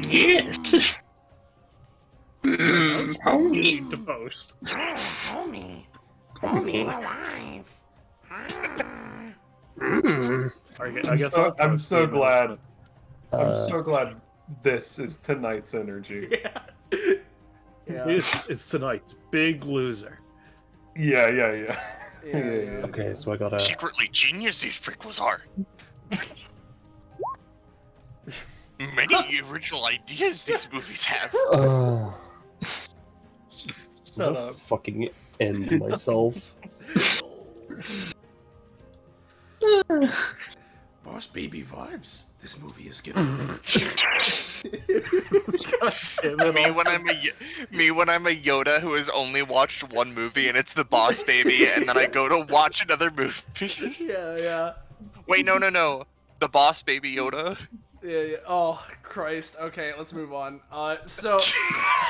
Yes. Need to boast. Homie, we're alive. I guess I'll I'm post so the glad. announcement. I'm so glad this is tonight's energy. Yeah. It's tonight's big loser. Yeah. Okay, so I gotta. Secretly genius these prequels are. Many original ideas these movies have. Shut up. Fucking end myself. Boss baby vibes. This movie is giving. Me when I'm a Yoda who has only watched one movie and it's The Boss Baby, and then I go to watch another movie. Yeah. Wait, no. The Boss Baby Yoda. Yeah. Oh, Christ. Okay, let's move on. So,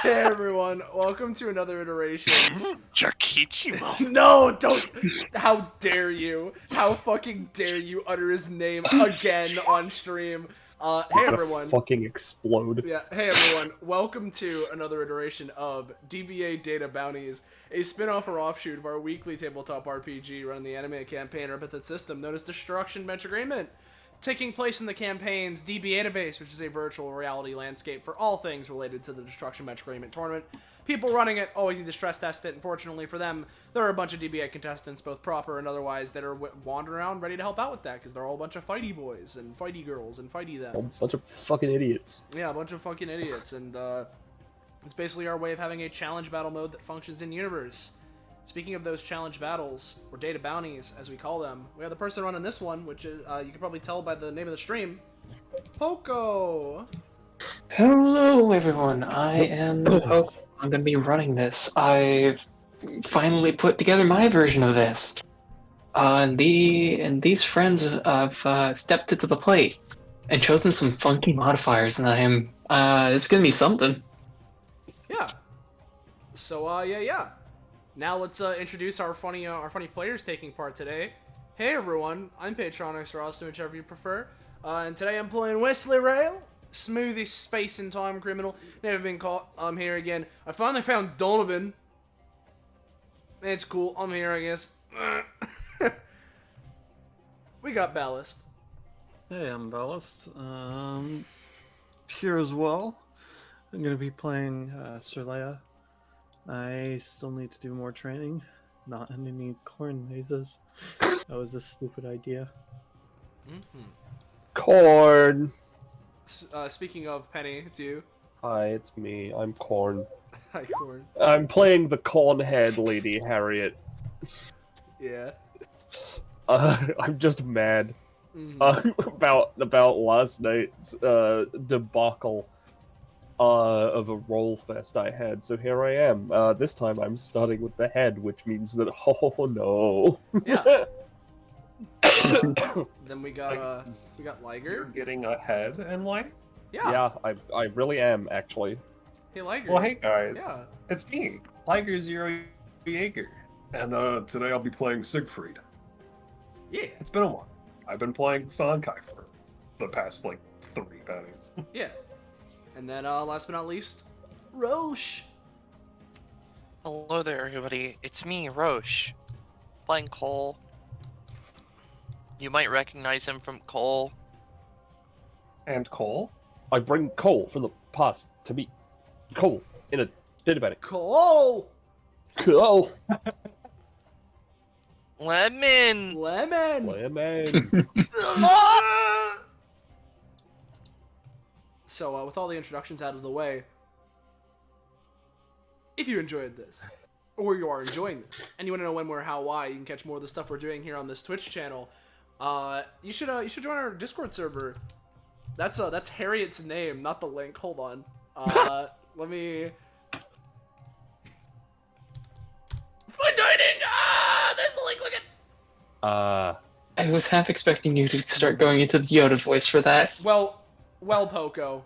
hey everyone, welcome to another iteration. Jarkichimo. No, don't! How dare you? How fucking dare you utter his name again on stream? Hey everyone. Fucking explode. Yeah, hey everyone, welcome to another iteration of DBA Data Bounties, a spin-off or offshoot of our weekly tabletop RPG run the anime campaign Epithet System known as Destruction Bench Agreement, taking place in the campaign's DBA database, which is a virtual reality landscape for all things related to the Destruction Bench Agreement tournament. People running it always need to stress test it, and fortunately for them, there are a bunch of DBA contestants, both proper and otherwise, that are wandering around ready to help out with that, because they're all a bunch of fighty boys, and fighty girls, and fighty them. A bunch of fucking idiots. Yeah, a bunch of fucking idiots, and it's basically our way of having a challenge battle mode that functions in universe. Speaking of those challenge battles, or data bounties, as we call them, we have the person running this one, which is, you can probably tell by the name of the stream, Poco! Hello, everyone. I am Poco. I'm gonna be running this. I've finally put together my version of this. And these friends have stepped into the plate and chosen some funky modifiers, and I am it's gonna be something. Yeah. So, yeah. Now let's introduce our funny players taking part today. Hey everyone, I'm Patronix or Austin, whichever you prefer. And today I'm playing Wesley Rail, smoothest space and time criminal. Never been caught. I'm here again. I finally found Donovan. It's cool. I'm here, I guess. We got Ballast. Hey, I'm Ballast. Here as well. I'm gonna be playing Sir Leia. I still need to do more training. Not any corn mazes. That was a stupid idea. Corn. Speaking of Penny, it's you. Hi, it's me. I'm Corn. Hi, Corn. I'm playing the cornhead lady, Harriet. Yeah. I'm just mad about last night's debacle of a roll fest I had. So here I am. This time I'm starting with the head, which means that oh no. Yeah. Then we got Liger. You're getting ahead in life? Yeah. Yeah, I really am actually. Hey, Liger. Well, hey guys. Yeah. It's me, Liger Zero Jaeger. And today I'll be playing Siegfried. Yeah. It's been a while. I've been playing Sankai for the past, 3 pennies. Yeah. And then, last but not least, Roche. Hello there, everybody. It's me, Roche. Playing Cole. You might recognize him from Cole. And Cole? I bring coal from the past to meet coal in a database. Cole! Coal! Lemon! Lemon! So, with all the introductions out of the way, if you enjoyed this, or you are enjoying this, and you want to know when, where, how, why, you can catch more of the stuff we're doing here on this Twitch channel, you should join our Discord server. That's Harriet's name, not the link. Hold on. Let me... Fun dining! There's the link, look at... I was half expecting you to start going into the Yoda voice for that. Well, Poco.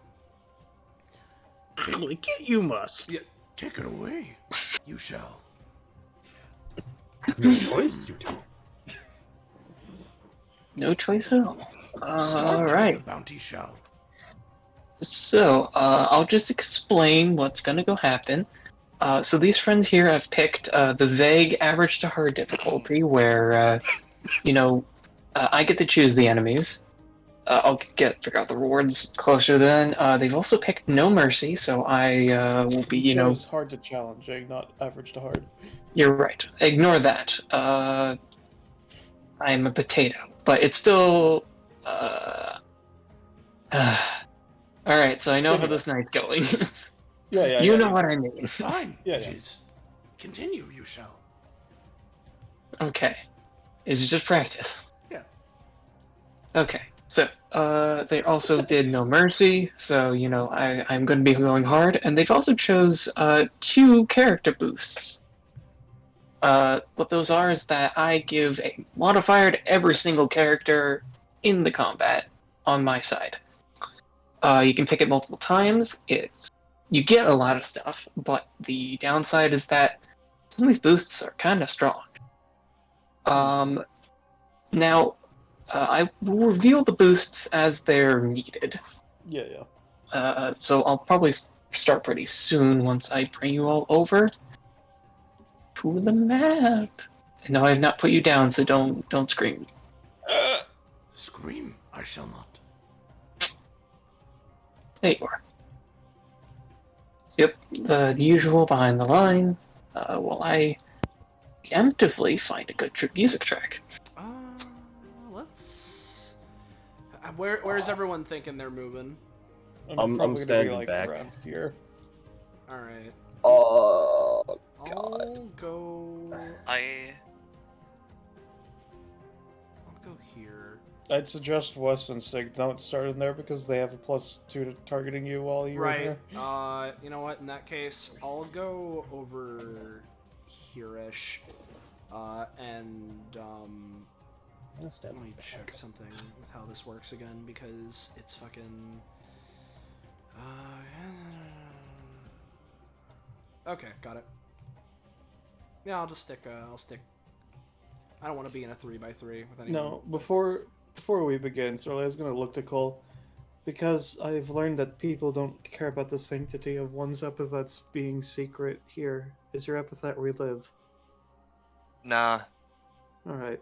Click it, you must. Yeah, take it away. You shall. Have no choice, you do. No choice at all. Alright. The bounty shall. So, I'll just explain what's gonna go happen. So these friends here have picked the vague average to hard difficulty, where, I get to choose the enemies. I'll figure out the rewards closer then. They've also picked no mercy, so I will be, You chose hard to challenging, not average to hard. You're right. Ignore that. I'm a potato, but it's still. Alright, so I know how this night's going. Yeah. You know what I mean. Fine. Yeah. Jeez. Continue, you shall. Okay. Is it just practice? Yeah. Okay. So, they also did No Mercy, so, I'm going to be going hard, and they've also chose, 2 character boosts. What those are is that I give a modifier to every single character in the combat on my side. You can pick it multiple times. You get a lot of stuff, but the downside is that some of these boosts are kind of strong. Now, I will reveal the boosts as they're needed. Yeah. So I'll probably start pretty soon once I bring you all over to the map. And no, I have not put you down, so don't scream. Scream, I shall not. There you are. Yep, the usual behind the line. While I preemptively find a good music track. Let's. Where's everyone thinking they're moving? I'm I'm standing back. around here. All right. Oh God. I'll go here. I'd suggest Wes and Sig don't start in there because they have a +2 to targeting you while you're in Right. there. You know what? In that case, I'll go over here-ish. Let me check something with how this works again because it's fucking. Okay, got it. Yeah, I'll just stick. I don't want to be in a 3x3 with anyone. No, before we begin, so I was gonna look to Cole, because I've learned that people don't care about the sanctity of one's epithets being secret here. Is your epithet relive? Nah. Alright,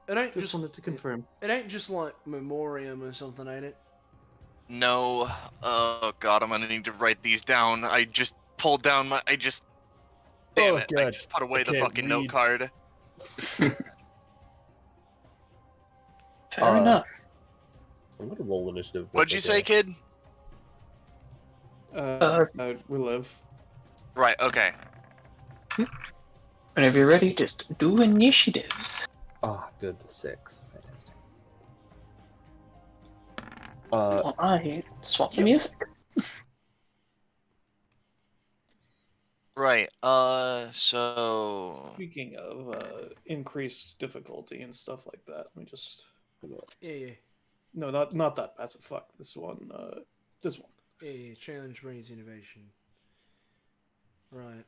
It ain't just wanted to confirm. It ain't just like memoriam or something, ain't it? No. Oh god, I'm gonna need to write these down. I just pulled down my. Damn it! I God. just put away I the can't fucking note read. card. Fair enough. I'm gonna roll initiative. What'd you say, kid? Relive. Right. Okay. Whenever you're ready, just do initiatives. Ah, good. 6. Fantastic. While I swap the music. Right. So. Speaking of increased difficulty and stuff like that, let me just. Yeah. No, not that passive. Fuck this one. This one. Yeah. Challenge brings innovation. Right.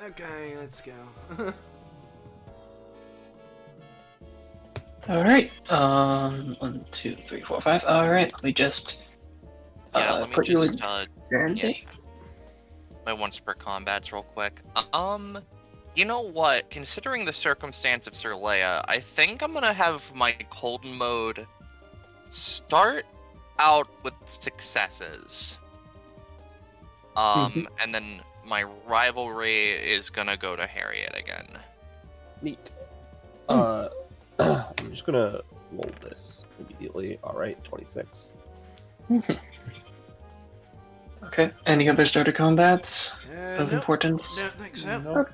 Okay, let's go. Alright. 1, 2, 3, 4, 5. Alright, let me just Yeah. Let me put you just. in standing. Yeah. My once per combats real quick. You know what? Considering the circumstance of Sir Leia, I think I'm gonna have my Colden mode start out with successes. And then my rivalry is gonna go to Harriet again. Neat. I'm just gonna roll this immediately. All right, 26. Okay, any other starter combats of Nope, importance? don't think so. Nope.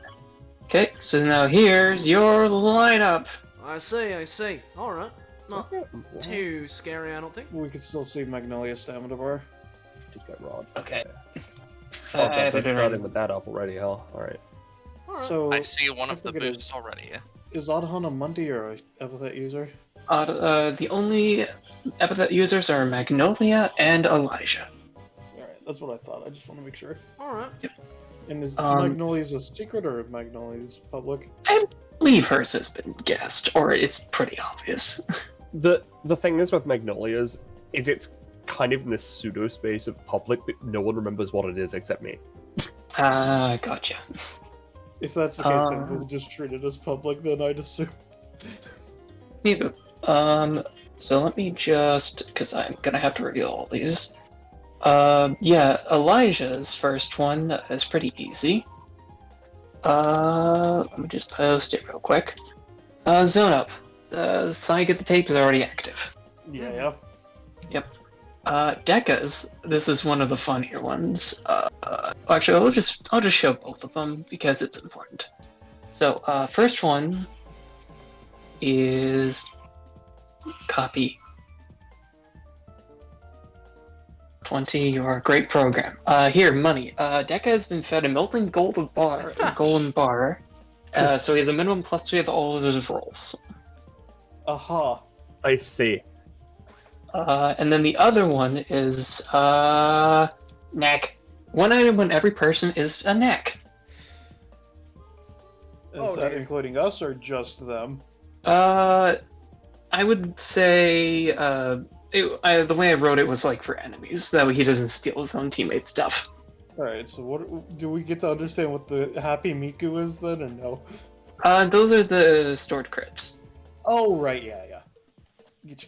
Okay, so now here's your lineup. I see. Alright. Not too scary, I don't think. We could still see Magnolia stamina bar. Just got robbed. Okay. Oh, God, they're starting with that up already, hell. Alright. So I see one I of the think it boosts already. is Adhan a Mundi or a epithet user? The only epithet users are Magnolia and Elijah. Alright, that's what I thought. I just want to make sure. Alright. And is Um, Magnolia's a secret or Magnolia's public? I believe hers has been guessed, or it's pretty obvious. The thing is with Magnolias is it's kind of in this pseudo space of public, but no one remembers what it is except me. Gotcha. If that's the case, then we'll just treat it as public. Then I'd assume. Yeah. So let me just, because I'm gonna have to reveal all these. Yeah, Elijah's first one is pretty easy. Let me just post it real quick. Zone up. Sign at the tape is already active. Yeah. Yep. Deca's, this is one of the funnier ones. Actually, I'll just show both of them because it's important. So, first one is copy 20. You're a great program. Here, money. Deca has been fed a melting golden bar, so he has a minimum +3 of all of his rolls. Aha. I see. And then the other one is neck. One item when every person is a neck. Is that including us or just them? I would say the way I wrote it was like for enemies, that way he doesn't steal his own teammate stuff. Alright, so what do we get to understand what the Happy Miku is then, or no? Those are the stored crits. Oh, right, yeah.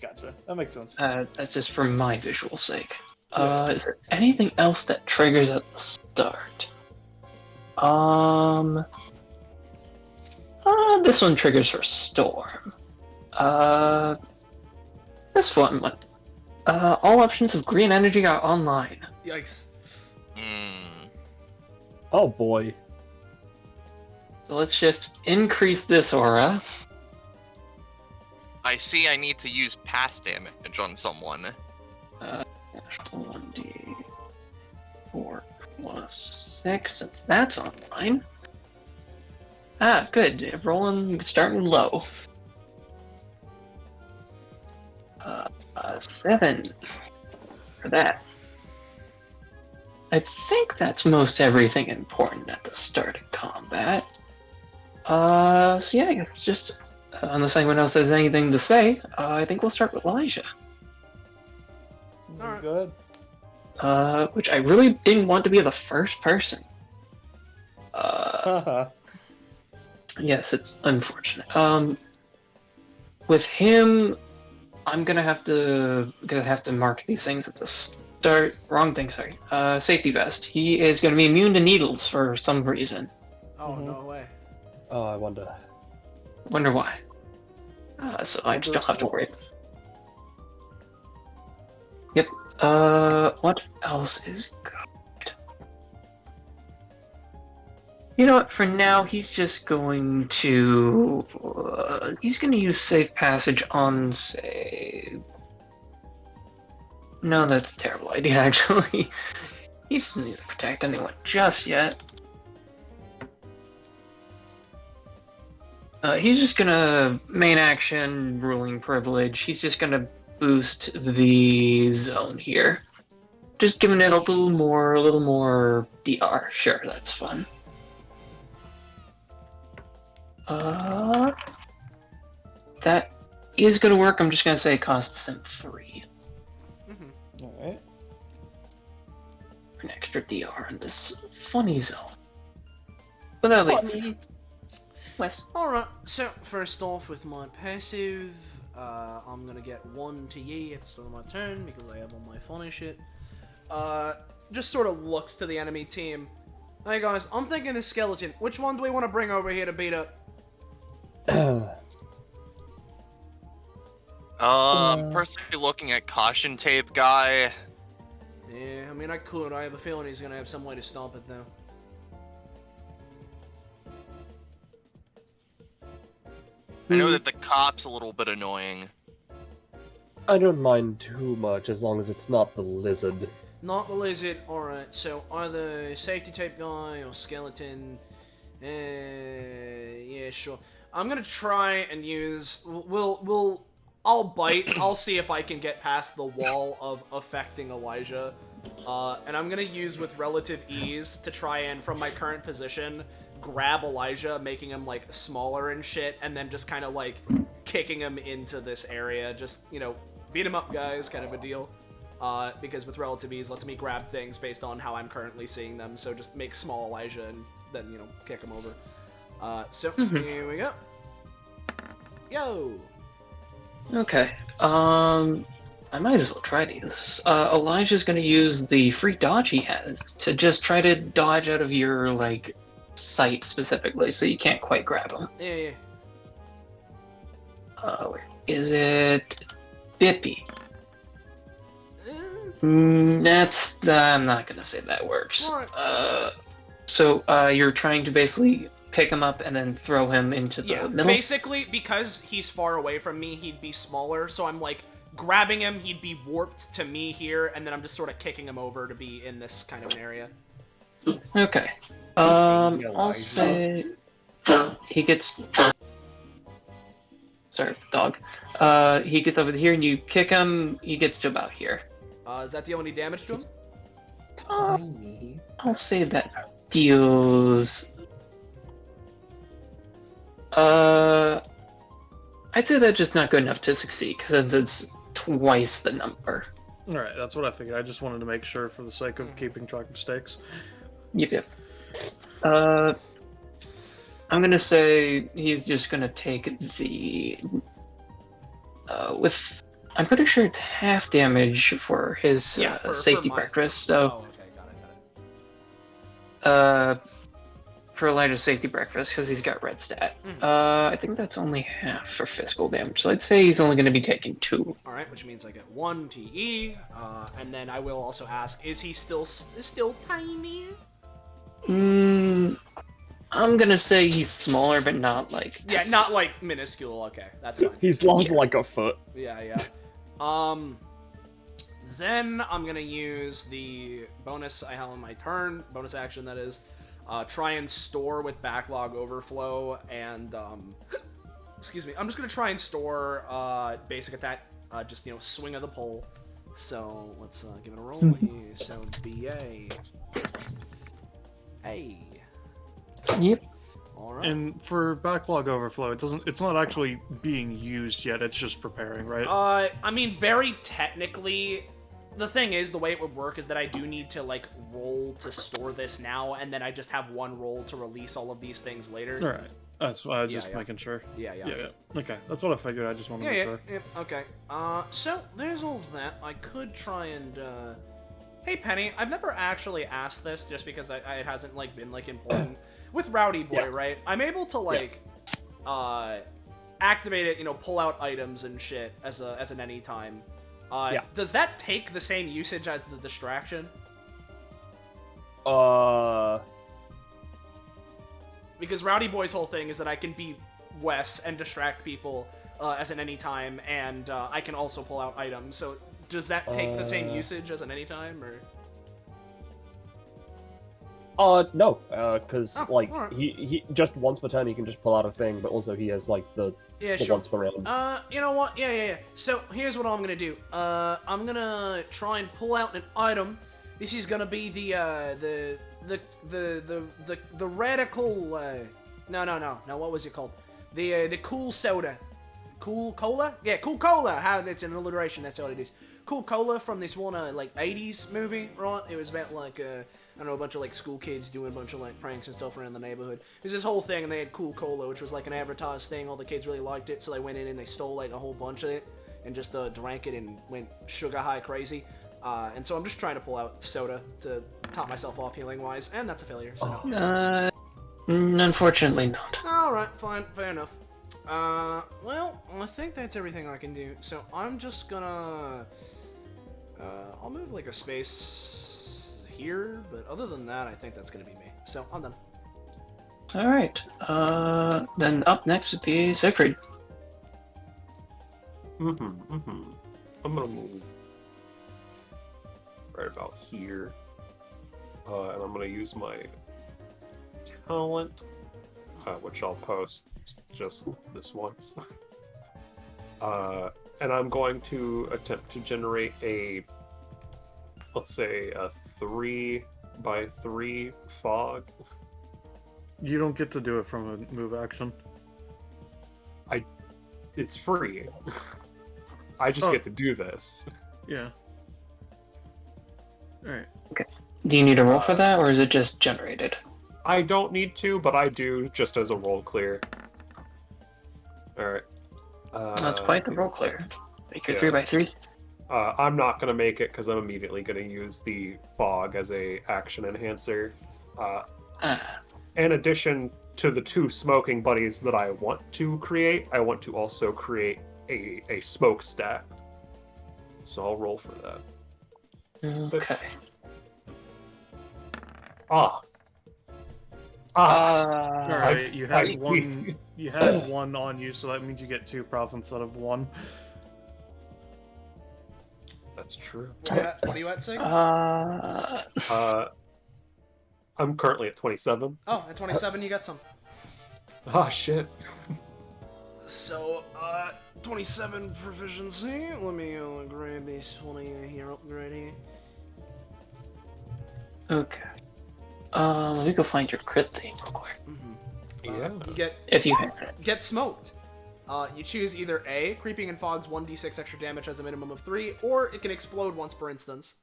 Gotcha. That makes sense. That's just for my visual sake. Is there anything else that triggers at the start? This one triggers for Storm. This one. All options of green energy are online. Yikes. Oh boy. So let's just increase this aura. I see I need to use pass damage on someone. 1d4 plus 6, since that's online. Good. Starting low. 7 for that. I think that's most everything important at the start of combat. So yeah, I guess it's just, unless anyone else has anything to say, I think we'll start with Elijah. Alright. Good. Which I really didn't want to be the first person. Yes, it's unfortunate. With him, I'm gonna have to mark these things at the start. Wrong thing, sorry. Safety vest. He is gonna be immune to needles for some reason. Oh, no way. Oh, I wonder. Wonder why. So I just don't have to worry. Yep. What else is good? You know what? For now, he's just going to use safe passage on save. No, that's a terrible idea. Actually, he doesn't need to protect anyone just yet. He's just gonna main action ruling privilege. He's just gonna boost the zone here, just giving it a little more DR. Sure, that's fun. That is gonna work. I'm just gonna say it costs him 3. Alright. An extra DR in this funny zone. But that'll be Wes. Alright, so first off with my passive, I'm gonna get 1 TE at the start of my turn because I have all my funny shit. Just sort of looks to the enemy team. Hey guys, I'm thinking the skeleton. Which one do we want to bring over here to beat up? Personally looking at caution tape guy. Yeah, I mean I could. I have a feeling he's gonna have some way to stop it though. I know that the cop's a little bit annoying. I don't mind too much as long as it's not the lizard. Not the lizard. Alright, so either safety tape guy or skeleton. Yeah, sure. I'm gonna try and use. I'll bite. I'll see if I can get past the wall of affecting Elijah. And I'm gonna use with relative ease to try and, from my current position, grab Elijah, making him, like, smaller and shit, and then just kind of, like, kicking him into this area. Just, you know, beat him up, guys, kind of a deal. because with relative ease lets me grab things based on how I'm currently seeing them. So just make small Elijah and then, kick him over. So here we go. Yo! Okay. I might as well try to use this. Elijah's gonna use the free dodge he has to just try to dodge out of your, sight specifically, so you can't quite grab him. Yeah. Where is it? Bippy. I'm not gonna say that works. Alright. So you're trying to basically pick him up and then throw him into the middle? Basically, because he's far away from me, he'd be smaller, so I'm, grabbing him, he'd be warped to me here, and then I'm just sort of kicking him over to be in this kind of an area. Okay. I'll say he gets... Sorry, dog. He gets over here and you kick him, he gets to about here. Is that deal any damage to him? Tiny. I'll say that deals... I'd say that's just not good enough to succeed, because it's twice the number. Alright, that's what I figured. I just wanted to make sure for the sake of keeping track of stakes. Yep. I'm gonna say he's just gonna take the... I'm pretty sure it's half damage for his safety breakfast, so... Oh, okay, got it. For Elijah's safety breakfast, because he's got red stat. I think that's only half for physical damage, so I'd say he's only going to be taking 2. Alright, which means I get 1 TE, and then I will also ask, is he still tiny? I'm going to say he's smaller, but not Yeah, not minuscule, okay, that's fine. He's lost like a foot. Yeah. Then I'm gonna use the bonus I have on my turn, bonus action that is, try and store with backlog overflow, and, excuse me, I'm just gonna try and store, basic attack, just, swing of the pole. So, let's, give it a roll here, so, BA. Hey. Yep. Alright. And for backlog overflow, it's not actually being used yet, it's just preparing, right? I mean, very technically, the thing is, the way it would work is that I do need to, roll to store this now, and then I just have one roll to release all of these things later. Alright. That's why I was just making sure. Yeah. Okay, that's what I figured, I just wanted to make sure. Yeah, okay. So, there's all that. I could try and, Hey, Penny, I've never actually asked this, just because it hasn't, been, important. With Rowdy Boy, right? I'm able to, activate it, pull out items and shit as an anytime. Does that take the same usage as the distraction? Because Rowdy Boy's whole thing is that I can be Wes and distract people as an anytime, and I can also pull out items. So does that take the same usage as an anytime, or? No, because right. he just once per turn he can just pull out a thing, but also he has the Sure. once per round. You know what? Yeah. So here's what I'm gonna do. I'm gonna try and pull out an item. This is gonna be the radical. No. What was it called? The cool soda. Cool cola? Yeah, cool cola. How that's an alliteration. That's what it is. Cool cola from this one 80s movie, right? It was about I don't know, a bunch of school kids doing a bunch of pranks and stuff around the neighborhood. There's this whole thing, and they had Cool Cola, which was an advertised thing. All the kids really liked it, so they went in and they stole a whole bunch of it and just drank it and went sugar high crazy. And so I'm just trying to pull out soda to top myself off healing wise, and that's a failure. So no. Unfortunately not. All right, fine, fair enough. Well, I think that's everything I can do. So I'm just gonna I'll move a space here, but other than that, I think that's gonna be me. So I'm done. All right. Then up next would be Siegfried. I'm gonna move right about here, and I'm gonna use my talent, which I'll post just this once. And I'm going to attempt to generate let's say a 3x3 fog. You don't get to do it from a move action. It's free. I just get to do this. Yeah. All right. Do you need a roll for that, or is it just generated? I don't need to, but I do just as a roll clear. Alright. That's quite the roll clear. Make your yeah. 3x3. I'm not gonna make it because I'm immediately gonna use the fog as a action enhancer. In addition to the 2 smoking buddies that I want to create, I want to also create a smoke stack. So I'll roll for that. Okay. All right. You I had see. one. You had 1 on you, so that means you get 2 prof instead of 1. That's true. What are you at, Sig? I'm currently at 27. Oh, at 27 you got some. Ah, shit. So, 27 proficiency. Let me grab these 20 here already. Okay. Let me go find your crit thing real quick. Yeah. You If you have it. get smoked. You choose either A, creeping and fog's 1d6 extra damage has a minimum of 3, or it can explode once per instance.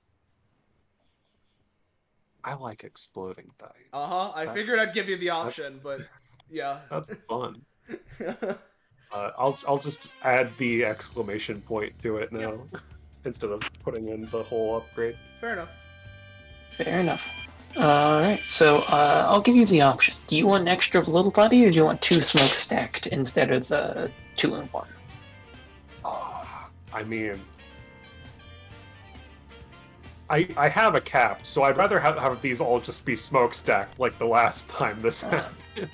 I like exploding dice. I figured I'd give you the option, but yeah. That's fun. I'll just add the exclamation point to it now instead of putting in the whole upgrade. Fair enough. Fair enough. Alright, so I'll give you the option. Do you want an extra little buddy, or do you want 2 smoke stacked instead of the 2 in 1? I mean, I have a cap, so I'd rather have these all just be smoke stacked like the last time this happened.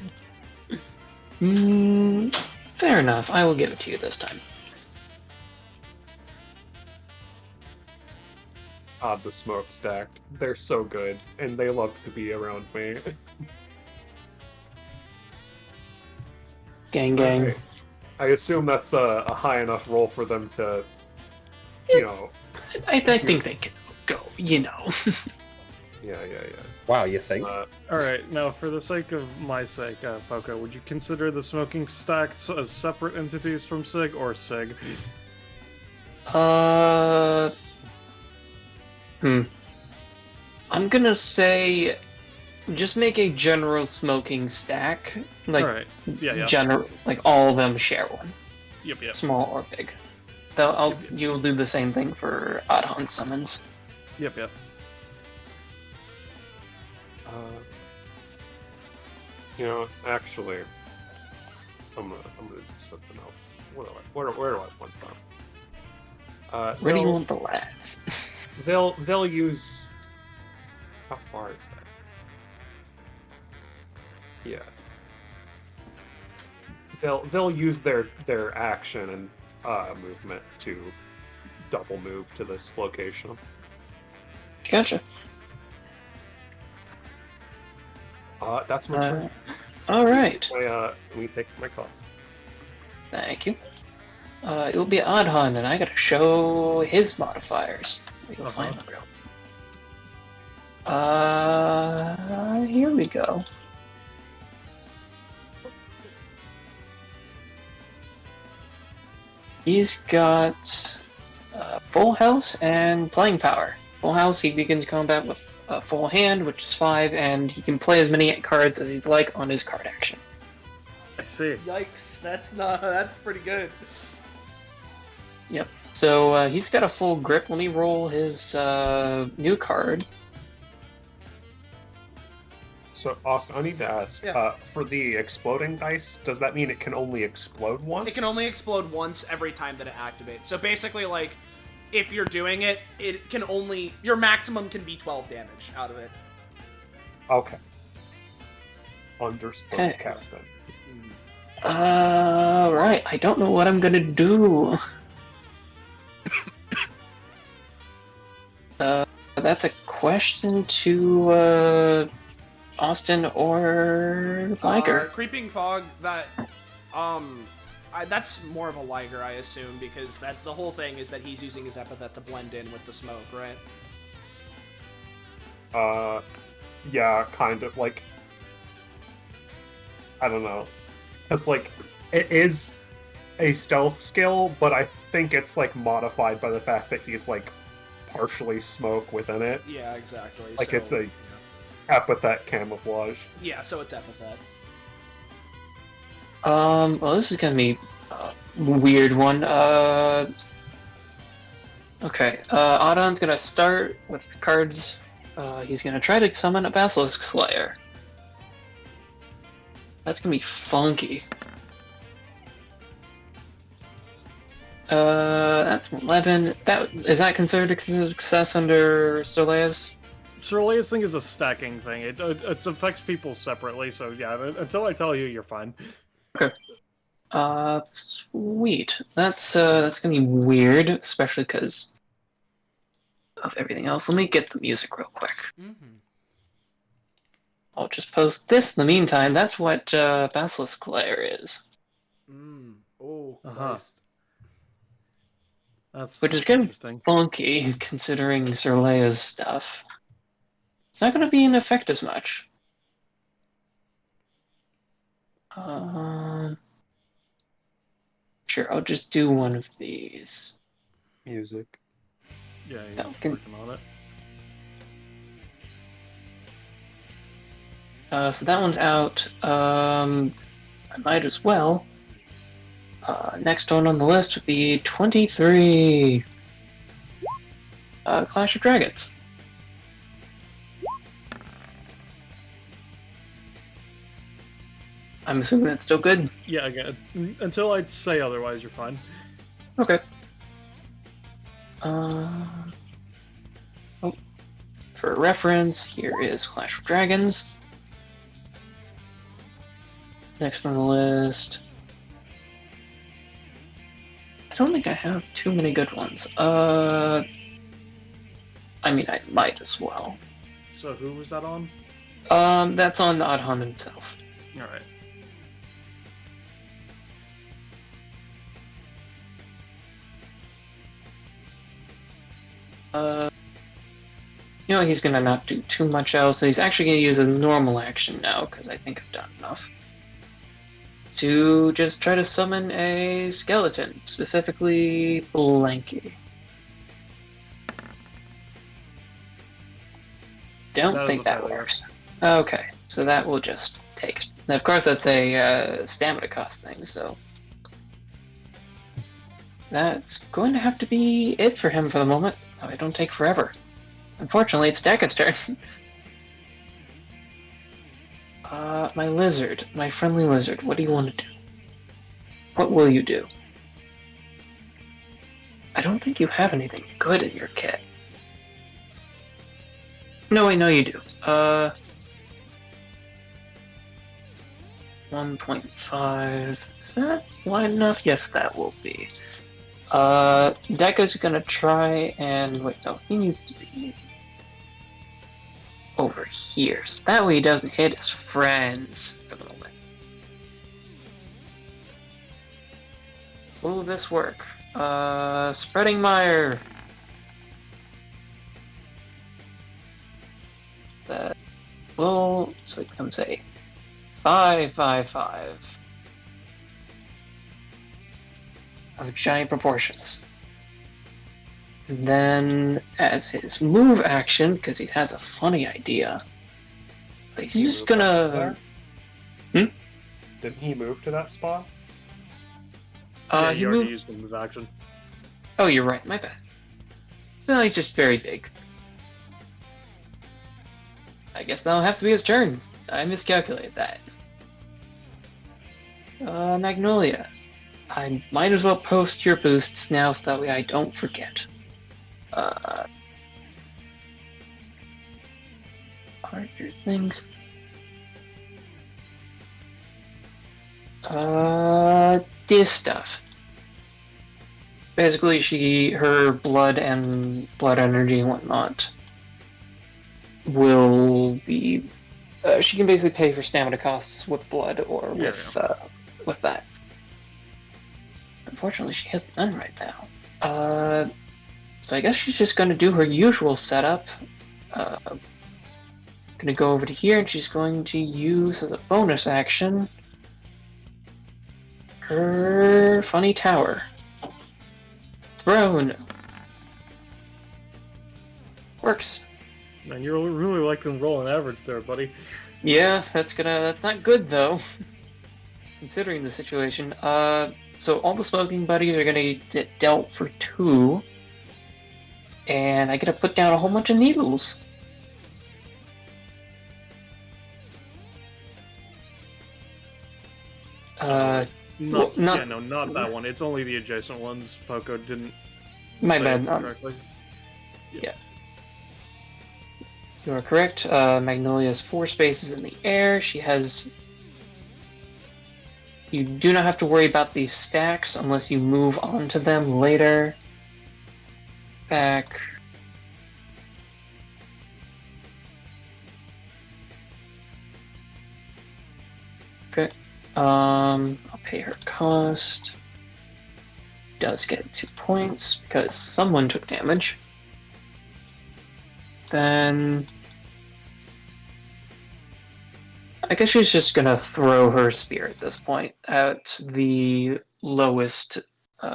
Fair enough. I will give it to you this time. The smoke stacked. They're so good, and they love to be around me. Gang, gang. Okay. I assume that's a high enough roll for them to, you know... I think they can go, you know. Yeah. Wow, you think? All right. Now, for the sake of my sake, Poco, would you consider the smoking stacks as separate entities from Sig or Sig? I'm gonna say, just make a general smoking stack. Like, All right. Yeah. general, like all of them share one, Yep. small or big. You'll do the same thing for Adhan summons. Yep. You know, actually, I'm gonna do something else. Where do I want from? Where do you want the lads? They'll use. How far is that? Yeah. They'll use their action and movement to double move to this location. Gotcha. That's my turn. All right. Let me take my cost. Thank you. It will be Adhan, and I gotta show his modifiers. We'll find them. Here we go. He's got full house and playing power. Full house, he begins combat with a full hand, which is 5, and he can play as many cards as he'd like on his card action. I see. Yikes, that's pretty good. Yep. So he's got a full grip. Let me roll his new card. So, Austin, I need to ask, for the exploding dice, does that mean it can only explode once? It can only explode once every time that it activates. So basically, like, if you're doing it, it can only... Your maximum can be 12 damage out of it. Okay. Understood, Okay. Captain. Right. I don't know what I'm gonna do. That's a question to, Austin or Liger. Creeping Fog, that's more of a Liger, I assume, because the whole thing is that he's using his epithet to blend in with the smoke, right? Yeah, kind of, like... I don't know. Because, like, it is a stealth skill, but I think it's, like, modified by the fact that he's, like, partially smoke within it. Yeah, exactly. Like so, it's a epithet camouflage. Yeah, so it's epithet. Well, this is gonna be a weird one. Okay, Audon's gonna start with cards. He's gonna try to summon a Basilisk Slayer. That's gonna be funky. That's an 11. Is that considered a success under Solea's? Cerulea's thing is a stacking thing. It affects people separately, so yeah, until I tell you, you're fine. Okay. Sweet. That's gonna be weird, especially because of everything else. Let me get the music real quick. Mm-hmm. I'll just post this in the meantime. That's what Basilisk Slayer is. Oh, Uh-huh. Christ. Which is kind interesting. of funky, considering Cerulea's stuff. It's not going to be in effect as much. Sure, I'll just do one of these. Music. Yeah, No, you're can- working on it. So that one's out. I might as well. Next one on the list would be 23. Clash of Dragons. I'm assuming it's still good. Yeah, again, until I say otherwise, you're fine. Okay. For reference, here is Clash of Dragons. Next on the list. I don't think I have too many good ones. I mean, I might as well. So who was that on? That's on Adhan himself. All right. You know, he's gonna not do too much else. He's actually gonna use a normal action now, because I think I've done enough. To just try to summon a skeleton, specifically Blanky. Don't That is think a that failure. works. Okay, so that will just take. Of course, that's a stamina cost thing, so. That's going to have to be it for him for the moment. Oh, it don't take forever. Unfortunately, it's Deka's turn. My lizard, my friendly lizard, what do you want to do? What will you do? I don't think you have anything good in your kit. No, wait, no you do. 1.5. Is that wide enough? Yes, that will be. Deka's gonna try and... Wait, no, he needs to be over here, so that way he doesn't hit his friends for the moment. Will this work? Spreading Mire. That will... So it becomes a 5/5/5 of giant proportions. And then, as his move action, because he has a funny idea, he's just gonna... Didn't he move to that spot? Yeah, he you already moved... used the move action. Oh, you're right, my bad. So now he's just very big. I guess that'll have to be his turn. I miscalculated that. Magnolia. I might as well post your boosts now so that way I don't forget. Are your things? This stuff. Basically, her blood and blood energy and whatnot will be. She can basically pay for stamina costs with blood or with that. Unfortunately, she has none right now. So I guess she's just going to do her usual setup. Going to go over to here, and she's going to use as a bonus action her funny tower. Throne. Works. Man, you're really liking rolling average there, buddy. Yeah, that's not good though. Considering the situation. So all the smoking buddies are gonna get dealt for 2. And I gotta put down a whole bunch of needles. Not not that one. It's only the adjacent ones. Poco didn't my say bad. it correctly. Yeah. You are correct. Magnolia has 4 spaces in the air. She has... You do not have to worry about these stacks unless you move onto them later. Back. Okay. I'll pay her cost. Does get 2 points because someone took damage. Then I guess she's just gonna throw her spear at this point at the lowest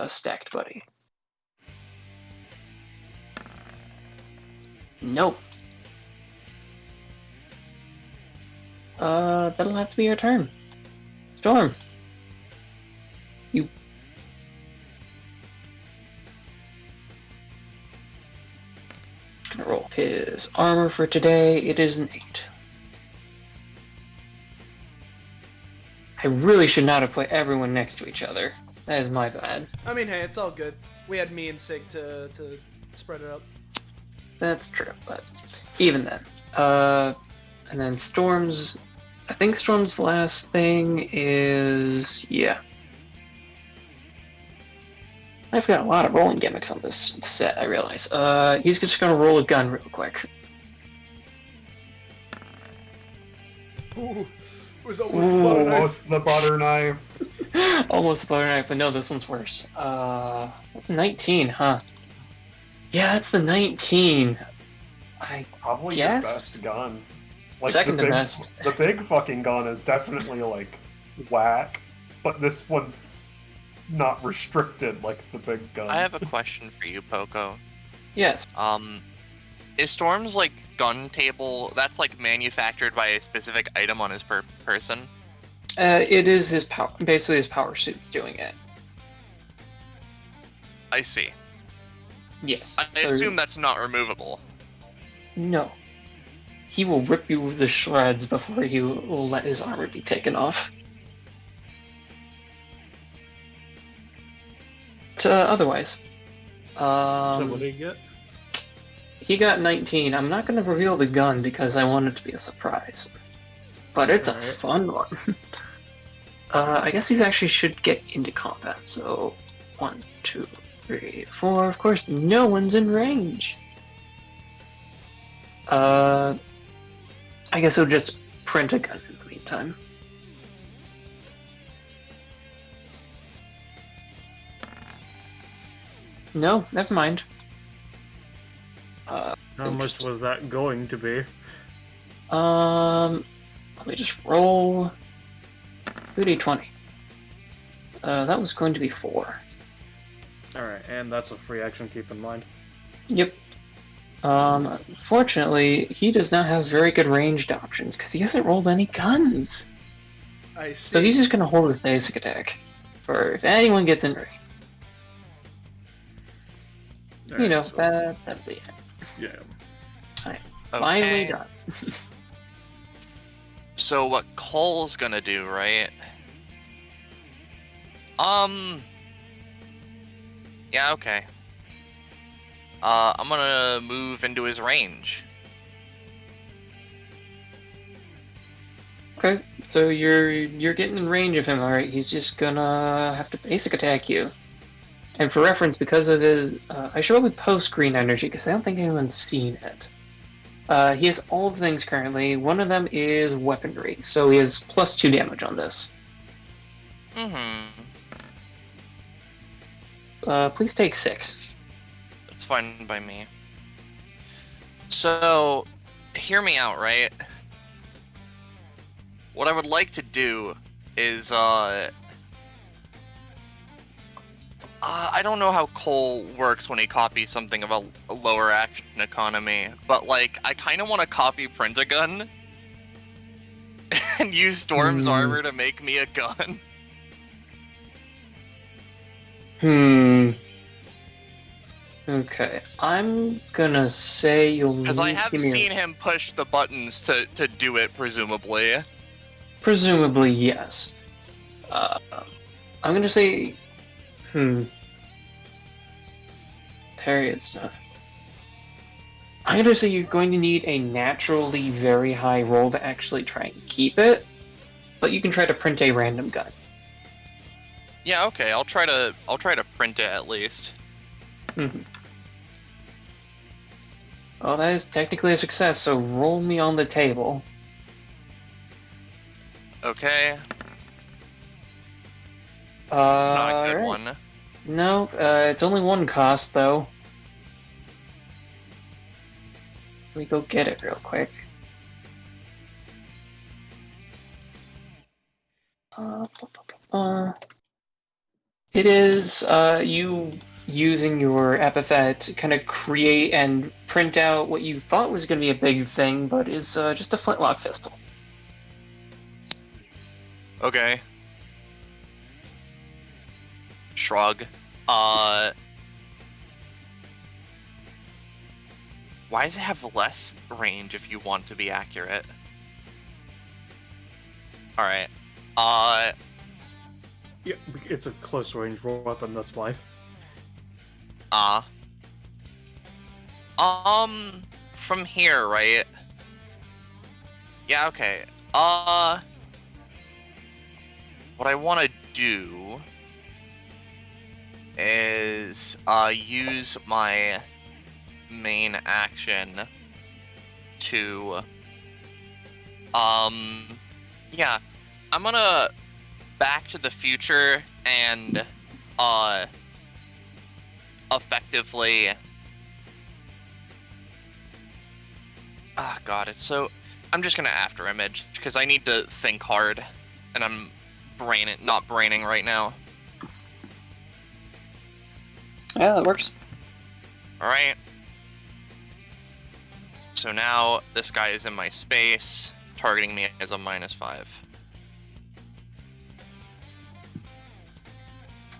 stacked buddy. Nope. That'll have to be your turn. Storm. You. Gonna roll his armor for today. It is an 8. I really should not have put everyone next to each other. That is my bad. I mean, hey, it's all good. We had me and Sig to spread it up. That's true, but even then. And then Storm's... I think Storm's last thing is... yeah. I've got a lot of rolling gimmicks on this set, I realize. He's just gonna roll a gun real quick. Ooh, it was almost the butter knife. Almost the butter knife. Almost the butter knife, but no, this one's worse. That's 19, huh? Yeah, that's the 19. I Probably guess? the best gun. Like, Second the to big, best. The big fucking gun is definitely, like, whack, but this one's not restricted like the big gun. I have a question for you, Poco. Yes. Is Storm's, like, gun table, that's, like, manufactured by a specific item on his person? It is his power. Basically, his power suit's doing it. I see. Yes. I So- assume that's not removable. No. He will rip you to shreds before he will let his armor be taken off. Otherwise. So what did he get? He got 19. I'm not going to reveal the gun because I want it to be a surprise. But it's a Alright. fun one. I guess he actually should get into combat. So, 1, 2, 3, 4. Of course, no one's in range. I guess he'll just print a gun in the meantime. No, never mind. How much was that going to be? Let me just roll 2d20. That was going to be 4. Alright, and that's a free action, keep in mind. Yep. Fortunately, he does not have very good ranged options because he hasn't rolled any guns. I see. So he's just gonna hold his basic attack for if anyone gets in range. You know, so, that'll be it. Yeah. Finally Okay. done. So what Cole's gonna do, right? Yeah, okay. I'm gonna move into his range. Okay, so you're getting in range of him, alright. He's just gonna have to basic attack you. And for reference, because of his... I should probably post green energy, because I don't think anyone's seen it. He has all the things currently. One of them is weaponry, so he has +2 damage on this. Please take 6. That's fine by me. So, hear me out, right? What I would like to do is, I don't know how Cole works when he copies something of a lower action economy, but like I kind of want to copy Print a Gun and use Storm's armor to make me a gun. Okay, I'm gonna say you'll need Because I have give me seen him push the buttons to do it, presumably. Presumably, yes. I'm gonna say, Terry stuff. I'm gonna say you're going to need a naturally very high roll to actually try and keep it, but you can try to print a random gun. Yeah, okay, I'll try to print it at least. Oh, that is technically a success, so roll me on the table. Okay. It's not a good Alright. one. No, it's only one cost, though. Let me go get it real quick. It is, you using your epithet to kind of create and print out what you thought was going to be a big thing, but is just a flintlock pistol. Okay. Shrug. Why does it have less range if you want to be accurate? Alright. Yeah, it's a close range weapon, that's why. From here, right? Yeah, okay. What I want to do is, use my main action to, yeah, I'm gonna Back to the Future and, effectively... Ah, God, it's so... I'm just gonna after image, because I need to think hard, and I'm not braining right now. Yeah, that works. Alright. So now, this guy is in my space, targeting me as a -5.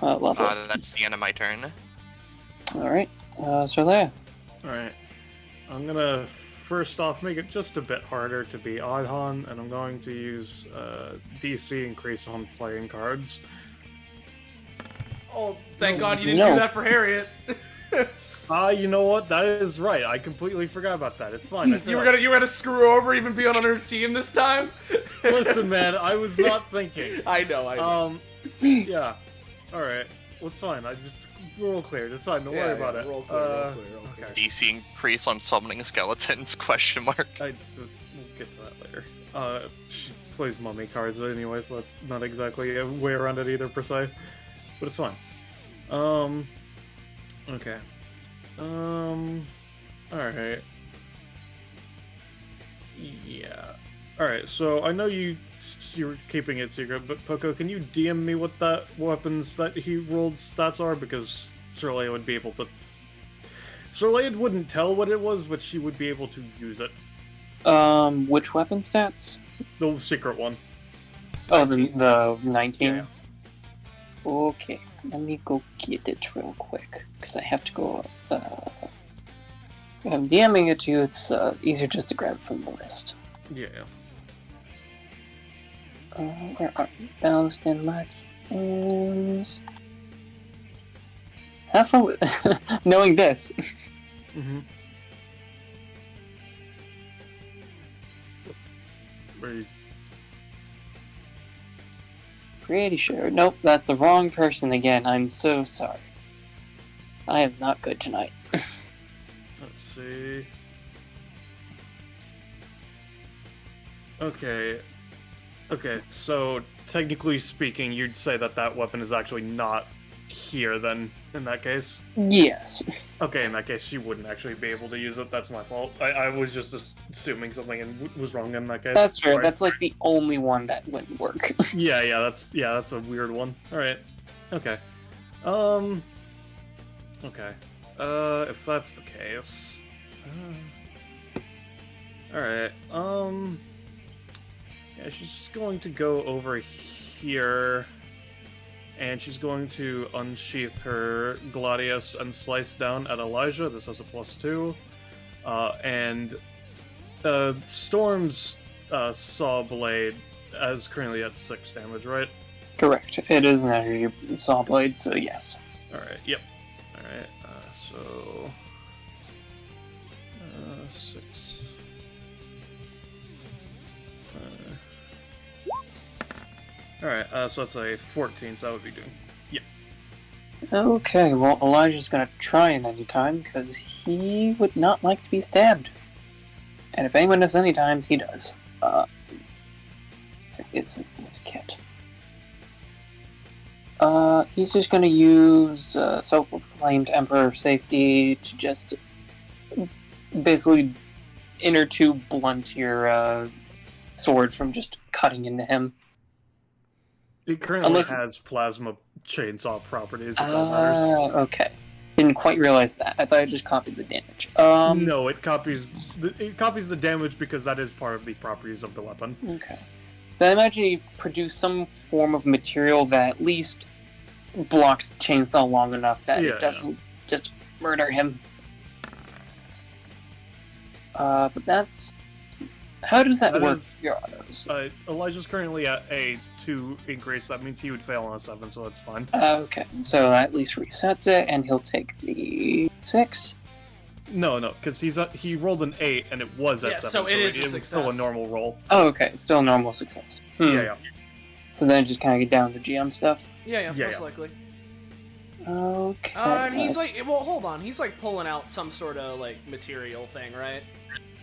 Lovely. That's the end of my turn. Alright, Sorlea. Alright. I'm gonna first off make it just a bit harder to be Oddhon, and I'm going to use DC increase on playing cards. Oh, thank God you didn't do that for Harriet. You know what? That is right. I completely forgot about that. It's fine. You were gonna screw her over, even be on her team this time. Listen, man, I was not thinking. I know. Yeah. All right. Well, it's fine. I just roll clear. It's fine. Don't worry about it. Roll clear, roll clear. Okay. DC increase on summoning skeletons? Question mark. We'll get to that later. She plays mummy cards anyway, so that's not exactly a way around it either per se, but it's fine. Okay. Alright. Yeah. Alright, so I know you're keeping it secret, but Poco, can you DM me what that weapons that he rolled stats are? Because Sorlea would be able to... Sorlea wouldn't tell what it was, but she would be able to use it. Which weapon stats? The secret one. Oh, the 19? Yeah. Okay, let me go get it real quick, because I have to go, if I'm DMing it to you, it's easier just to grab it from the list. Yeah. Where are you? Balanced in my hands. Have fun with knowing this. Mm-hmm. Where you... Pretty sure. Nope, that's the wrong person again. I'm so sorry. I am not good tonight. Let's see. Okay. Okay, so technically speaking, you'd say that that weapon is actually not here then, in that case? Yes. Okay, in that case, she wouldn't actually be able to use it. That's my fault. I was just assuming something and was wrong in that case. That's fair. Sorry. That's like the only one that wouldn't work. Yeah, that's a weird one. Alright. Okay. Okay. If that's the case... Alright, yeah, she's just going to go over here, and she's going to unsheath her Gladius and slice down at Elijah. This has a +2. And Storm's Saw Blade is currently at 6 damage, right? Correct. It is an energy saw blade, so yes. Alright, yep. Alright, so... 6... Alright, so that's a 14, so that would be doing... Yeah. Okay, well, Elijah's gonna try it anytime, because he would not like to be stabbed. And if anyone does any times, he does. It's in his kit. He's just gonna use self-proclaimed Emperor of Safety to just basically inner tube blunt your sword from just cutting into him. It currently has plasma chainsaw properties, if that matters. Okay. Didn't quite realize that. I thought I just copied the damage. No, it copies the damage because that is part of the properties of the weapon. Okay. Then I imagine you produce some form of material that at least blocks the chainsaw long enough that it doesn't just murder him. But that's... How does that work with your autos? Elijah's currently at a 2 increase. That means he would fail on a 7, so that's fine. Okay, so that at least resets it, and he'll take the 6. No, because he rolled an 8, and it was at 7, so it is was still a normal roll. Oh, okay, still a normal success. Yeah. So then just kind of get down to GM stuff? Yeah, most likely. Okay. And he's like, well, hold on. He's like pulling out some sort of like material thing, right?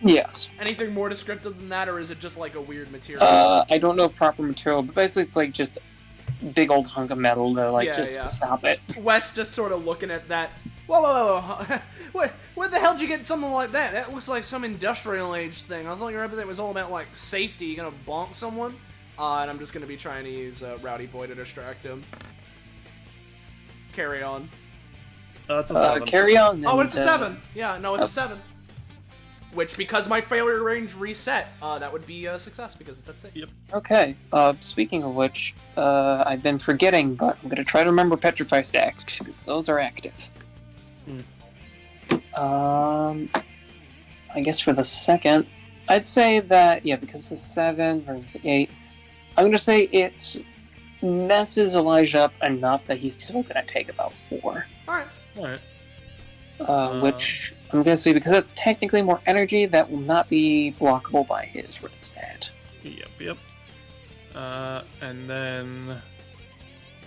Yes. Anything more descriptive than that, or is it just like a weird material? I don't know proper material, but basically it's like just a big old hunk of metal to stop it. Wes just sort of looking at that. Whoa. Where the hell did you get something like that? That looks like some industrial age thing. I thought your everything was all about like safety. You gonna bonk someone? And I'm just gonna be trying to use Rowdy Boy to distract him. Carry on. It's a 7. Carry on. Oh, it's a 7. Yeah, no, it's a 7. Which, because my failure range reset, that would be a success because it's at 6. Yep. Okay. Speaking of which, I've been forgetting, but I'm gonna try to remember Petrify stacks because those are active. I guess for the second, I'd say that because the 7 versus the 8, I'm gonna say it messes Elijah up enough that he's still gonna take about 4. Alright. Which I'm gonna say because that's technically more energy that will not be blockable by his red stat. Yep. And then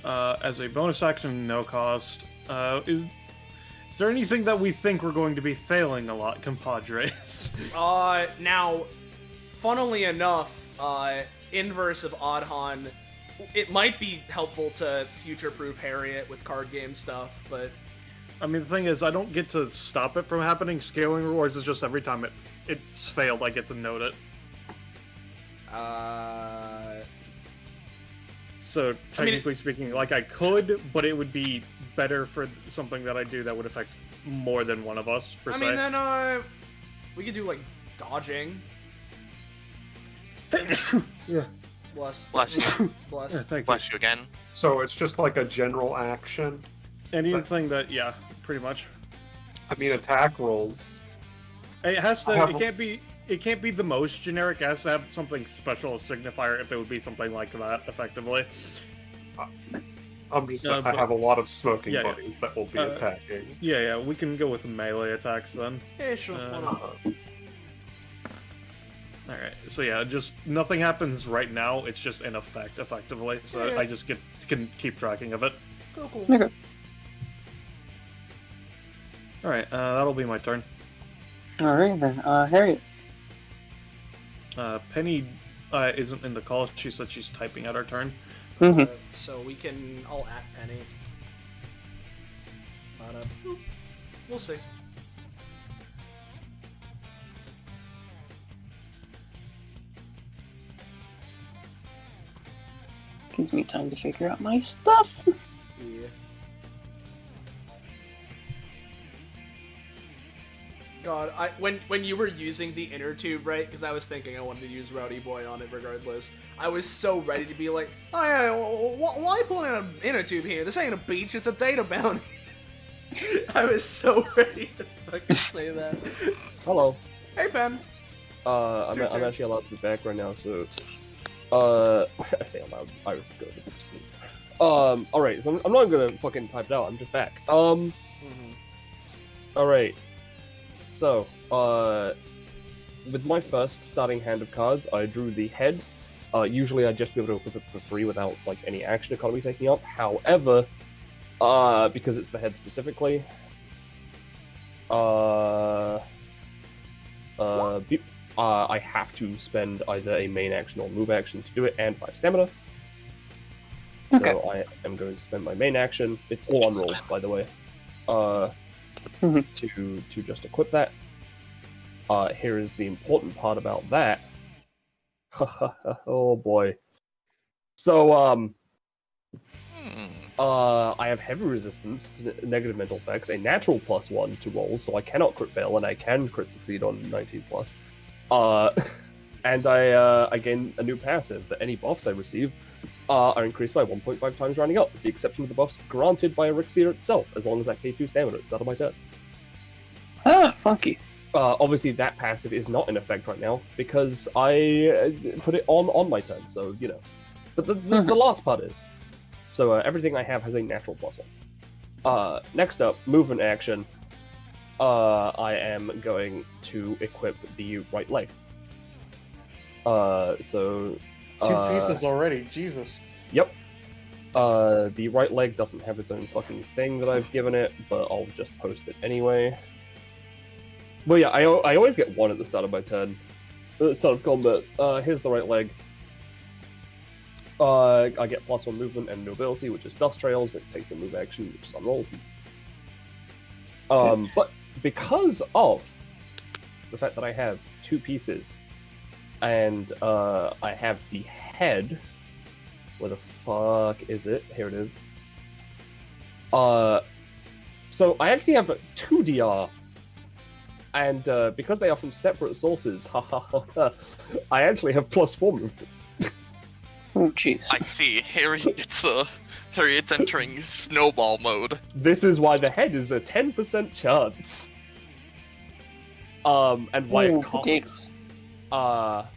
as a bonus action, no cost, is there anything that we think we're going to be failing a lot, compadres? Now, funnily enough, inverse of Oddhan, it might be helpful to future-proof Harriet with card game stuff, but... I mean, the thing is, I don't get to stop it from happening. Scaling rewards is just every time it's failed, I get to note it. So, technically speaking, like, I could, but it would be better for something that I do that would affect more than one of us, per se. I mean, then, we could do, like, dodging. Yeah. Bless. Bless you. Bless. Yeah, thank you. Bless you again. So it's just like a general action. Anything that, pretty much. I mean, attack rolls. It has to. It can't be the most generic. It has to have something special, a signifier, if it would be something like that, effectively. I'm just. I have a lot of smoking yeah. buddies that will be attacking. Yeah. We can go with melee attacks then. Yeah, sure. Alright, so just nothing happens right now, it's just in effect, effectively, so I just can keep tracking of it. Cool. Okay. Alright, that'll be my turn. Alright then, Harriet. Penny isn't in the call, she said she's typing out our turn. So we can all at Penny. We'll see. Gives me time to figure out my stuff. Yeah. when you were using the inner tube, right? Because I was thinking I wanted to use Rowdy Boy on it regardless. I was so ready to be like, oh yeah, why pulling an inner tube here? This ain't a beach, it's a data bounty. I was so ready to fucking say that. Hello. Hey, Pen. I'm actually allowed to be back right now, so I say allowed. I was going to sleep. All right, so I'm not gonna fucking type it out. I'm just back. All right. So, with my first starting hand of cards, I drew the head. Usually I'd just be able to equip it for free without like any action economy taking up. However, because it's the head specifically, I have to spend either a main action or move action to do it, and 5 stamina. Okay. So I am going to spend my main action. It's all unrolled, by the way. To just equip that. Here is the important part about that. Oh boy. So I have heavy resistance to negative mental effects, a natural +1 to rolls, so I cannot crit fail, and I can crit succeed on 19+. And I gain a new passive that any buffs I receive are increased by 1.5 times rounding up, with the exception of the buffs granted by Elixir itself, as long as I pay 2 stamina at the start of my turn. Ah, funky. Obviously, that passive is not in effect right now, because I put it on my turn, so, you know. But the last part is. So everything I have has a natural +1. Next up, movement action. I am going to equip the right leg. So... 2 pieces already, Jesus. Yep. The right leg doesn't have its own fucking thing that I've given it, but I'll just post it anyway. Well, yeah, I always get 1 at the start of my turn. At the start of combat. Here's the right leg. I get +1 movement and nobility, which is dust trails. It takes a move action, which is unrolled. But because of the fact that I have 2 pieces, and I have the head. Where the fuck is it? Here it is. So I actually have 2 DR, and because they are from separate sources, I actually have +4 movement. Oh, jeez. I see. Harriet's entering snowball mode. This is why the head is a 10% chance. And why it costs. Potatoes.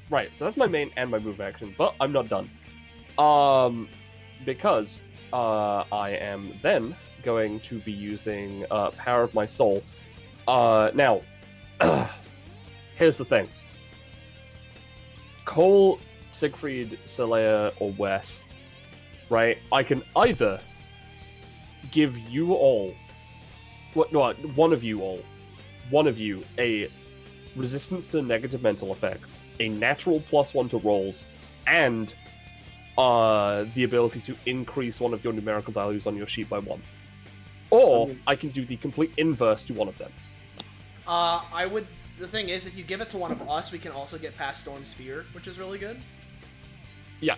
Right, so that's my main and my move action, but I'm not done. Because I am then going to be using Power of My Soul. Now, here's the thing. Cole, Siegfried, Celea, or Wes, right? I can either give you all, one of you, a resistance to negative mental effects, a natural +1 to rolls, and the ability to increase one of your numerical values on your sheet by 1. Or I can do the complete inverse to one of them. The thing is, if you give it to one of us, we can also get past Storm Sphere, which is really good. Yeah.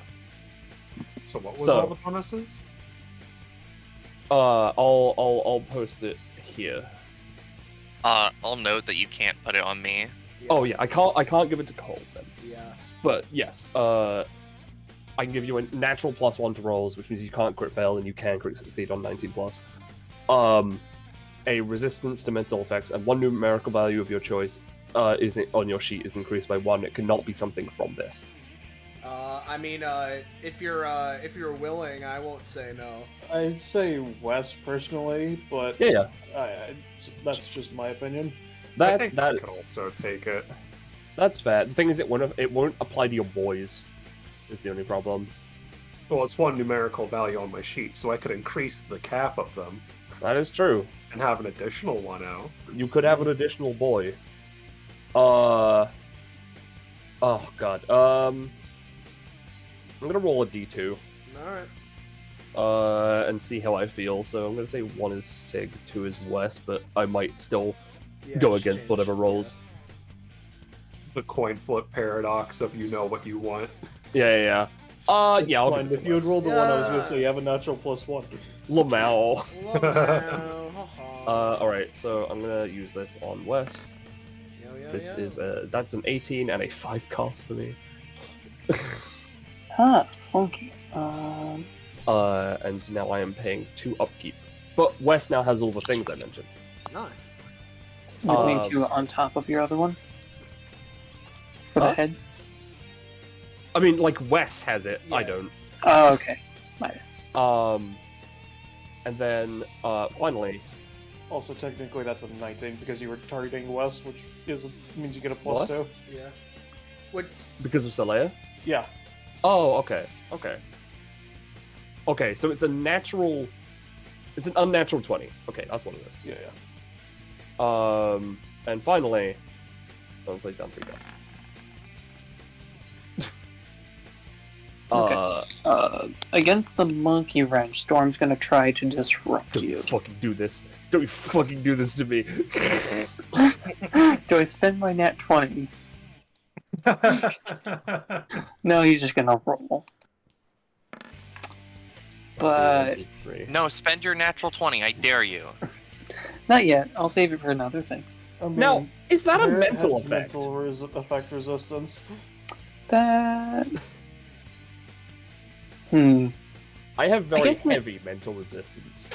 So what was all the bonuses? I'll post it here. I'll note that you can't put it on me. Yeah. Oh yeah, I can't give it to Cole then. Yeah. But yes, I can give you a natural +1 to rolls, which means you can't crit fail and you can crit succeed on 19+. A resistance to mental effects, and 1 numerical value of your choice is on your sheet is increased by 1. It cannot be something from this. I mean, if you're willing, I won't say no. I'd say Wes personally, but Yeah. that's just my opinion. I think I could also take it. That's fair. The thing is, it won't apply to your boys. Is the only problem. Well, it's 1 numerical value on my sheet, so I could increase the cap of them. That is true. And have an additional 1 out. You could have an additional boy. Oh god. I'm gonna roll a d2. Alright. And see how I feel. So I'm gonna say 1 is Sig, 2 is Wes, but I might still Yeah, go just against change, whatever rolls. The coin flip paradox of you know what you want. Yeah. Yeah, I'll Fine, give it if to you would Wes. roll the one I was with, so you have a natural +1. Lamau. Wow. Alright, so I'm gonna use this on Wes. this yeah. is that's an 18 and a 5 cost for me. Funky. And now I am paying 2 upkeep. But Wes now has all the things I mentioned. Nice. You're going to on top of your other one? For the head? I mean, like, Wes has it, I Yeah. don't. Oh, okay. My bad. And then, finally... Also, technically, that's a 19 because you were targeting West, which means you get a What? +2. Yeah. What? Because of Saleya? Yeah. Oh, okay. Okay, so it's a natural... It's an unnatural 20. Okay, that's what it is. Yeah. And finally... Someone plays down 3 cards. Okay. Against the monkey wrench, Storm's gonna try to disrupt Don't you. fucking do this. Don't fucking do this to me. Do I spend my nat 20? No, he's just gonna roll. But No, spend your natural 20. I dare you. not yet. I'll save it for another thing. I mean, Now, is that a Barret mental has effect? effect resistance. That. I have very guess not. heavy mental resistance.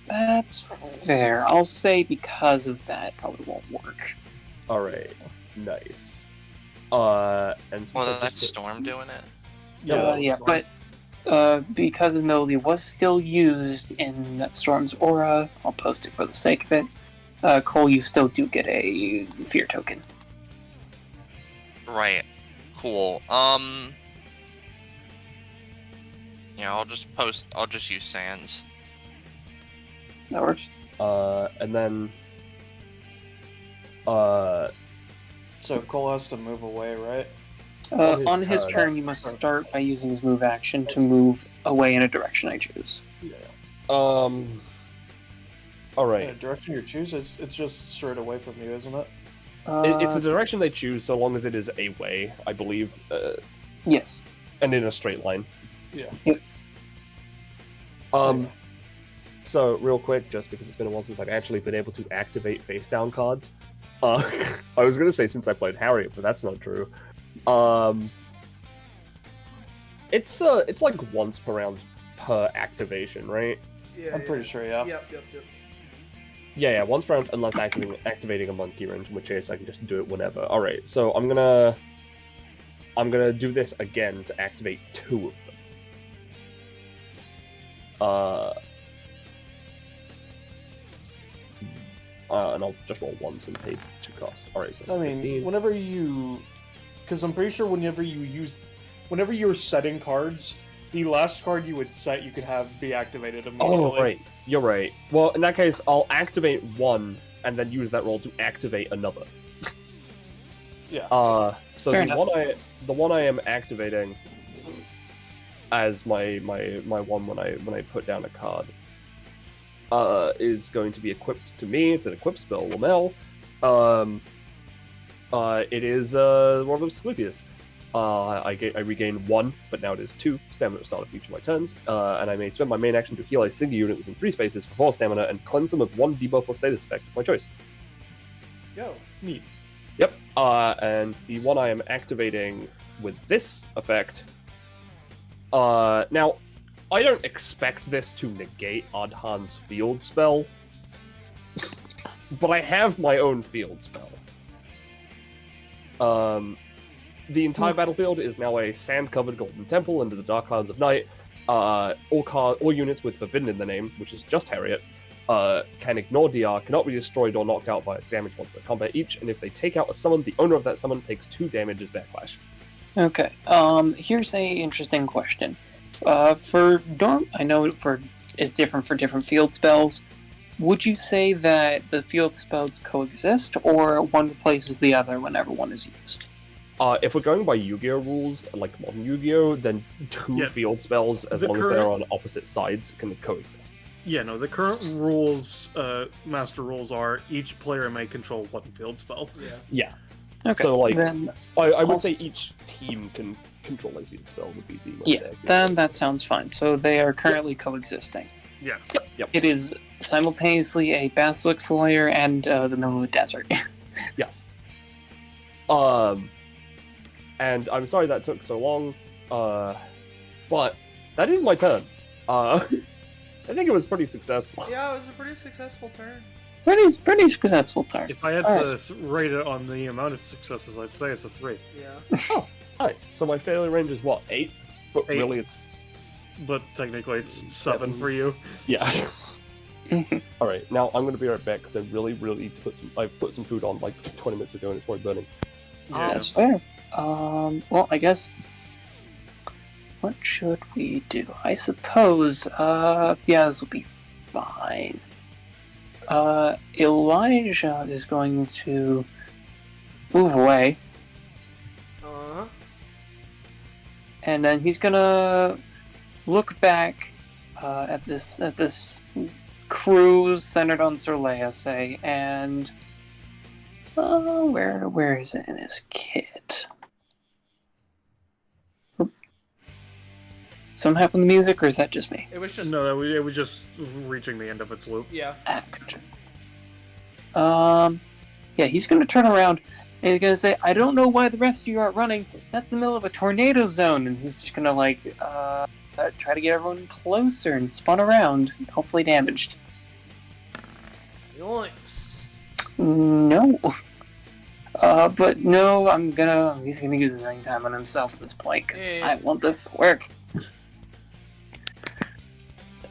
That's fair. I'll say because of that, probably won't work. Alright, nice. And since Well, I that's just- Storm doing it. Yeah, but because of Melody was still used in Storm's aura, I'll post it for the sake of it. Cole, you still do get a fear token. Right. Cool. Yeah, I'll just use Sands. That works. And then... So Cole has to move away, right? On his turn, you must start by using his move action to move away in a direction I choose. Alright. Yeah, direction you choose, it's just straight away from you, isn't it? It's a direction they choose so long as it is a way, I believe. Yes. And in a straight line. Yeah. Yep. So, real quick, just because it's been a while since I've actually been able to activate face down cards. I was gonna say since I played Harriet, but that's not true. It's like once per round per activation, right? Yeah. I'm pretty sure, yeah. Yep. Yeah, once per round unless activating a monkey wrench, in which case I can just do it whenever. Alright, so I'm gonna do this again to activate 2 of them. And I'll just roll once and pay 2 costs. Alright, so that's I mean, 15. whenever you... Because I'm pretty sure whenever you're setting cards, the last card you would set you could have be activated immediately. Oh, right. You're right. Well, in that case, I'll activate 1 and then use that roll to activate another. Yeah. So Fair the one I am activating as my one when I put down a card is going to be equipped to me. It's an equipped spell, Lamel. It is World of Asclepius. I regain 1, but now it is 2 stamina at the start of each of my turns, and I may spend my main action to heal a single unit within 3 spaces for 4 stamina and cleanse them with 1 debuff or status effect of my choice. Yo. Neat. Yep. And the one I am activating with this effect. Now, I don't expect this to negate Adhan's field spell, but I have my own field spell. The entire battlefield is now a sand-covered golden temple under the dark clouds of night. All units with Forbidden in the name, which is just Harriet, can ignore DR, cannot be destroyed or knocked out by damage once per combat each, and if they take out a summon, the owner of that summon takes 2 damage as backlash. Okay. Here's a interesting question. For Dorm, I know it's different for different field spells. Would you say that the field spells coexist, or one replaces the other whenever one is used? If we're going by Yu-Gi-Oh rules, like modern Yu-Gi-Oh, then 2 field spells, as long as they're on opposite sides, can coexist. Yeah, no, the current rules, master rules are each player may control 1 field spell. Yeah. Okay. So, like, then, I would say each team can control a field spell would be the most accurate. then that sounds fine. So they are currently coexisting. Yeah. Yep. It is simultaneously a Basilisk Slayer and the middle of the desert. Yes. And I'm sorry that took so long. But that is my turn. I think it was pretty successful. Yeah, it was a pretty successful turn. Pretty successful turn. If I had Alright. to rate it on the amount of successes, I'd say it's a 3. Yeah. Oh, nice. So my failure range is what, 8? But 8. really, it's But technically, it's 7 for you. yeah. All right, now I'm gonna be right back because I really need to put some. I put some food on like 20 minutes ago and it's probably burning. That's fair. Well, I guess. What should we do? I suppose. Yeah, this will be fine. Elijah is going to move away, Uh-huh. and then he's gonna look back at this cruise centered on Sir Leia, say, and where is it in his kit? Something happened to the music, or is that just me? It was just... No, it was just reaching the end of its loop. Yeah. Ah, gotcha. Yeah, he's gonna turn around and he's gonna say, "I don't know why the rest of you aren't running. That's the middle of a tornado zone." And he's just gonna like try to get everyone closer and spun around, hopefully damaged. Yoinks. No. But no, he's gonna use his hang time on himself at this point, because Yeah. I want this to work.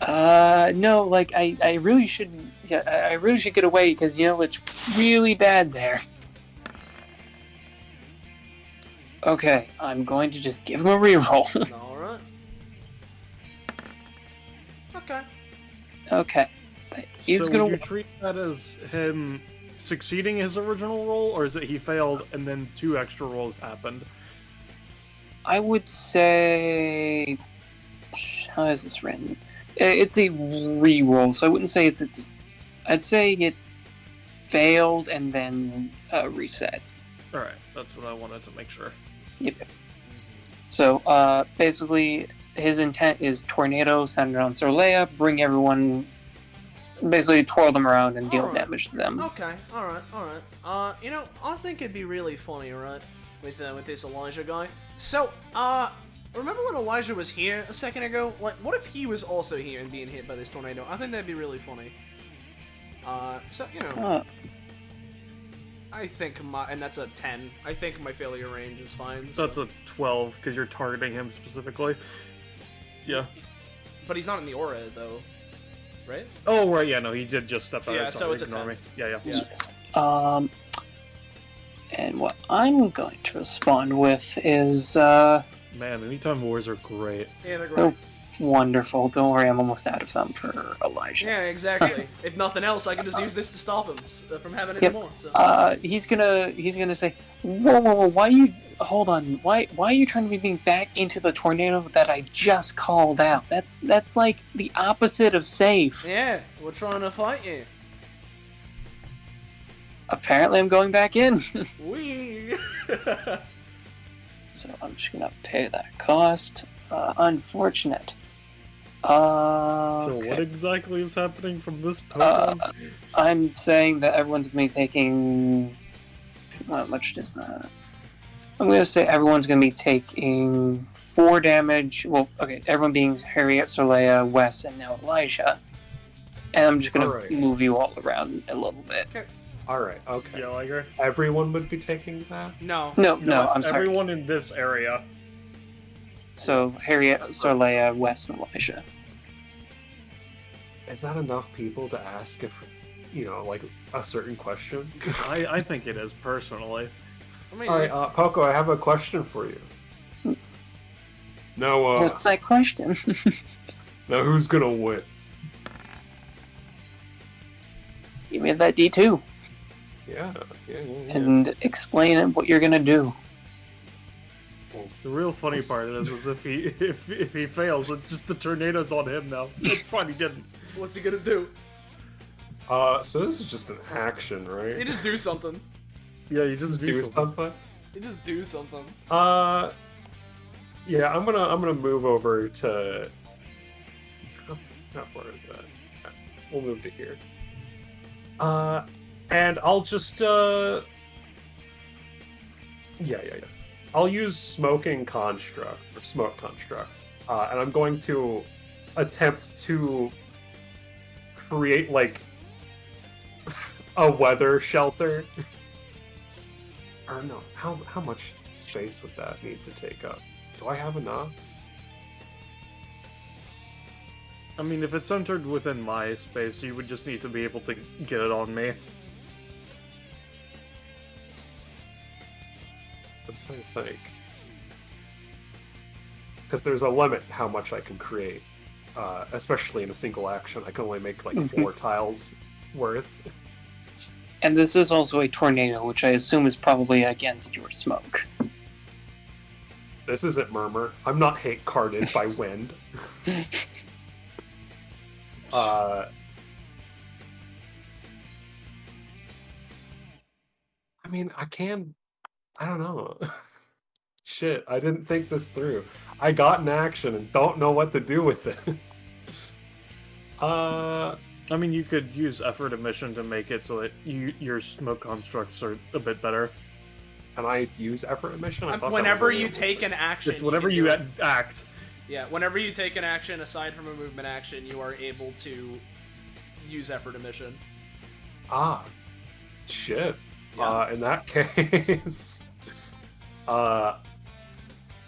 No, like, I really shouldn't, yeah, I really should get away, because, you know, it's really bad there. Okay, I'm going to just give him a reroll. Alright. Okay. Okay. He's So gonna... would you treat that as him succeeding his original roll, or is it he failed and then 2 extra rolls happened? I would say... How is this written? It's a re-roll, so I wouldn't say it's... I'd say it failed and then reset. Alright, that's what I wanted to make sure. Yep. So, basically, his intent is tornado centered on Sir Leia, bring everyone... Basically, twirl them around and deal Alright. damage to them. Okay, alright. You know, I think it'd be really funny, right? With this Elijah guy. So, remember when Elijah was here a second ago? Like, what if he was also here and being hit by this tornado? I think that'd be really funny. So, you know, I think and that's a 10. I think my failure range is fine. So. That's a 12, because you're targeting him specifically. Yeah. But he's not in the aura, though. Right? Oh, right, yeah, no, he did just step out. Yeah, Sorry, so it's a ignore 10. me. Yeah. Yes. And what I'm going to respond with is, Man, anytime wars are great. Yeah, they're oh, great. wonderful. Don't worry, I'm almost out of them for Elijah. Yeah, exactly. If nothing else, I can just use this to stop him from having any Yep. more. So. He's gonna say, whoa, why you, hold on, why are you trying to bring me back into the tornado that I just called out? That's like the opposite of safe. Yeah, we're trying to fight you. Apparently I'm going back in. Wee. So I'm just gonna pay that cost. Unfortunate. Okay. So what exactly is happening from this Pokemon? I'm saying that everyone's gonna be taking... How much is that? I'm gonna say everyone's gonna be taking 4 damage. Well, okay, everyone being Harriet, Sorleya, Wes, and now Elijah. And I'm just gonna Alright. move you all around a little bit. Alright, okay. Yeah, Liger? Everyone would be taking that? No. No, I'm sorry. Everyone in this area. So Harriet, Sorleya, Wes, and Elijah. Is that enough people to ask if, you know, like, a certain question? I think it is, personally. I mean, Alright, Poco, I have a question for you. Now, What's that question? now who's gonna win? You made that D2. Yeah. And explain what you're gonna do. The real funny part is if he fails, it's just the tornado's on him now. It's fine, he didn't. what's he gonna do? So this is just an action, right? You just do something. Yeah, you just do something. something? You just do something. Yeah, I'm gonna move over to... How far is that? We'll move to here. And I'll just, Yeah. I'll use smoking construct or smoke construct, and I'm going to attempt to create like a weather shelter. Or no, how much space would that need to take up? Do I have enough? I mean, if it's centered within my space, you would just need to be able to get it on me. I'm trying to think. Because there's a limit to how much I can create. Especially in a single action. I can only make like 4 tiles worth. And this is also a tornado, which I assume is probably against your smoke. This isn't Murmur. I'm not hate carded by wind. I mean, I don't know. Shit, I didn't think this through. I got an action and don't know what to do with it. I mean, you could use effort emission to make it so that your smoke constructs are a bit better. Can I use effort emission? I thought Whenever that was you take an action, It's whenever can you do it. act. Yeah, whenever you take an action aside from a movement action, you are able to use effort emission. Ah, shit. Yeah. In that case,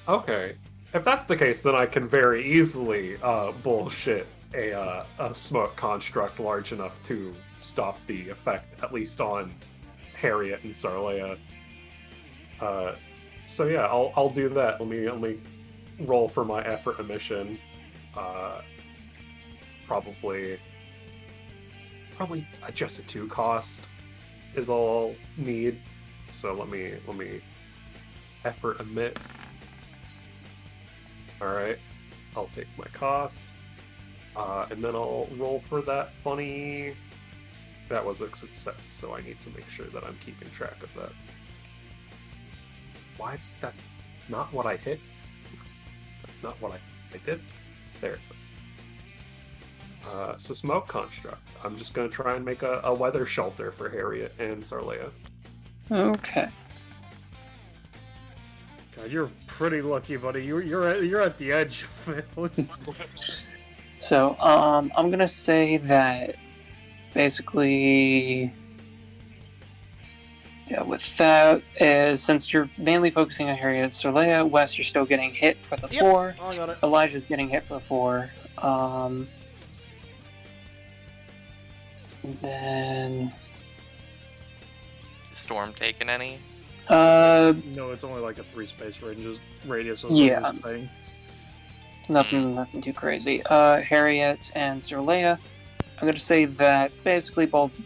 okay. If that's the case, then I can very easily bullshit a smoke construct large enough to stop the effect, at least on Harriet and Sarlea. So yeah, I'll do that. Let me roll for my effort emission. Probably just a 2 cost is all I'll need. So let me effort emit. All right, I'll take my cost, and then I'll roll for that funny. That was a success, so I need to make sure that I'm keeping track of that. Why? That's not what I hit. That's not what I did. There it is. So smoke construct. I'm just gonna try and make a weather shelter for Harriet and Sarlea. Okay. God, you're pretty lucky, buddy. You're at the edge of it. So, I'm gonna say that basically, yeah, with that, since you're mainly focusing on Harriet and Sarlea, Wes, you're still getting hit for the 4. Oh, I got it. Elijah's getting hit for the 4. Then, Storm taking any? No, it's only like a 3 space radius. Of Yeah. this thing. nothing too crazy. Harriet and Sarlea, I'm gonna say that basically both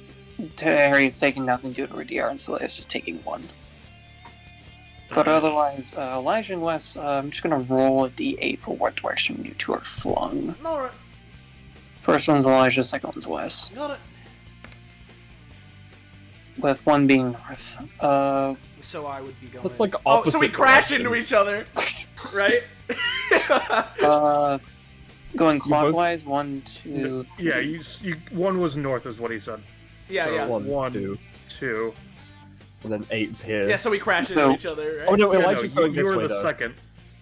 Harriet's taking nothing due to her DR, and Sarlea's just taking 1. But otherwise, Elijah and Wes, I'm just gonna roll a d8 for what direction you two are flung. Alright, First one's Elijah, second one's Wes. got it. With 1 being north. So I would be going. That's like Oh, opposite so we crash into directions. each other, right? Going clockwise, 1, 2. Yeah, you 1 was north, is what he said. Yeah, So yeah. 1, 2, 2. and then 8's here. Yeah, so we crash into So- each other, right? Oh no, Yeah, Elijah's no, going you this were way the though. second.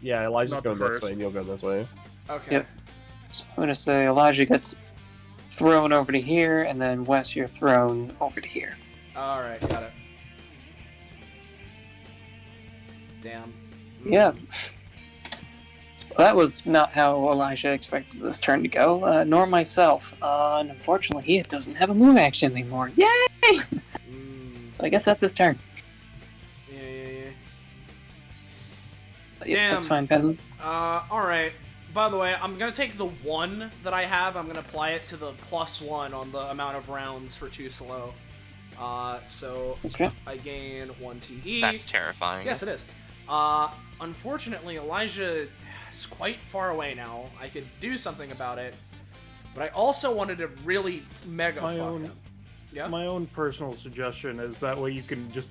Yeah, Elijah's not the going this first. way, and you're going this way. Okay. Yep. So I'm gonna say Elijah gets thrown over to here, and then Wes, you're thrown over to here. Alright, got it. Damn. Yeah. Well, that was not how Elijah expected this turn to go, nor myself. And unfortunately, he doesn't have a move action anymore. Yay! So I guess that's his turn. Yeah. But yeah, Damn. that's fine, Pen. Alright. By the way, I'm gonna take the 1 that I have, I'm gonna apply it to the +1 on the amount of rounds for 2 slow. So Okay. I gain 1 TE. That's terrifying. Yes, it is. Unfortunately, Elijah is quite far away now. I could do something about it, but I also wanted to really mega My fuck own- him. Yeah. My own personal suggestion is that way you can just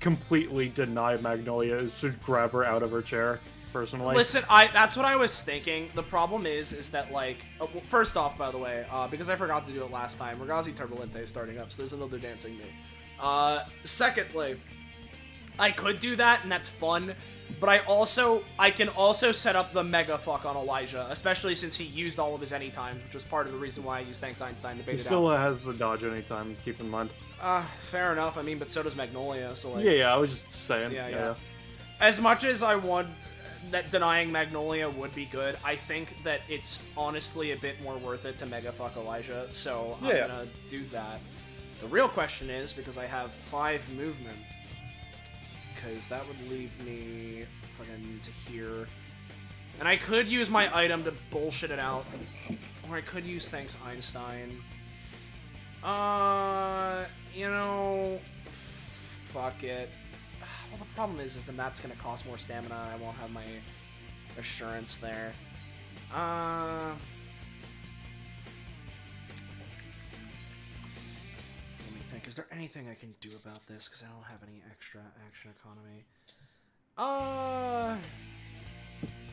completely deny Magnolia is to grab her out of her chair. Personally, Listen, that's what I was thinking. The problem is that like, well, first off, by the way, because I forgot to do it last time, Ragazi Turbulente is starting up, so there's another dancing me. Secondly, I could do that, and that's fun. But I can also set up the mega fuck on Elijah, especially since he used all of his anytimes, which was part of the reason why I used Thanks Einstein to bait He it still out. has the dodge anytime, keep in mind. Fair enough. I mean, but so does Magnolia, so like... Yeah, I was just saying. Yeah. As much as I want that denying Magnolia would be good, I think that it's honestly a bit more worth it to mega fuck Elijah, so I'm gonna do that. The real question is, because I have 5 movement, because that would leave me fucking to here. And I could use my item to bullshit it out. Or I could use Thanks Einstein. You know... Fuck it. Well, the problem is then that's gonna cost more stamina, I won't have my assurance there. Let me think, is there anything I can do about this? Because I don't have any extra action economy.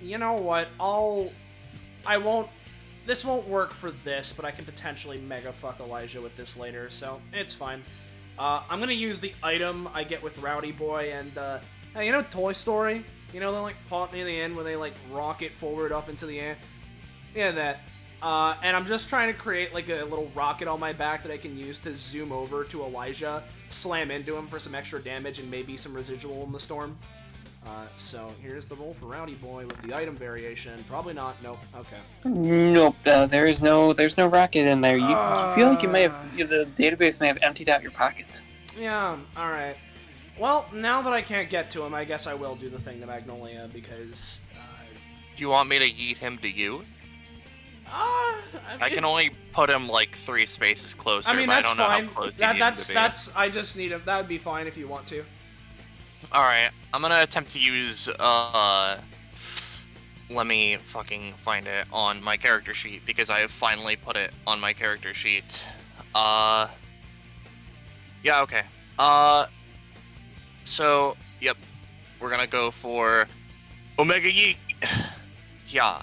You know what? This won't work for this, but I can potentially mega fuck Elijah with this later, so it's fine. I'm gonna use the item I get with Rowdy Boy and, hey, you know Toy Story? You know, they like pop near the end where they like rocket forward up into the air? Yeah, that. And I'm just trying to create like a little rocket on my back that I can use to zoom over to Elijah, slam into him for some extra damage and maybe some residual in the storm. So here's the roll for Rowdy Boy with the item variation. Probably not. Nope. Okay. Nope. There's no rocket in there. You feel like you may have the database may have emptied out your pockets. Yeah. All right. Well, now that I can't get to him, I guess I will do the thing to Magnolia because. Do you want me to yeet him to you? I can only put him like 3 spaces closer. I mean, that's but I don't fine. know how close you need him to be. That's. I just need him. That would be fine if you want to. All right, I'm gonna attempt to use. Let me fucking find it on my character sheet because I have finally put it on my character sheet. Yeah. Okay. So, yep, we're gonna go for Omega Yeet. Yeah.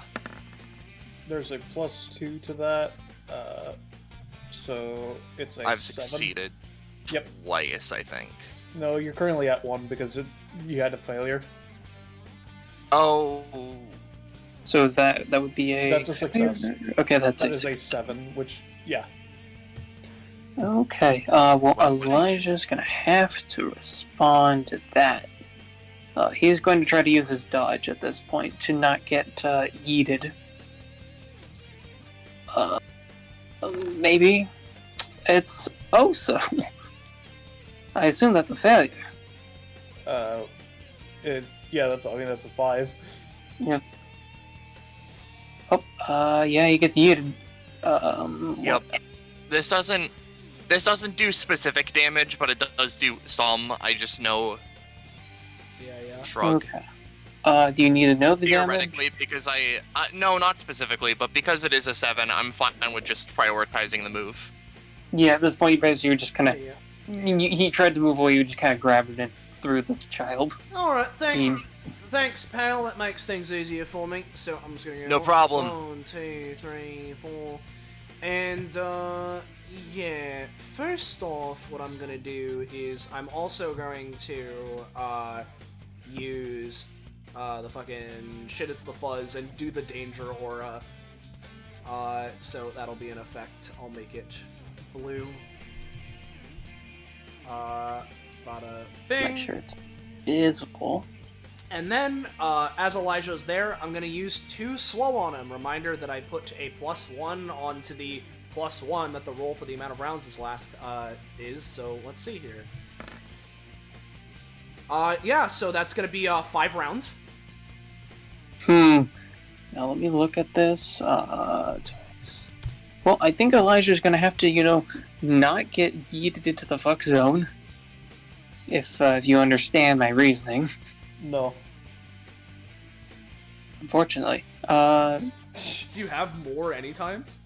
There's a +2 to that, so it's a I've 7. succeeded. Yep. Twice, I think. No, you're currently at 1 because you had a failure. Oh. So is that would be a... That's a success. Okay, that's That a is a success. 7, which, yeah. Okay, well, Elijah's gonna have to respond to that. He's going to try to use his dodge at this point to not get yeeted. Maybe it's so. I assume that's a failure. Yeah, that's a 5. Yep. Oh, yeah, he gets yeeted. Yep. This doesn't do specific damage, but it does do some. I just know. Yeah. Shrug. Okay. Do you need to know the Theoretically, damage? because no, not specifically, but because it is a 7, I'm fine with just prioritizing the move. Yeah, at this point, you just kind of... Yeah. He tried to move away, you just kind of grabbed it and threw the child. All right. Team. Thanks, pal. That makes things easier for me. So I'm just gonna go. No problem. 1, 2, 3, 4, and yeah. First off, what I'm gonna do is I'm also going to use the fucking shit. It's the fuzz and do the danger aura. So that'll be an effect. I'll make it blue. Bada bing. Make sure it's visible. And then, as Elijah's there, I'm going to use 2 slow on him. Reminder that I put a +1 onto the +1 that the roll for the amount of rounds this last is. So let's see here. Yeah, so that's going to be 5 rounds. Now let me look at this. Well, I think Elijah's gonna have to, not get yeeted into the fuck zone. If you understand my reasoning. No. Unfortunately. Do you have more anytimes?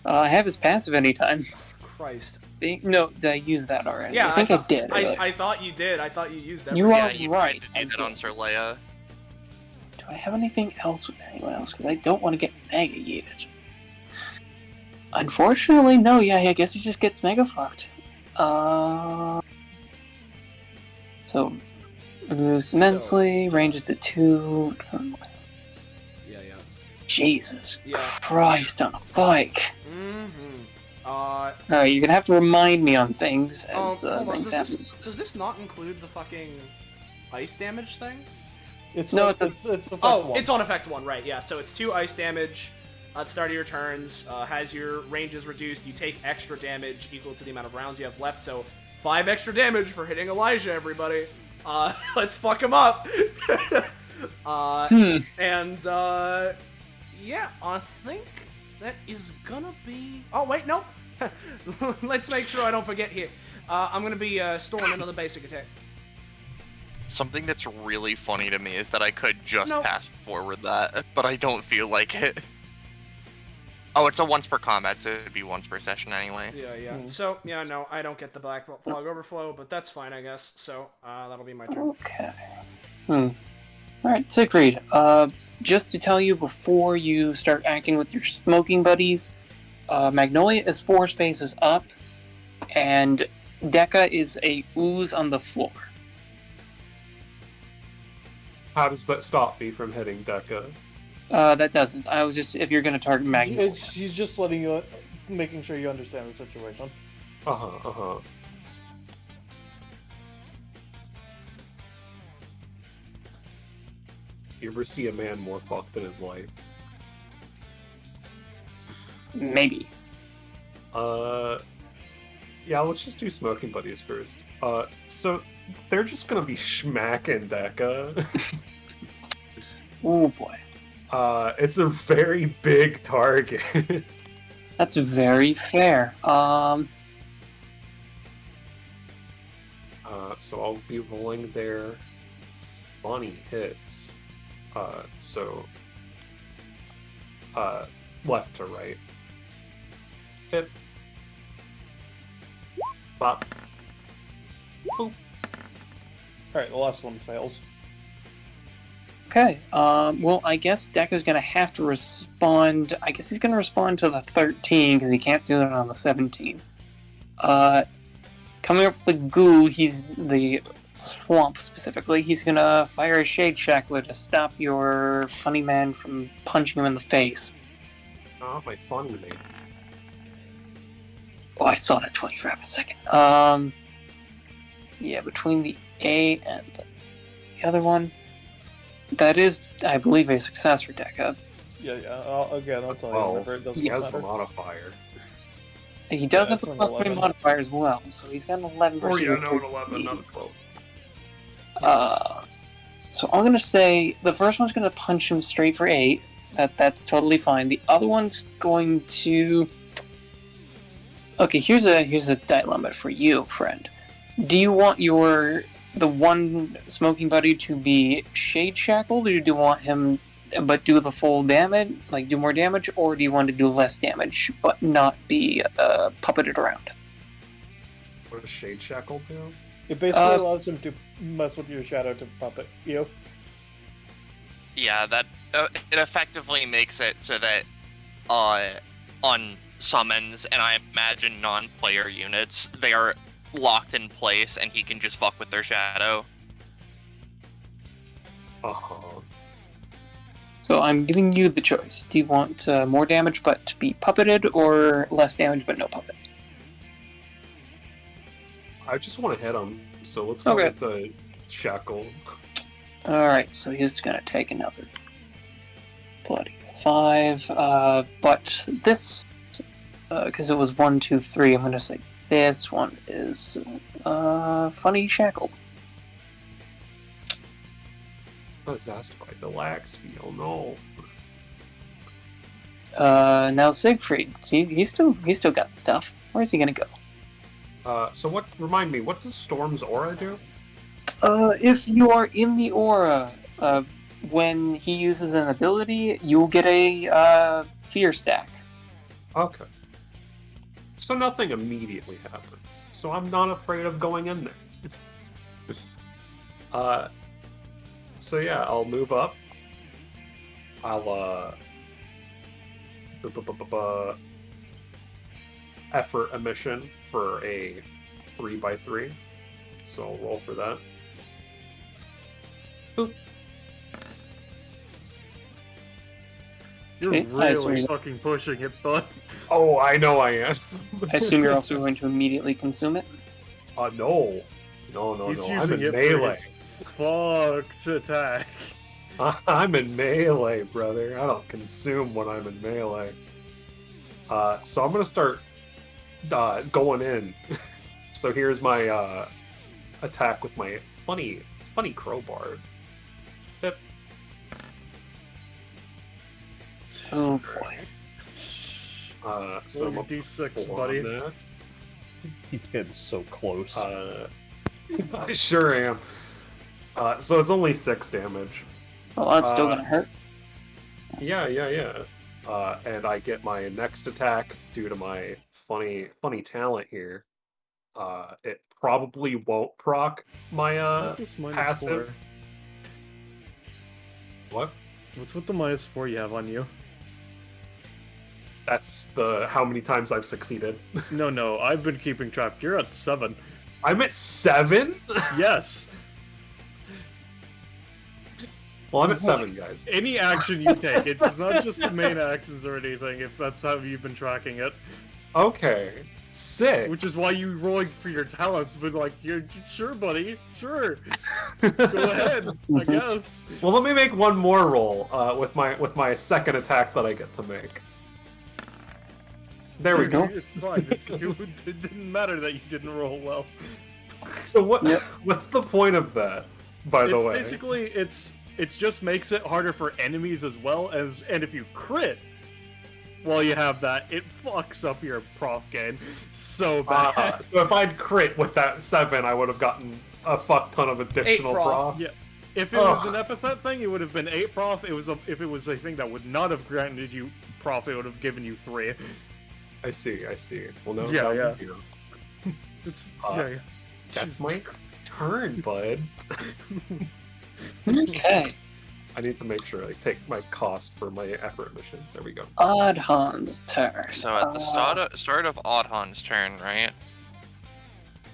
I have his passive anytime. Christ. No, did I use that already? Yeah, I think I did. I thought you did. I thought you used that. You Yeah, are you right. tried to do that on Sir Leia. Do I have anything else with anyone else? Because I don't want to get mega yeeted. Unfortunately, no. Yeah, I guess he just gets mega fucked. So, Moves immensely, ranges to 2. Yeah. Jesus Yeah. Christ on a bike. Alright, Alright, you're gonna have to remind me on things as hold on. things happen. Does this not include the fucking ice damage thing? It's effect It's on effect 1, right, yeah. So it's 2 ice damage at the start of your turns. Has your ranges reduced. You take extra damage equal to the amount of rounds you have left. So 5 extra damage for hitting Elijah, everybody. Let's fuck him up. And, yeah, I think that is gonna be... Oh, wait, no. Let's make sure I don't forget here. I'm gonna be storing another basic attack. Something that's really funny to me is that I could just pass forward that, but I don't feel like it. Oh, it's a once per combat, so it'd be once per session anyway. Yeah. So, yeah, no, I don't get the Black Fog Overflow, but that's fine, I guess. So, that'll be my turn. Okay. Alright, Siegfried, just to tell you before you start acting with your smoking buddies, Magnolia is 4 spaces up, and Deca is a ooze on the floor. How does that stop me from hitting Deca? That doesn't. I was just, if you're gonna target Magnolia. She's just letting you, making sure you understand the situation. You ever see a man more fucked in his life? Maybe. Yeah, let's just do smoking buddies first. So they're just gonna be schmacking Deca. Oh boy. It's a very big target. That's very fair. So I'll be rolling their funny hits. Left to right. Hit. Bop. Boop. Alright, the last one fails. Okay, well, I guess Deca's gonna have to respond. I guess he's gonna respond to the 13, because he can't do it on the 17. Coming up with the goo, he's the swamp specifically, he's gonna fire a Shade Shackler to stop your funny man from punching him in the face. Oh, my funny man. Oh, I saw that 20 for half a second. Yeah, between the A and the other one, that is, I believe, a success for Deca. Yeah. Again, I'll tell you. Remember, it doesn't He has matter. a modifier. He does Yeah, have a it's plus an 3 11. modifier as well, so he's got an 11 Or versus yeah, your no, an 11, 13. not a 12. So I'm gonna say the first one's gonna punch him straight for 8. That's totally fine. The other one's going to. Okay, here's a dilemma for you, friend. Do you want the one smoking buddy to be shade shackled, or do you want him but do the full damage, like do more damage, or do you want to do less damage but not be puppeted around? What does Shade Shackle do? It basically allows him to mess with your shadow to puppet you. Yeah, that it effectively makes it so that on summons, and I imagine non-player units, they are locked in place, and he can just fuck with their shadow. So I'm giving you the choice. Do you want more damage but to be puppeted, or less damage but no puppet? I just want to hit him, so let's go with the shackle. Alright, so he's gonna take another bloody 5. But this, because it was 1, 2, 3, I'm gonna say this one is funny shackled. Possessed by the lax feel, no. Now Siegfried, he's still got stuff. Where's he gonna go? So remind me, what does Storm's aura do? If you are in the aura, when he uses an ability, you'll get a fear stack. Okay. So nothing immediately happens. So I'm not afraid of going in there. So yeah, I'll move up. I'll effort emission for a 3x3. So I'll roll for that. You're Okay, I really assume- fucking pushing it, bud. Oh, I know I am. I assume you're also going to immediately consume it. No. No, He's I'm using in it melee. for his fucked attack. I'm in melee, brother. I don't consume when I'm in melee. So I'm gonna start going in. So here's my attack with my funny crowbar. Yep. Oh boy. So I'm Roll up your D6, on buddy. that. He's getting so close. I sure am. So it's only 6 damage. Well, that's still gonna hurt. Yeah. And I get my next attack due to my funny talent here. It probably won't proc my What's with this minus passive. 4? What? What's with the minus 4 you have on you? That's the how many times I've succeeded. No, I've been keeping track. You're at 7. I'm at 7. Yes. Well, I'm at 7, guys. Any action you take, it's not just the main actions or anything, if that's how you've been tracking it. Okay, sick. Which is why you rolling for your talents, but like, you're sure, buddy, sure. Go ahead, I guess. Well, let me make one more roll with my second attack that I get to make. There we go. It's fine. It didn't matter that you didn't roll well. So what's the point of that, by the way? Basically, it just makes it harder for enemies as well as, and if you crit while you have that, it fucks up your prof gain so bad. So if I'd crit with that 7, I would have gotten a fuck ton of additional 8 prof. prof. Yeah. If it was an epithet thing, it would have been 8 prof. If it was a thing that would not have granted you prof, it would have given you 3. I see. Well, no, Yeah, that yeah. was 0. Yeah. That's my turn, bud. Okay. I need to make sure I take my cost for my effort mission. There we go. Odd Han's turn. So at the start of Oddhan's turn, right?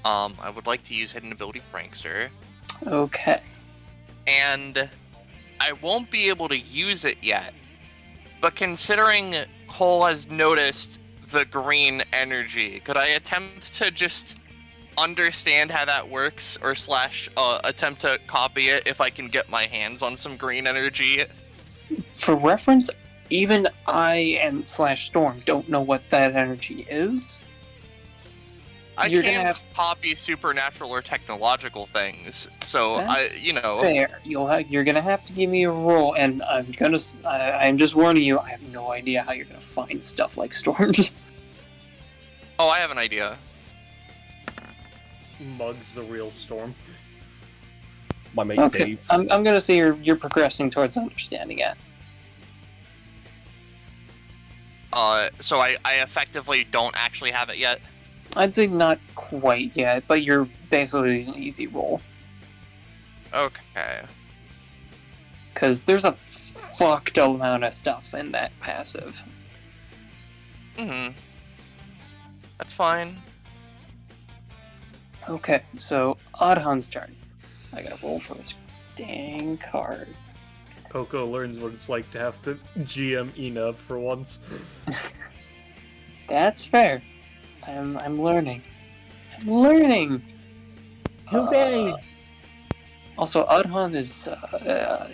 I would like to use Hidden Ability Prankster, Okay. and I won't be able to use it yet. But considering Cole has noticed the green energy, could I attempt to just understand how that works, or attempt to copy it if I can get my hands on some green energy? For reference, even I and Storm don't know what that energy is. I You're can't gonna have- copy supernatural or technological things, so Fair. You're gonna have to give me a roll, and I'm just warning you. I have no idea how you're gonna find stuff like storms. Oh, I have an idea. Mugs the real storm. My mate Okay, Dave. I'm gonna say you're progressing towards understanding it. So I effectively don't actually have it yet. I'd say not quite yet, but you're basically an easy roll. Okay. Because there's a fucked amount of stuff in that passive. Mm-hmm. That's fine. Okay, so Oddhan's turn. I gotta roll for this dang card. Poco learns what it's like to have to GM Enuv for once. That's fair. I'm learning. I'm learning! Also, Oddhan is,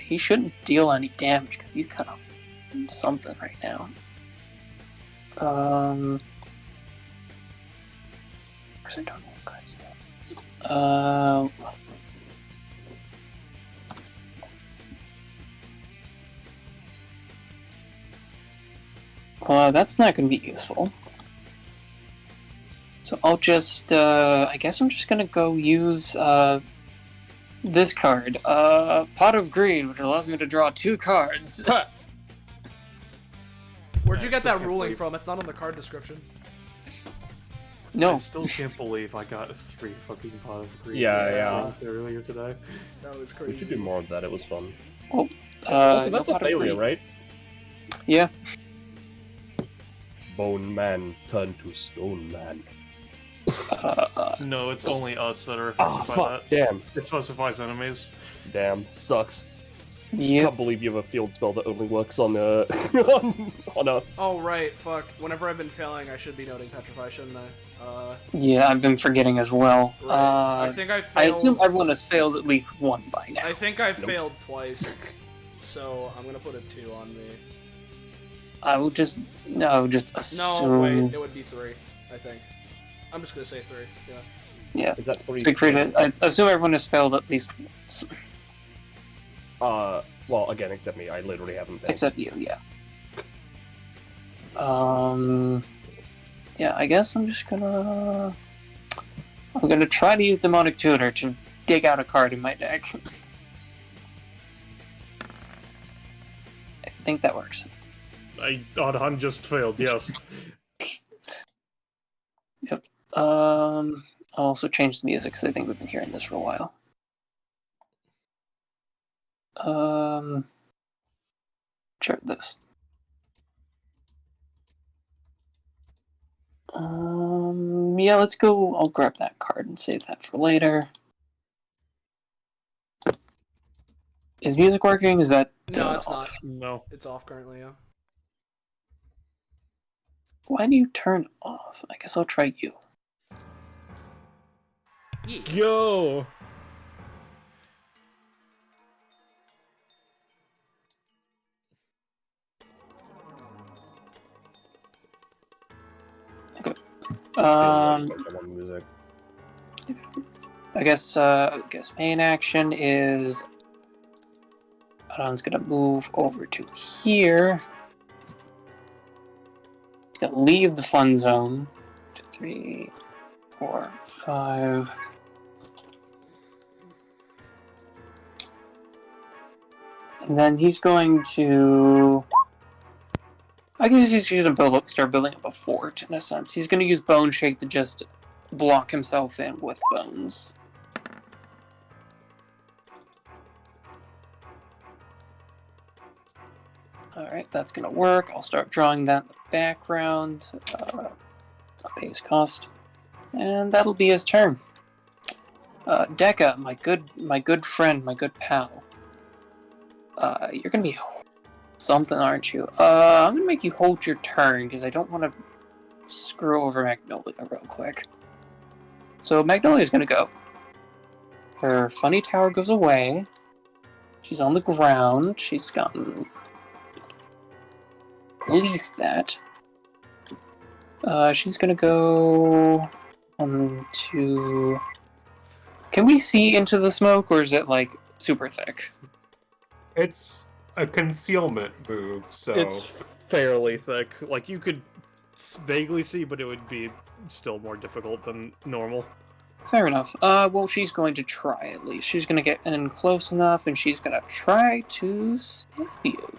he shouldn't deal any damage because he's kind of something right now. Of course I don't know guys. Well, that's not going to be useful. So I'll just, I guess I'm just going to go use, this card. Pot of Greed, which allows me to draw 2 cards. Where'd you get that ruling from? It's not on the card description. No. I still can't believe I got 3 fucking pot of greens Yeah. earlier today. That was We should do crazy. more of that. It was fun. Oh, Also, that's no a pot of failure, greed. right? Yeah. Bone man turned to stone man. No, it's only us that are Ah, affected by fuck. that. Damn. It specifies enemies. Damn. Sucks. Yep. Can't believe you have a field spell that only works on on us. Oh, right, fuck. Whenever I've been failing, I should be noting Petrify, shouldn't I? Yeah, I've been forgetting as well. Right. I think I failed... I assume everyone has failed at least one by now. I think I failed twice, so I'm gonna put a 2 on me. I would just... No, just assume... No, wait, it would be 3, I think. I'm just gonna say 3, yeah. Yeah. Is that 3? Siegfried, I assume everyone has failed at least once. Well, again, except me. I literally haven't been. Except you, yeah. Yeah, I guess I'm just gonna... I'm gonna try to use Demonic Tutor to dig out a card in my deck. I think that works. Adhan just failed, yes. Yep. I'll also change the music, because I think we've been hearing this for a while. Check this. Yeah, let's go. I'll grab that card and save that for later. Is music working? Is that No, it's off? not. No. It's off currently, yeah. Why do you turn off? I guess I'll try you. Yo! Music. I guess main action is Adon's gonna move over to here. He's gonna leave the fun zone. 2, 3, 4, 5. And then he's going to... I guess he's going to start building up a fort, in a sense. He's going to use Bone Shake to just block himself in with bones. Alright, that's going to work. I'll start drawing that in the background. I'll pay his cost. And that'll be his turn. Dekka, my good friend, my good pal. You're going to be something, aren't you? I'm gonna make you hold your turn, because I don't want to screw over Magnolia real quick. So Magnolia's gonna go. Her funny tower goes away. She's on the ground. She's gotten at least that. She's gonna go to... Can we see into the smoke, or is it, like, super thick? It's a concealment move, so... It's fairly thick. Like, you could vaguely see, but it would be still more difficult than normal. Fair enough. Well, she's going to try, at least. She's going to get in close enough, and she's going to try to stab you.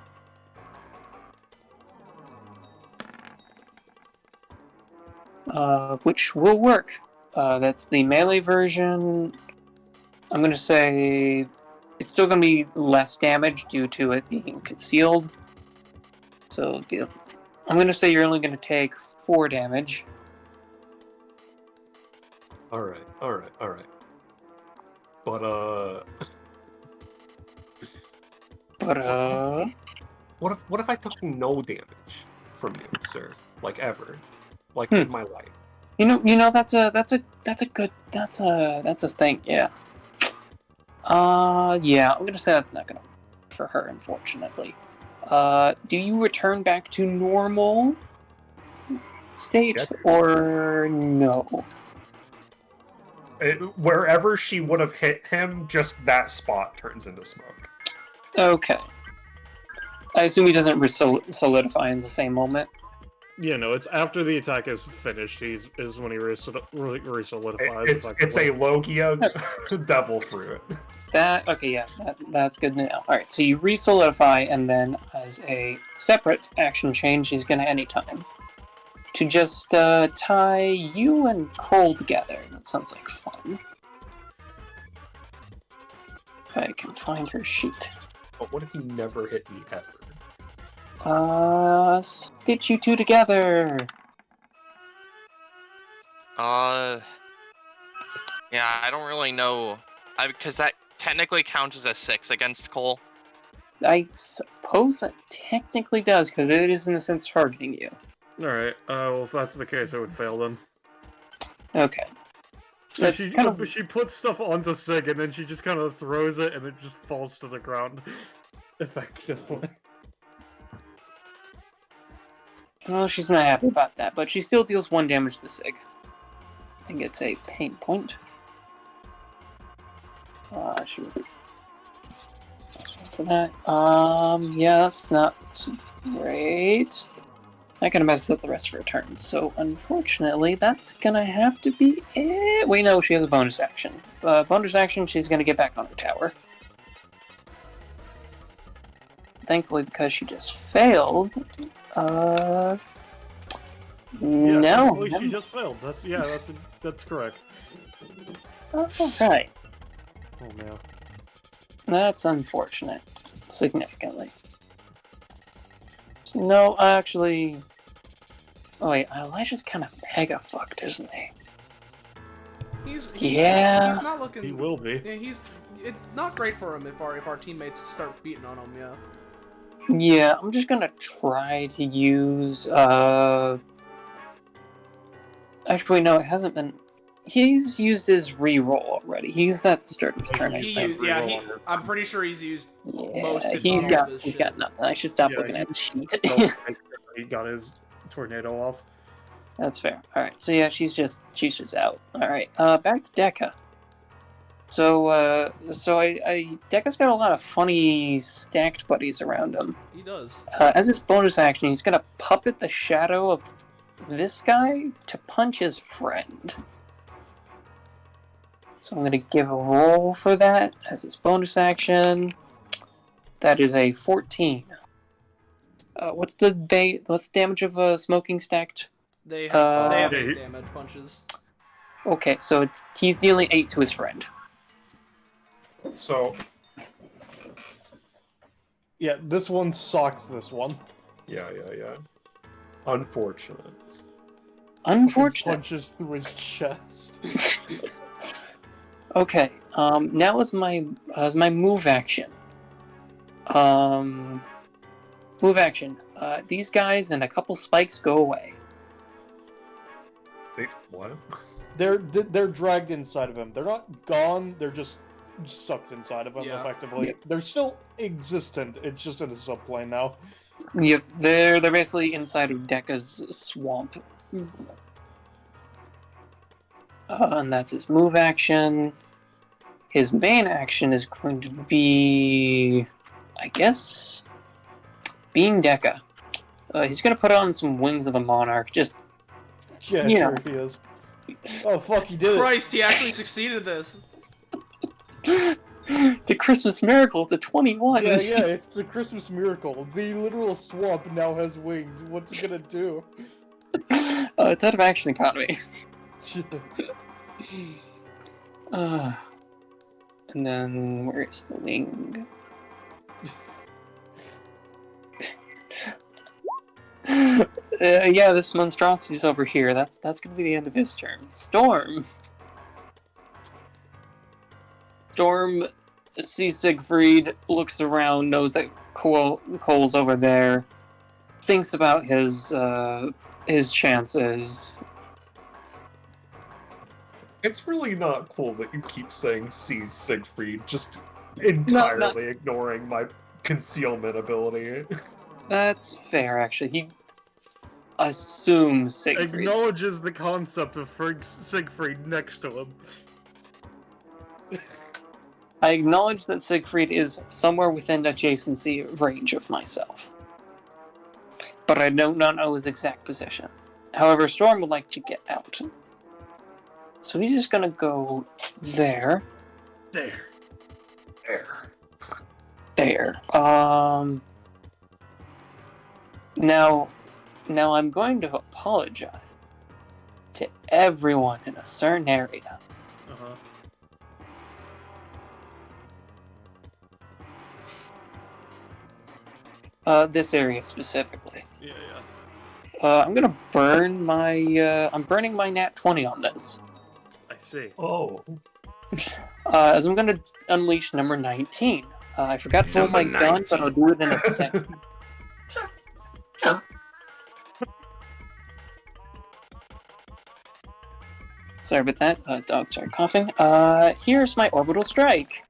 Which will work. That's the melee version. I'm going to say... It's still going to be less damage due to it being concealed. So, I'm going to say you're only going to take 4 damage. Alright. But, What if I took no damage from you, sir? Like, ever? Like, in my life? You know, that's a thing, yeah. Yeah, I'm gonna say that's not gonna work for her, unfortunately. Do you return back to normal state, or no? Wherever she would have hit him, just that spot turns into smoke. Okay. I assume he doesn't solidify in the same moment. Yeah, no, it's after the attack is finished, is when he re-solidifies. It's a Logia devil fruit. That's good to know. Alright, so you re-solidify, and then as a separate action change, he's gonna anytime. To just tie you and Cole together. That sounds like fun. If I can find her sheet. But what if he never hit me ever? Stitch you two together. Yeah, I don't really know. Because that technically counts as a 6 against Cole. I suppose that technically does, because it is in a sense targeting you. Alright, well, if that's the case, it would fail then. Okay. So That's she, kind of... she puts stuff onto Sig, and then she just kind of throws it, and it just falls to the ground. Effectively. Well, she's not happy about that, but she still deals 1 damage to Sig. And gets a pain point. She would... For that. Yeah, that's not great. That kind of messes up the rest of her turn, so unfortunately, that's gonna have to be it. Wait, no, she has a bonus action. Bonus action, she's gonna get back on her tower. Thankfully, because she just failed, Yeah, no. technically she just failed. That's correct. Alright. Oh no. That's unfortunate. Significantly. So, no, actually... Oh wait, Elijah's kind of mega fucked, isn't he? He's not looking. He will be. Yeah, it's not great for him if our teammates start beating on him. Yeah. Yeah, I'm just gonna try to use, Actually, no, it hasn't been... He's used his reroll already. He used that at the start of his turn, I think. I'm pretty sure he's used Yeah, most. if he's not all of his got shit. nothing. I should stop Yeah, looking at the sheet. He got his tornado off. That's fair. Alright, so yeah, she's just out. Alright, back to Dekka. So Dekka's got a lot of funny stacked buddies around him. He does. As his bonus action, he's gonna puppet the shadow of this guy to punch his friend. So I'm gonna give a roll for that as his bonus action. That is a 14. What's the damage of a smoking stacked? They have 8 damage punches. Okay, so he's dealing 8 to his friend. So, Yeah, this one sucks, this one. yeah. Unfortunate. Unfortunate. Punches through his chest. Okay, now is my move action. Move action. These guys and a couple spikes go away. Wait, what? They're dragged inside of him. They're not gone. They're just sucked inside of him. Yeah. Effectively. Yep. They're still existent. It's just in a subplane now. Yep, they're basically inside of Dekka's swamp. And that's his move action. His main action is going to be, I guess, being Dekka. He's going to put on some Wings of the Monarch. Just Yeah, Yeah. sure he is. Oh fuck, he did it. Christ, he actually succeeded this. the Christmas miracle, the 21. Yeah, it's a Christmas miracle. The literal swamp now has wings. What's it gonna do? It's out of action economy. And then where is the wing? Yeah, this monstrosity's over here. That's gonna be the end of his turn. Storm sees Siegfried, looks around, knows that Cole's over there, thinks about his chances. It's really not cool that you keep saying sees Siegfried, just entirely ignoring my concealment ability. That's fair, actually. He assumes Siegfried. Acknowledges the concept of Siegfried next to him. I acknowledge that Siegfried is somewhere within adjacency range of myself. But I do not know his exact position. However, Storm would like to get out. So he's just gonna go there. There. Now I'm going to apologize to everyone in a certain area. This area specifically. Yeah. I'm gonna burn my. I'm burning my nat 20 on this. I see. Oh. As I'm gonna unleash number 19. I forgot to roll my Number gun, but I'll do it in a 19. second. Sorry about that. Dog started coughing. Here's my orbital strike.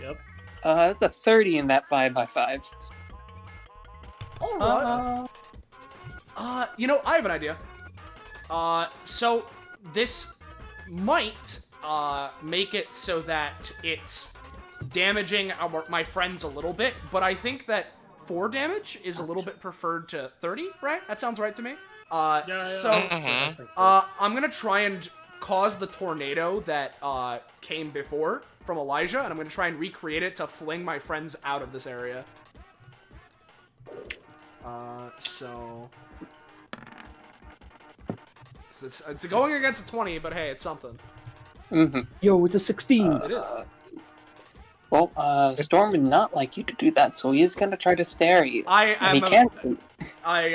Yep. That's a 30 in that 5x5. Alright. You know, I have an idea. So this might make it so that it's damaging my friends a little bit, but I think that 4 damage is a little bit preferred to 30, right? That sounds right to me. So I'm gonna try and cause the tornado that came before from Elijah, and I'm gonna try and recreate it to fling my friends out of this area. So it's going against a 20, but hey, it's something. Mm-hmm. Yo, it's a 16. It is. Well, Storm would not like you to do that, so he's gonna try to stare at you. I And he am. can't. I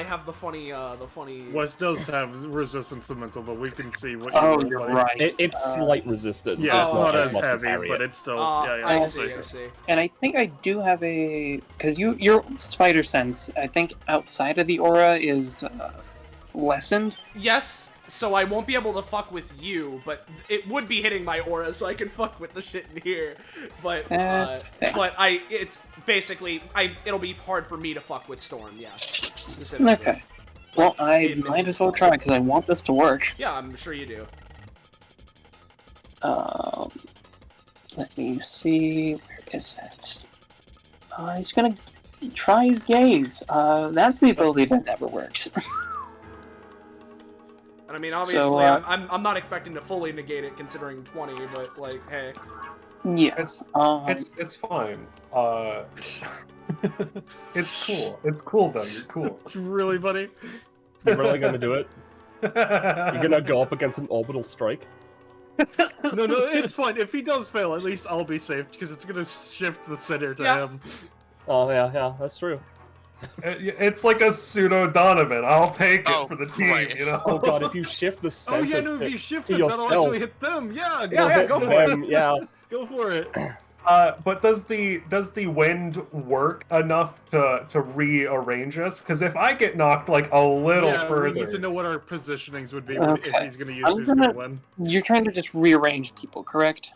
have the funny. Wes does have resistance to mental, but we can see what. Oh, roll, you're buddy. right. It's slight resistance. Yeah, it's Oh, not okay. as much heavy, Harriet. but it's still. I I'll see. take I it. see. And I think I do have a... Because your spider sense, I think outside of the aura is lessened. Yes. So I won't be able to fuck with you, but it would be hitting my aura, so I can fuck with the shit in here. But it's basically it'll be hard for me to fuck with Storm. Yeah. Specifically. Okay. Well, I might as well try, because I want this to work. Yeah, I'm sure you do. Let me see... Where is it? He's gonna try his gaze. That's the ability that never works. And I mean, obviously, So, I'm not expecting to fully negate it, considering 20. But like, hey. Yes. It's fine. It's cool. It's cool though. You're cool. Really, buddy? You're really gonna do it? You're gonna go up against an orbital strike? No, it's fine. If he does fail, at least I'll be safe because it's gonna shift the center to him. Oh yeah, that's true. It's like a pseudo Donovan. I'll take it for the team, Christ. you know. Oh god, if you shift the center Oh yeah, no, if you shift it, that'll yourself. actually hit them. Yeah, Go for it. Yeah. Go for it. But does the wind work enough to rearrange us? Because if I get knocked like a little Yeah, further, we need to know what our positionings would be Okay. if he's gonna use I'm who's gonna gonna- win. You're trying to just rearrange people, correct?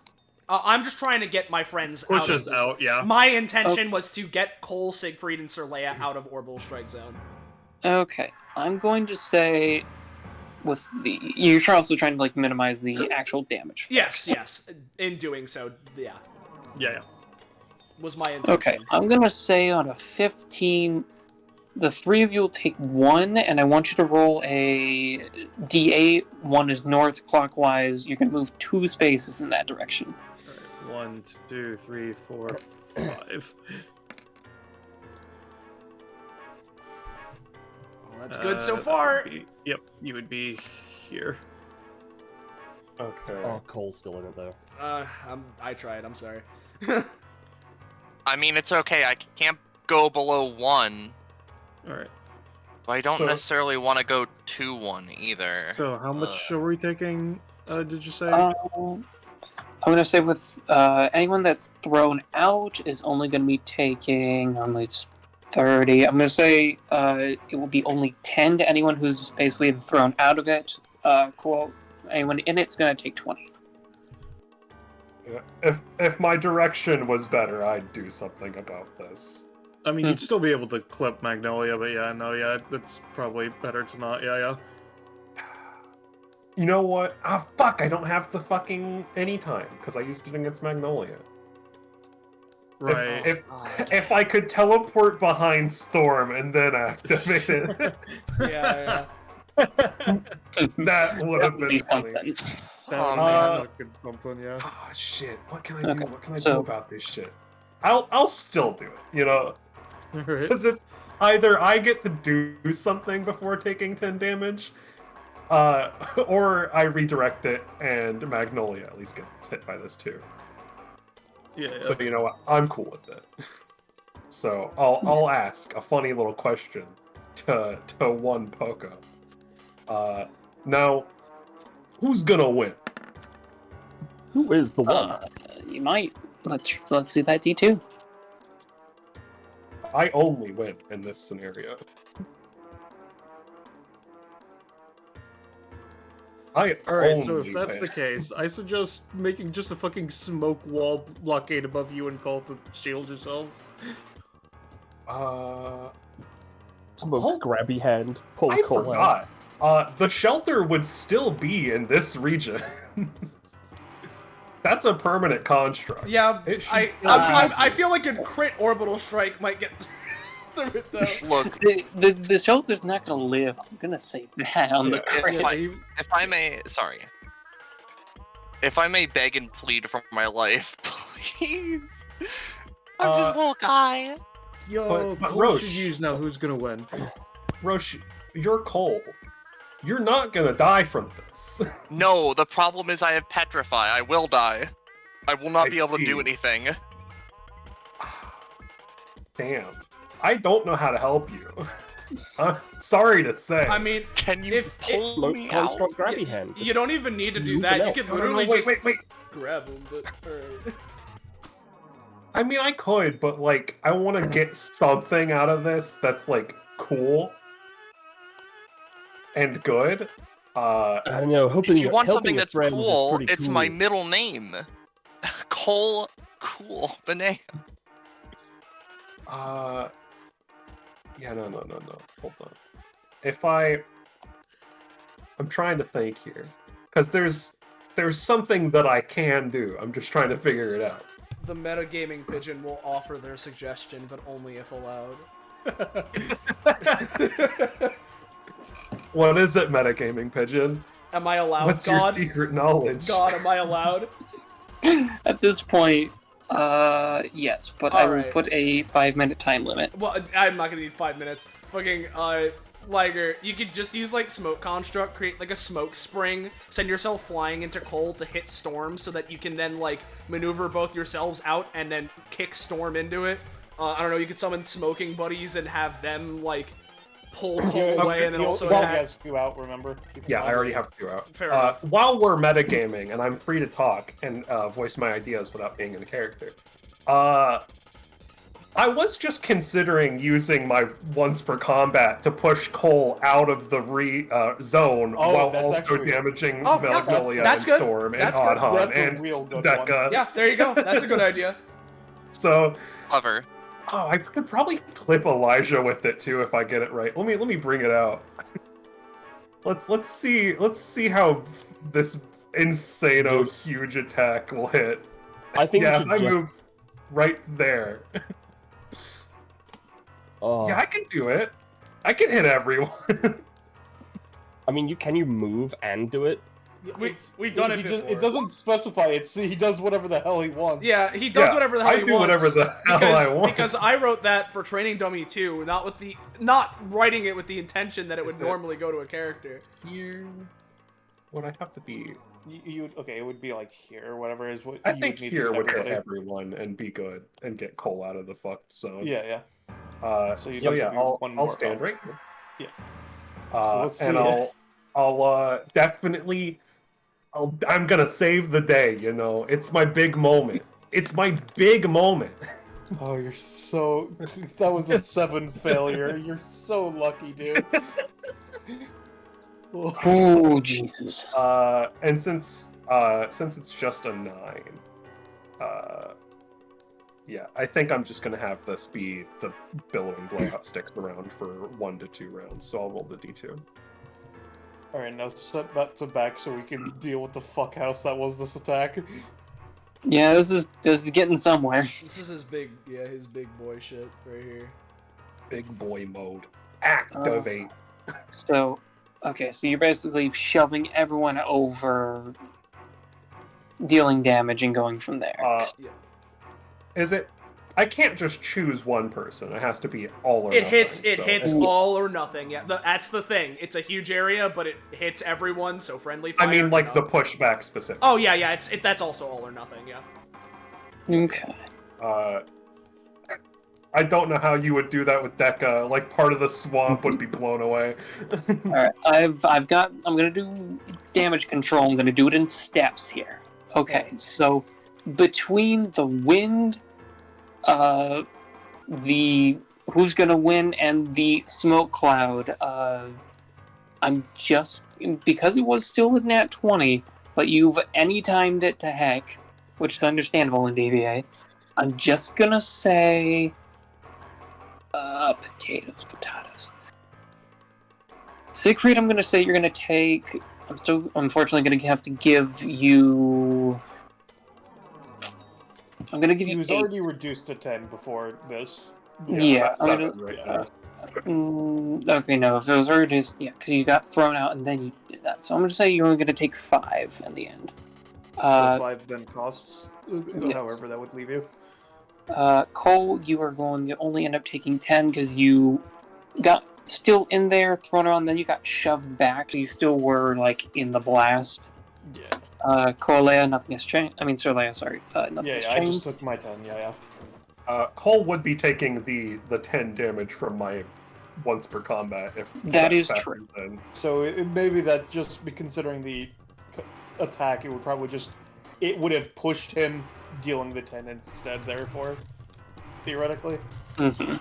I'm just trying to get my friends Push out of us this. out, yeah. My intention was to get Cole, Siegfried, and Sir Leia out of orbital strike zone. Okay. I'm going to say... With the... You're also trying to, like, minimize the actual damage. Yes. In doing so, yeah, Yeah. was my intention. Okay, I'm gonna say on a 15, the 3 of you will take 1, and I want you to roll a D8. 1 is north clockwise. You're gonna move 2 spaces in that direction. Alright, 1, 2, 3, 4, 5. Well, that's good so That far. would be- Yep, you would be here. okay. Oh, Cole's still in it though. I tried. I'm sorry. I mean, it's okay. I can't go below 1, Alright. but I don't So- necessarily want to go to 1 either. So how much are we taking, did you say? I'm gonna say with anyone that's thrown out is only gonna be taking, normally it's 30. I'm gonna say it will be only 10 to anyone who's basically thrown out of it. Cool. Anyone in it's gonna take 20. Yeah. If my direction was better, I'd do something about this. I mean, you'd still be able to clip Magnolia, but yeah, that's probably better to not, yeah. You know what? Ah, fuck! I don't have the fucking anytime because I used it against Magnolia. Right. If I could teleport behind Storm and then activate it, Yeah. that would have been Be funny. something. That Oh, would man. be fucking something, yeah. Oh shit! What can I do? Okay, What can I so- do about this shit? I'll still do it. You know, Alright. because it's either I get to do something before taking 10 damage, or I redirect it and Magnolia at least gets hit by this too. Yeah. So you know what? I'm cool with it. So I'll ask a funny little question to one Poco. Now, who's gonna win? Who is the one? You might. Let's see that D2. I only win in this scenario. Alright, so if that's the case, I suggest making just a fucking smoke wall blockade above you and call to shield yourselves. Smoke grabby hand. Pull I Cole out. forgot. The shelter would still be in this region. That's a permanent construct. Yeah, It should I still be. feel like a crit orbital strike might get through it though. Look, The shelter's not gonna live. I'm gonna say that on the Yeah, crit. if I may, sorry. If I may beg and plead for my life, please. I'm just a little guy. Yo, But Cole Roche- should use now who's gonna win. Roche, you're Cole. You're not gonna die from this. No, the problem is I have petrify. I will die. I will not I be able to do see. anything. Damn. I don't know how to help you. Sorry to say. I mean, Can you If- pull Smoke me out? construct grabby hand. you don't even need to do Move that. it You out. could No, no, literally no, just wait. grab him. But alright. I mean, I could, but like, I want to get something out of this that's like cool and good. I don't know. Hoping If you want helping something your that's friends is cool, pretty it's cool. my middle name. Cole Cool Banana. Yeah, no. Hold on. I'm trying to think here, because there's something that I can do. I'm just trying to figure it out. The metagaming pigeon will offer their suggestion, but only if allowed. What is it, metagaming pigeon? Am I allowed, What's God? your secret knowledge? God, am I allowed? At this point, yes, but I will Alright. put a 5-minute time limit. Well, I'm not gonna need 5 minutes. Fucking, Liger, you could just use, like, smoke construct, create, like, a smoke spring, send yourself flying into Cole to hit Storm so that you can then, like, maneuver both yourselves out and then kick Storm into it. I don't know, you could summon smoking buddies and have them, like, pull Cole away and then also Well, attack. has 2 out, remember? Keep in Yeah, mind. I already have 2 out. Fair enough. While we're metagaming, and I'm free to talk and voice my ideas without being in the character, I was just considering using my once per combat to push Cole out of the zone Oh, while that's also actually- damaging Oh, yeah, Magnolia that's and good. Storm and That's good. Adhan That's a and real good Deka. Yeah, there you go. That's a good idea. So, Clever. I could probably clip Elijah with it too if I get it right. Let me bring it out. Let's see how this insano huge attack will hit. I think Yeah, you should I just. move right there. Oh, Yeah, I can do it. I can hit everyone. I mean, can you move and do it? We've done it before. It doesn't specify. He does whatever the hell he wants. Yeah, he does Yeah, whatever the hell I he do wants. whatever the hell I want. Because I wrote that for Training Dummy 2, not writing it with the intention that it would Is it- normally go to a character. Here, would I have to be? Okay, it would be like here or whatever is what I you think would need here to would hit everybody. everyone and be good and get Cole out of the fucked zone. Yeah. So, So you'd have to do one I'll more stand round. right here. Yeah. So let's And see. I'll definitely. I'm gonna save the day. You know, it's my big moment. It's my big moment. Oh, you're so. That was a 7 failure. You're so lucky, dude. Oh, Jesus. And since it's just a 9, yeah, I think I'm just gonna have this be the billowing blowout sticks around for 1 to 2 rounds. So I'll roll the d2. All right, now set that to back so we can deal with the fuck house that was this attack. Yeah, this is getting somewhere. This is his big boy shit right here. Big boy mode. Activate. So, okay, so you're basically shoving everyone over, dealing damage, and going from there. Yeah. Is it? I can't just choose one person. It has to be all or It nothing. hits so- all or nothing. Yeah, that's the thing. It's a huge area, but it hits everyone. So friendly fire. I mean, like no. the pushback specific. Oh yeah. That's also all or nothing. Yeah. Okay. I don't know how you would do that with Deca. Like, part of the swamp would be blown away. Alright, I'm gonna do damage control. I'm gonna do it in steps here. Okay, so between the wind, the who's gonna win, and the smoke cloud, I'm just, because it was still a nat 20, but you've any-timed it to heck, which is understandable in DBA, I'm just gonna say... potatoes. Siegfried, I'm gonna say you're gonna take... I'm still, unfortunately, gonna have to give you... I'm gonna give you He was 8. already reduced to 10 before this. Yeah, I'm at I'm 7 right now. okay, no, if it was already just... Yeah, because you got thrown out and then you did that. So I'm gonna say you're only gonna take 5 in the end. So 5 then costs, however that would leave you. Cole, you are going to only end up taking 10 because you got still in there, thrown around, then you got shoved back. So you still were, like, in the blast. Yeah. Corlea, nothing has changed. I mean, Sorlea, sorry. Nothing has I changed. just took my 10, yeah. Cole would be taking the 10 damage from my once per combat. If That is factors true. in. So it maybe that just be considering the attack, it would probably just... It would have pushed him dealing the 10 instead, therefore. Theoretically. Mm-hmm.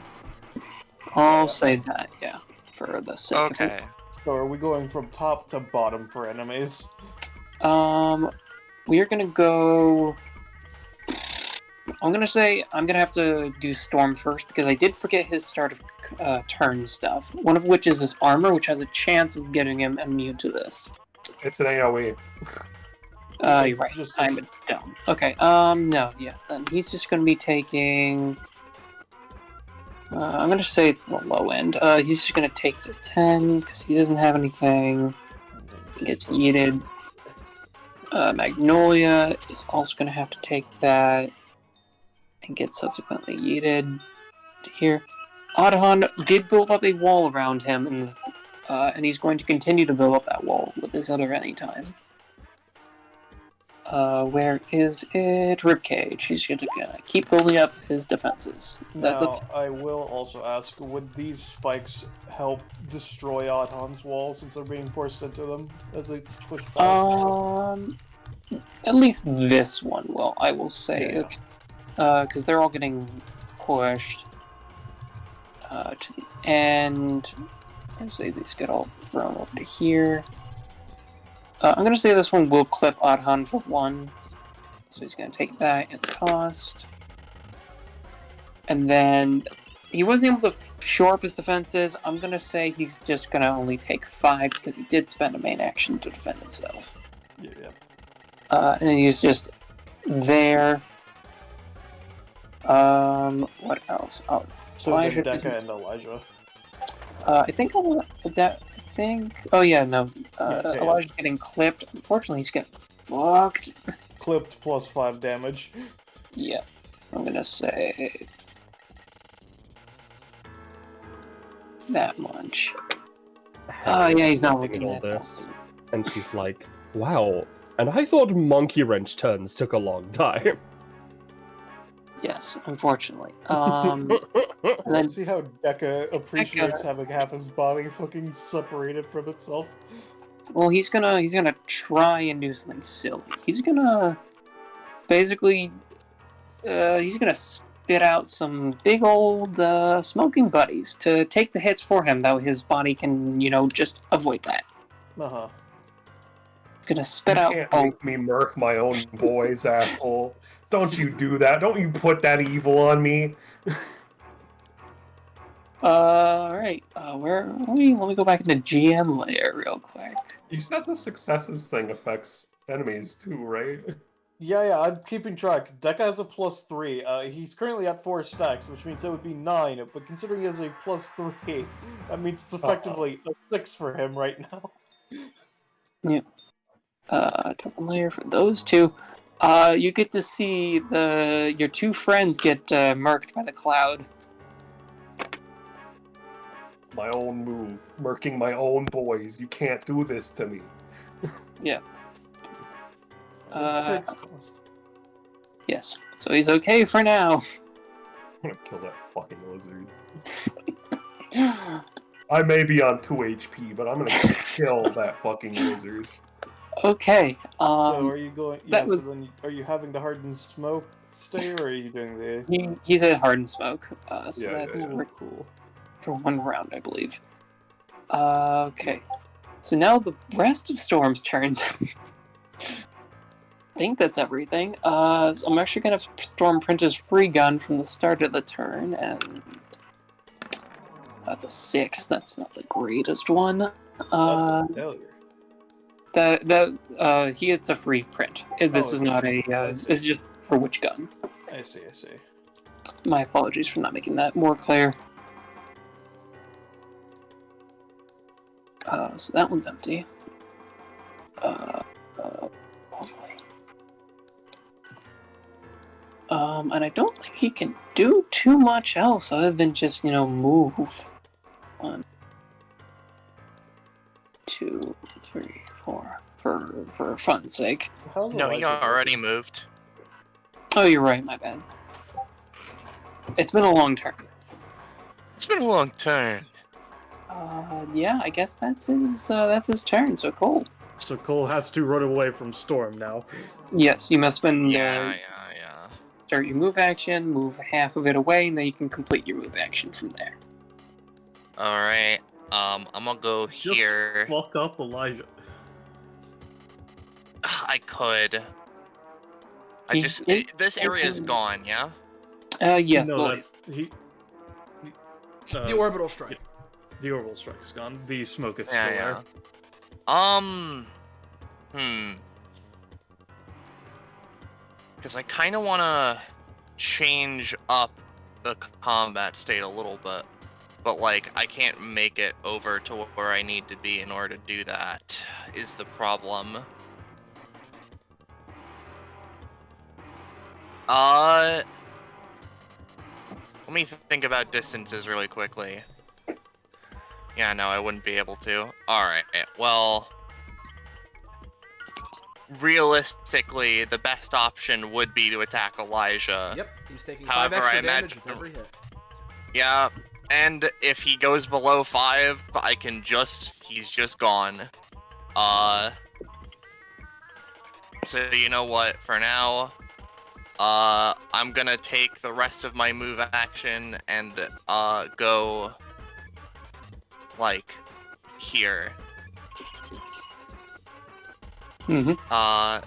I'll say that, yeah, for the sake of it. Okay. So are we going from top to bottom for enemies? We are gonna go... I'm gonna say I'm gonna have to do Storm first, because I did forget his start of turn stuff. One of which is this armor, which has a chance of getting him immune to this. It's an AoE. You're right. I'm dumb. Okay, no, yeah. Then he's just gonna be taking... I'm gonna say it's the low end. He's just gonna take the 10, because he doesn't have anything. He gets yeeted. Magnolia is also gonna have to take that, and get subsequently yeeted to here. Adhan did build up a wall around him, and he's going to continue to build up that wall with this other anytime. Where is it? Ribcage. He's gonna keep building up his defenses. That's now, I will also ask, would these spikes help destroy Adhan's wall since they're being forced into them as they push back? At least this one will, I will say. Because they're all getting pushed to the end. I'll say these get all thrown over to here. I'm going to say this one will clip Adhan for 1. So he's going to take that at cost. And then he wasn't able to shore up his defenses. I'm going to say he's just going to only take 5 because he did spend a main action to defend himself. And he's just there. What else? Oh, So Elijah. Deca and Elijah. I think oh yeah, no. Elijah's getting clipped. Unfortunately, he's getting fucked. Clipped plus 5 damage. Yeah. I'm gonna say that much. Oh yeah, he's not looking all at this. And she's like, wow, and I thought monkey wrench turns took a long time. Yes, unfortunately. And then See how Deca appreciates having half his body fucking separated from itself? well, he's gonna try and do something silly. He's gonna basically he's gonna spit out some big old smoking buddies to take the hits for him, though his body can, just avoid that. Uh-huh. Gonna spit You out can't both. make me murk my own boys, asshole. Don't you do that. Don't you put that evil on me. Alright. Let me go back into GM layer real quick. You said the successes thing affects enemies too, right? Yeah, I'm keeping track. Deca has a +3. He's currently at 4 stacks, which means it would be 9, but considering he has a +3, that means it's effectively a 6 for him right now. Yeah. Token layer for those two. You get to see your two friends get murked by the cloud. My own move. Murking my own boys. You can't do this to me. Yeah. This takes cost. Yes. So he's okay for now. I'm gonna kill that fucking lizard. I may be on 2 HP, but I'm gonna kill that fucking lizard. Okay. So are you going? Yeah. that was- So then, are you having the hardened smoke stay, or are you doing the? he's at hardened smoke. So Yeah, that's yeah. Cool. for 1 round, I believe. Okay. So now the rest of Storm's turn. I think that's everything. So I'm actually gonna Storm print his free gun from the start of the turn, and that's a 6. That's not the greatest one. That's a failure. He gets a free print. This is okay. not a. This is just for which gun. I see. I see. My apologies for not making that more clear. So that one's empty. And I don't think he can do too much else other than just, move. 1, 2, 3, 4. For fun's sake. How's No, he Elijah already looking? moved. Oh, you're right. My bad. It's been a long turn. It's been a long turn. Yeah, I guess that's his turn. So cool. So Cole has to run away from Storm now. Yes, you must spend Yeah. start your move action, move half of it away, and then you can complete your move action from there. All right. I'm gonna go Just here. fuck up Elijah. I could. He- This area is gone. Yeah. Yes. No, well, that's he. The orbital strike. The orbital strike is gone. The smoke is Yeah, still yeah. there. Because I kind of want to change up the combat state a little bit, but like I can't make it over to where I need to be in order to do that. Is the problem? Let me think about distances really quickly. Yeah, no, I wouldn't be able to. Alright, well... Realistically, the best option would be to attack Elijah. Yep, he's taking However, 5 extra I damage imagine- with every hit. Yeah, and if he goes below 5, he's just gone. So you know what, for now, I'm gonna take the rest of my move action and, go, like, here.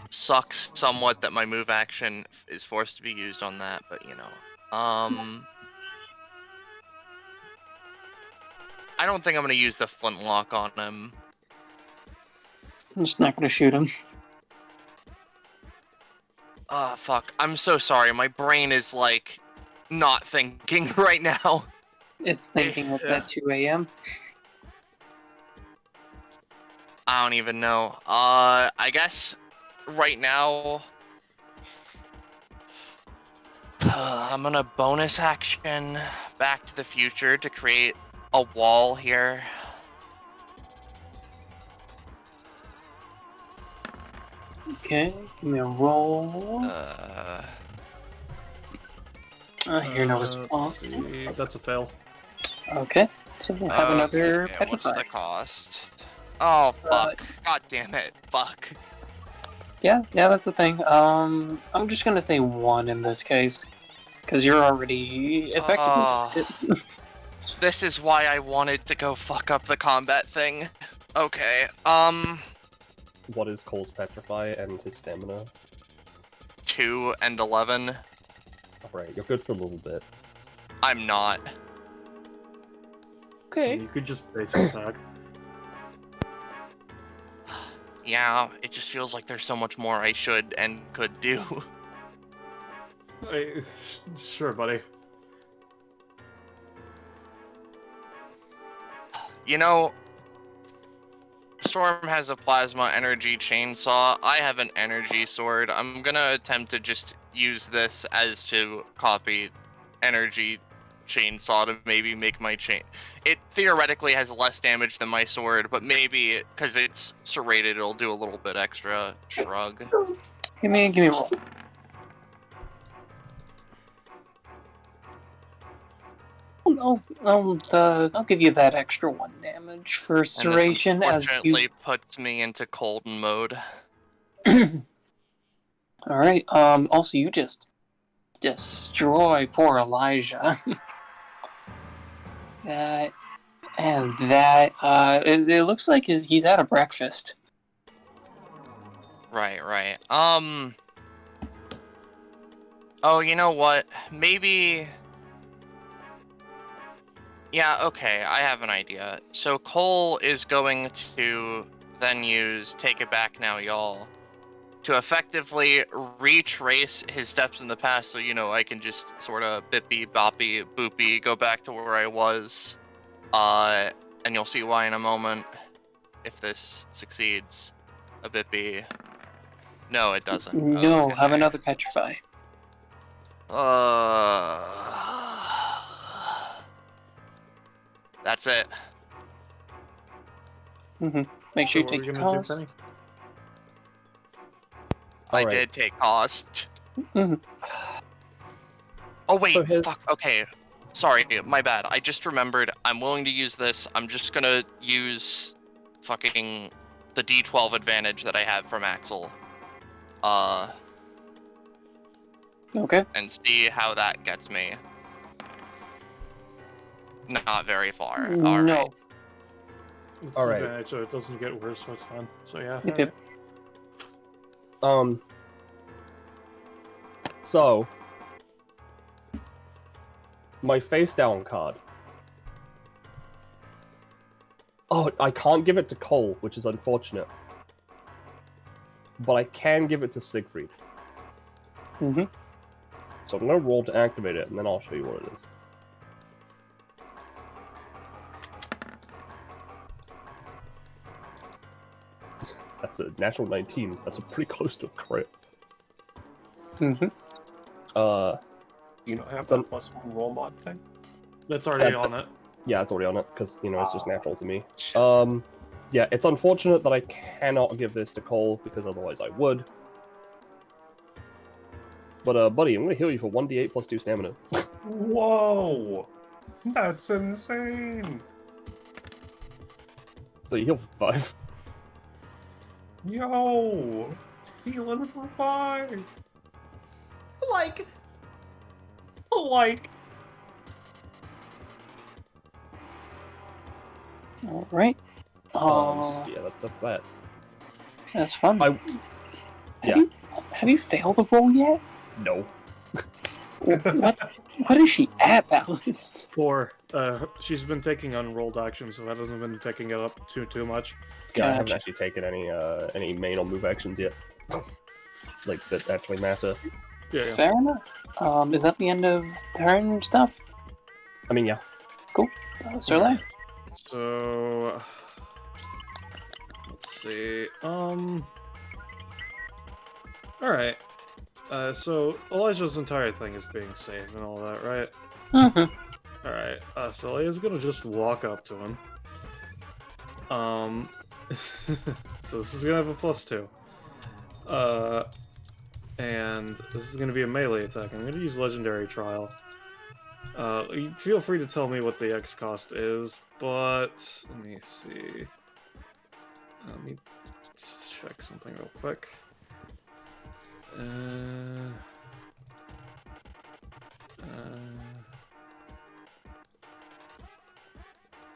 Sucks somewhat that my move action is forced to be used on that, but you know. I don't think I'm gonna use the flintlock on him. I'm just not gonna shoot him. Fuck. I'm so sorry. My brain is, like, not thinking right now. It's thinking it's at 2 a.m. I don't even know. I guess right now... I'm gonna bonus action Back to the Future to create a wall here. Okay, give me a roll. Here, no response. That's a fail. Okay, so we'll have another Okay, what's the petrify. cost? Oh, fuck. God damn it. Fuck. Yeah, that's the thing. I'm just gonna say 1 in this case, because you're already effective. This is why I wanted to go fuck up the combat thing. Okay, What is Cole's petrify and his stamina? 2 and 11. Alright, you're good for a little bit. I'm not. Okay. You could just basic attack. Yeah, it just feels like there's so much more I should and could do. Sure, buddy. You know, Storm has a plasma energy chainsaw. I have an energy sword. I'm gonna attempt to just use this as to copy energy chainsaw to maybe make my chain. It theoretically has less damage than my sword, but maybe because it's serrated, it'll do a little bit extra. Shrug. Give me a roll. I'll give you that extra 1 damage for serration and this as you. unfortunately puts me into Colton mode. All right. Also, you just destroy poor Elijah. That and that. It looks like he's out of breakfast. Right. Oh, you know what? Maybe... Yeah, okay, I have an idea. So Cole is going to then use Take It Back Now, Y'all to effectively retrace his steps in the past, so, you know, I can just sort of bippy, boppy, boopy, go back to where I was. And you'll see why in a moment, if this succeeds. A bippy. No, it doesn't. No, Okay. have another petrify. That's it. Make sure you So what are take we your gonna do, cost. Penny? I Alright. did take cost. Mhm. Oh wait, So his- fuck, okay. Sorry, my bad. I just remembered I'm willing to use this. I'm just gonna use fucking the D12 advantage that I have from Axel. Okay. And see how that gets me. Not very far. No. Alright. It's All right. advantage, so it doesn't get worse, so it's fine. So yeah. Yep. So my face down card. Oh, I can't give it to Cole, which is unfortunate. But I can give it to Siegfried. Mm-hmm. So I'm gonna roll to activate it, and then I'll show you what it is. That's a natural 19. That's a pretty close to a crit. Mm-hmm. You don't have Done. that +1 roll mod thing? That's already Yeah, on it. Yeah, it's already on it, because, you know, it's just Oh. natural to me. Yeah, it's unfortunate that I cannot give this to Cole, because otherwise I would. But, buddy, I'm gonna heal you for 1d8 plus 2 stamina. Whoa! That's insane! So you heal for 5. Yo! Healing for 5! Like, Like, All right. Yeah, that's that. That's fun. Yeah. Have you failed the roll yet? No. What is she at, Ballast? 4. She's been taking unrolled actions, so that hasn't been taking it up too much. Yeah, I haven't Gotcha. actually taken any main or move actions yet. Like, that actually matter. Yeah. Fair enough. Is that the end of turn stuff? I mean, yeah. Sirley? So let's see. Alright. So Elijah's entire thing is being saved and all that, right? Mm-hmm. Alright, so Leia's gonna just walk up to him. So this is gonna have a +2. And this is gonna be a melee attack. I'm gonna use Legendary Trial. You feel free to tell me what the X cost is, but let me see. Let me check something real quick.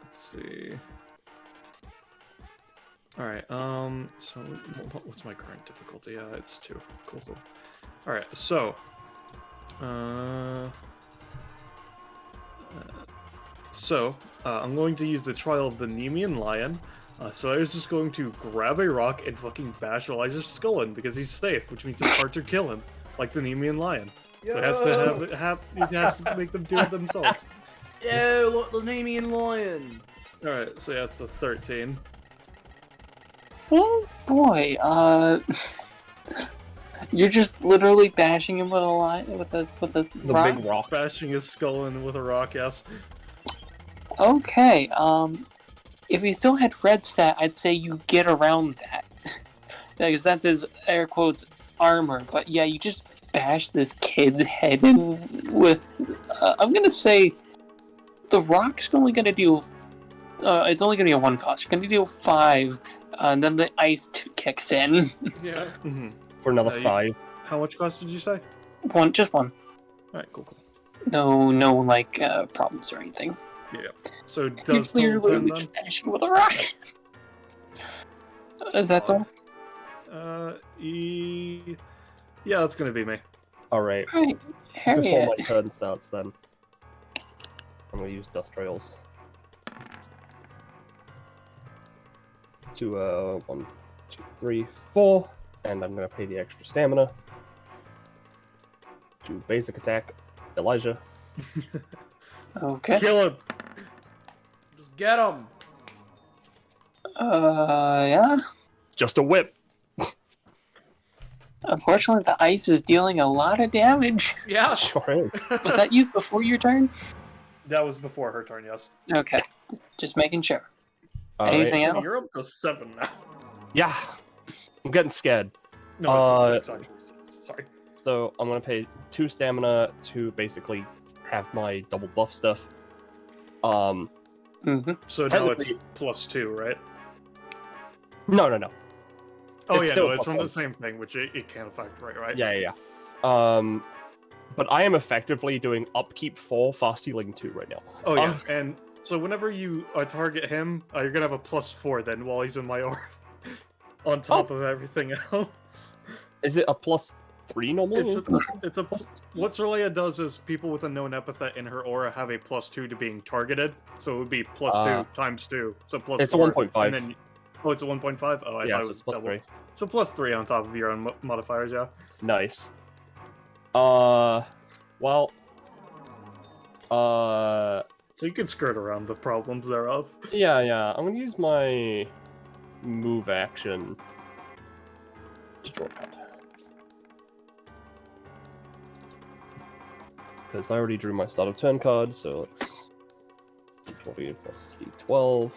Let's see. All right. So what's my current difficulty? It's 2. Cool. All right. So. I'm going to use the Trial of the Nemean Lion. So I was just going to grab a rock and fucking bash Elijah's skull in because he's safe, which means it's hard to kill him, like the Nemean Lion. So it has to make them do it themselves. yeah, look, the Nemean lion. All right, so yeah, it's the 13. Oh boy, you're just literally bashing him with a line with a The rock? big rock. Bashing his skull in with a rock, yes. Okay, if he still had red stat, I'd say you get around that. Because that's his air quotes armor. But yeah, you just bash this kid's head in with, I'm gonna say, the rock's only going to do. It's only going to be a 1 cost. You're going to do 5, and then the ice kicks in. Yeah. Mm-hmm. For another 5. How much cost did you say? Just 1. Alright, cool. No, like problems or anything. Yeah. So You're does total 10 literally then? just dashing with a rock. That's all. Yeah, that's gonna be me. Alright. Right. Before Harriet. my turn starts, then I'm gonna use dust rails. To 1, 2, 3, 4, and I'm gonna pay the extra stamina. To basic attack, Elijah. Okay. Kill him! Just get him. Yeah. Just a whip. Unfortunately, the ice is dealing a lot of damage. Yeah. Sure is. Was that used before your turn? That was before her turn, yes. Okay. Just making sure. Alright. Anything else? You're up to 7 now. Yeah. I'm getting scared. No, it's a 6 actually. Sorry. So I'm gonna pay 2 stamina to basically have my double buff stuff. Mm-hmm. So now it's Technically- +2, right? No. Oh It's yeah, still no, it's from +1. the same thing, which it can affect, right? Yeah. But I am effectively doing upkeep 4, fast healing 2 right now. Oh yeah, and so whenever you target him, you're gonna have a +4 then while he's in my aura, on top of everything else. Is it a +3 normally? It's a what Cerlea does is people with a known epithet in her aura have a +2 to being targeted, so it would be +2 times 2, so +4. It's a 1.5. And then, it's a 1.5. Oh, I Yeah, thought so it was it's +3. double. So +3 on top of your own modifiers, yeah. Nice. So you can skirt around the problems thereof. yeah. I'm gonna use my move action to draw a card. Because I already drew my start of turn card, so let's D20 plus D12.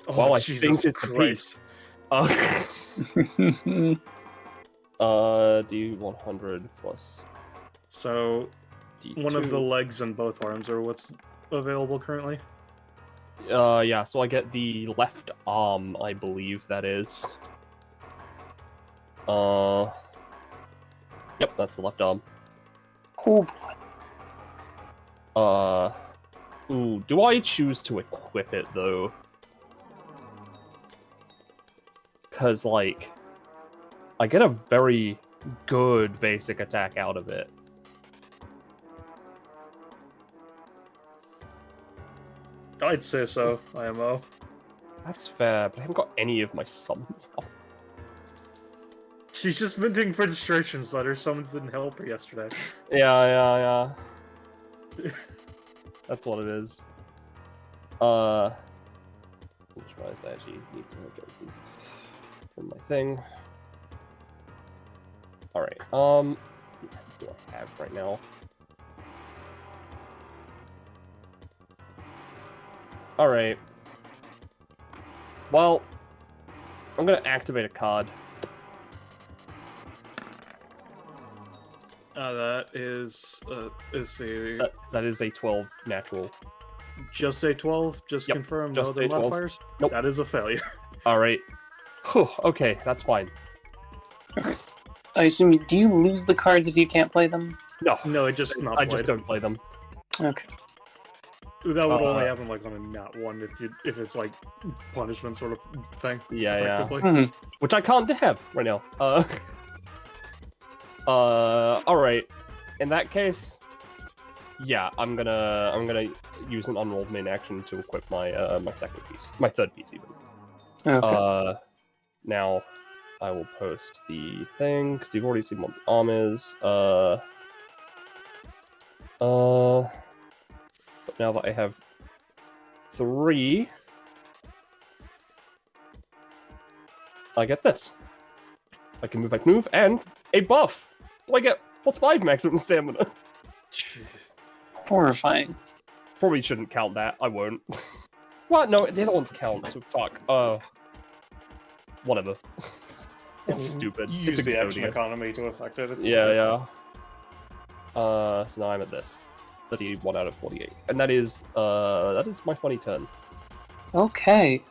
Oh, Well, I Jesus think it's Christ. a piece. D100 plus So D2. one of the legs and both arms are what's available currently. Yeah, so I get the left arm, I believe that is. Yep, that's the left arm. Cool. Ooh, do I choose to equip it, though? Because, like, I get a very good basic attack out of it. I'd say so, IMO. That's fair, but I haven't got any of my summons out. She's just minting registrations letters. Summons didn't help her yesterday. Yeah. That's what it is. Which was I actually need to get these from my thing. Alright, what do I have right now? Alright. Well, I'm gonna activate a card. That is a That is a 12 natural. just a 12. Just Yep, confirm just no other a 12. modifiers. Nope. That is a failure. Alright. Whew, okay, that's fine. I assume do you lose the cards if you can't play them? No, it just not. I just don't play them. Okay. That would only happen like on a nat 1 if it's like punishment sort of thing. Yeah. effectively. Which I can't have right now. Alright. In that case, yeah, I'm gonna use an unrolled main action to equip my my second piece. My third piece even. Okay. Now I will post the thing, because you've already seen what the arm is. But now that I have 3, I get this. I can move, and a buff! So I get +5 maximum stamina. Horrifying. Probably shouldn't count that, I won't. Well, no, the other ones count, so fuck. Whatever. It's stupid. You It's use the action Exodia. economy to affect it. It's Yeah. So now I'm at this. 31 out of 48. And that is my funny turn. Okay.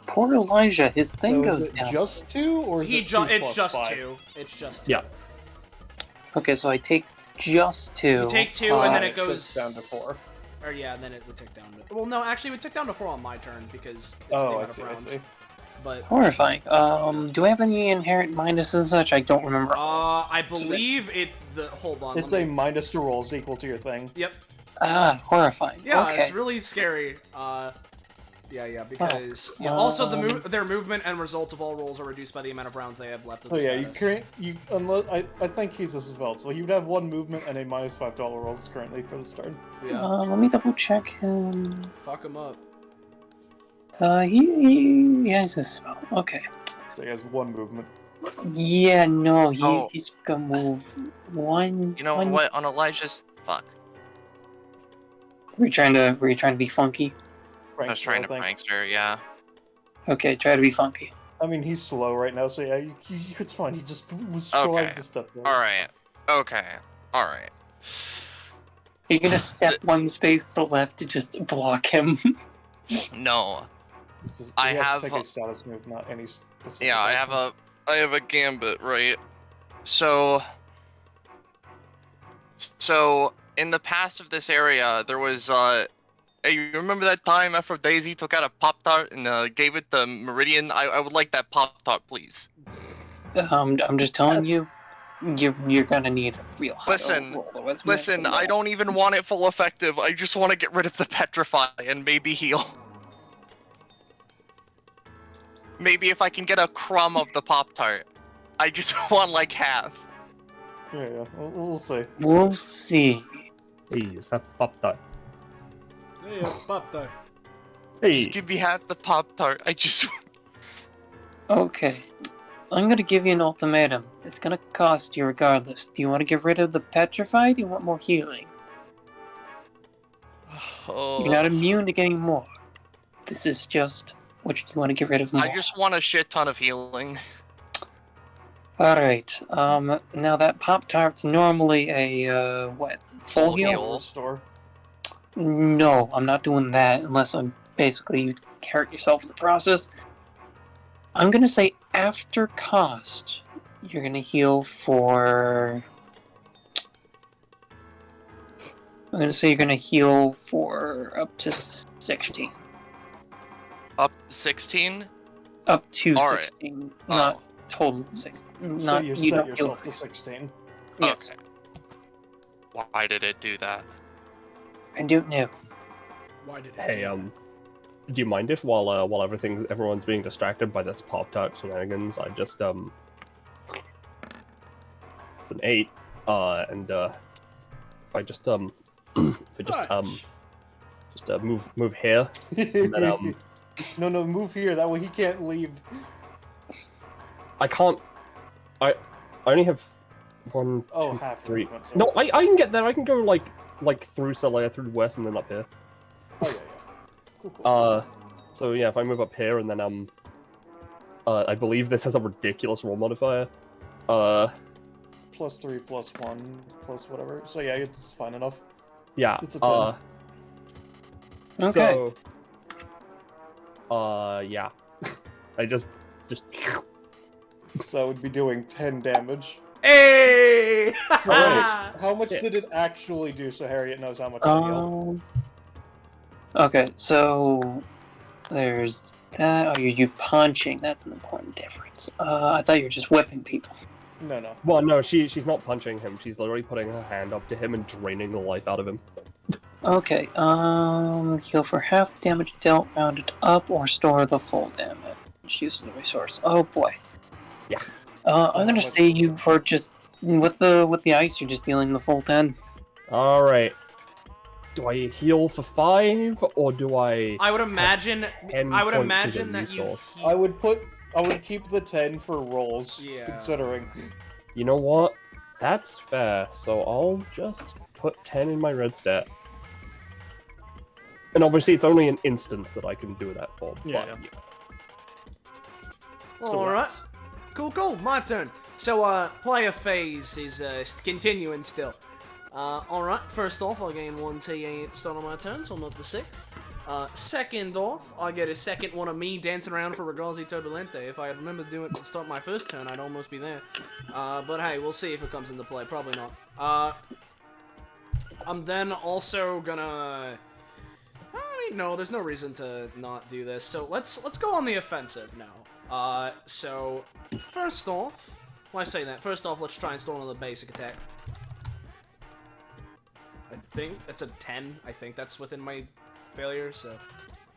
Poor Elijah. His thing So goes is it down. just 2, or is it 2 It's plus just 5? 2. It's just 2. Yeah. Okay, so I take just 2. You take 2, and then it It goes down to 4. Or yeah, then it would tick down to. Well, no, actually, it would tick down to 4 on my turn because it's the Oh, I amount of see, I rounds. see. But Horrifying. Do I have any inherent minuses and such? I don't remember. I believe it. Hold on. It's let a me- minus to rolls equal to your thing. Yep. Horrifying. Yeah, okay. it's really scary. Yeah, because also their movement and results of all rolls are reduced by the amount of rounds they have left. So yeah, unless I think he's as well. So you'd have 1 movement and a minus $5 rolls currently for the start. Yeah. Let me double check him. Fuck him up. He has this spell. Okay. So he has 1 movement. Yeah, no, Oh. he's gonna move 1. You know what? On Elijah's fuck. Were you trying to be funky? I was trying to prankster, yeah. Okay, try to be funky. I mean, he's slow right now, so yeah, it's fine. He just was Okay. trying to step there. Alright. Okay. Alright. You're gonna step 1 space to the left to just block him. No. I I have have to take a status move, not any specific. Yeah, I have a gambit, right? So in the past of this area, there was hey, you remember that time after Daisy took out a Pop-Tart and gave it the Meridian? I would like that Pop-Tart, please. I'm just telling you, you're gonna need a real high roll with Listen, missing I that. don't even want it full effective. I just want to get rid of the Petrify and maybe heal. Maybe if I can get a crumb of the Pop-Tart. I just want like half. Yeah, we'll see. We'll see. Please, have Pop-Tart. Yeah, pop there. Hey. Just give me half the Pop-Tart. I just... Okay. I'm gonna give you an ultimatum. It's gonna cost you regardless. Do you want to get rid of the petrified? Or do you want more healing? Oh. You're not immune to getting more. This is just which do you want to get rid of more? I just want a shit ton of healing. Alright. Now that Pop-Tart's normally a what? Full heal? Restore. No, I'm not doing that unless basically you hurt yourself in the process. I'm gonna say after cost, you're gonna heal for. I'm gonna say you're gonna heal for up to 16. Up 16? Up to All right. 16, Oh. not total 16. So Not you you set don't yourself heal. to 16. Yes, Okay. Why did it do that? I don't know. Why did it? Hey, do you mind if while everyone's being distracted by this Pop-Tart shenanigans, I just it's an 8, and if I just move here, and then No, move here. That way he can't leave. I can't. I only have 1, Oh, 2, half 3. movement, sorry. No, I can get there. I can go like through Celaya, through west, and then up here. Oh, yeah. Cool. So yeah, if I move up here and then I believe this has a ridiculous roll modifier. +3, +1, plus whatever. So yeah, it's fine enough. Yeah. It's a 10. Okay. So, yeah. I just. So it'd be doing 10 damage. Hey! Alright, how much Yeah. did it actually do so Harriet knows how much to heal? Okay, so there's that. Oh, you punching. That's an important difference. I thought you were just whipping people. No. Well, no, she's not punching him. She's literally putting her hand up to him and draining the life out of him. Okay, heal for half damage dealt, rounded up, or store the full damage. Use the resource. Oh boy. Yeah. I'm gonna say you were just with the ice. You're just dealing the full 10. All right. Do I heal for 5 or do I? I would imagine. 10 I would points imagine as a that you. resource? I would keep the 10 for rolls, Yeah. considering. You know what? That's fair. So I'll just put 10 in my red stat. And obviously, it's only an instance that I can do that for. Yeah, but, Alright. Cool. My turn. So, player phase is continuing still. Alright, first off, I gain 1 TA at the start of my turn, so I'm up to 6. Second off, I get a second one of me dancing around for Ragazzi Turbulente. If I had remembered doing it to start my first turn, I'd almost be there. But hey, we'll see if it comes into play. Probably not. I'm then also gonna... I mean, no, there's no reason to not do this. So let's go on the offensive now. So first off, why say that? First off, let's try and start on the basic attack. I think that's a 10. I think that's within my failure, so...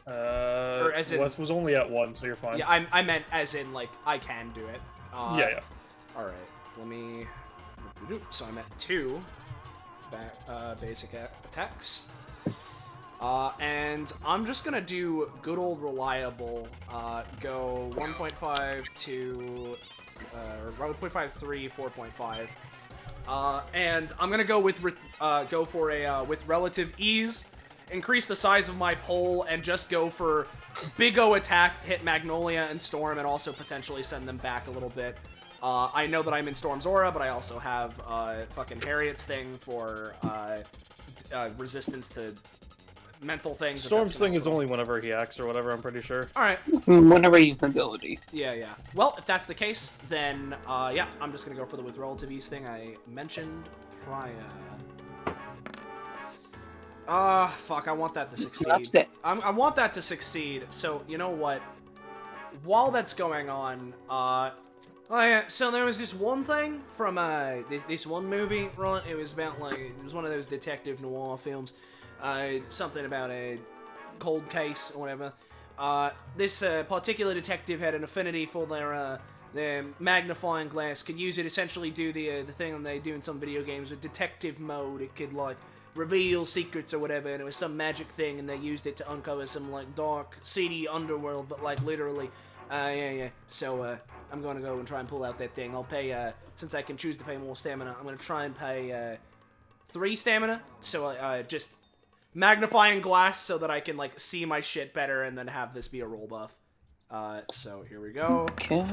or as in... Wes was only at 1, so you're fine. Yeah, I meant as in, like, I can do it. Yeah. Alright, let me... So I'm at 2 basic attacks. And I'm just gonna do good old reliable, go 1.5 to... 1.5, 3, 4.5. And I'm gonna go with with relative ease, increase the size of my pole, and just go for Big O attack to hit Magnolia and Storm, and also potentially send them back a little bit. I know that I'm in Storm's aura, but I also have fucking Harriet's thing for resistance to mental things. Storm's thing is only whenever he acts or whatever, I'm pretty sure. Alright. Whenever I use the ability. Yeah. Well, if that's the case, then, yeah, I'm just gonna go for the with relative ease thing I mentioned prior. Fuck, I want that to succeed. I want that to succeed, so, you know what? While that's going on, oh yeah, so there was this one thing from, this one movie, right? It was about, like, it was one of those detective noir films. Something about a cold case or whatever. This particular detective had an affinity for their magnifying glass. Could use it essentially do the thing they do in some video games with detective mode. It could like reveal secrets or whatever, and it was some magic thing, and they used it to uncover some like dark, seedy underworld, but like literally. Yeah. So I'm gonna go and try and pull out that thing. I'll pay since I can choose to pay more stamina. I'm gonna try and pay 3 stamina. So just magnifying glass so that I can like see my shit better, and then have this be a roll buff. So here we go. Okay.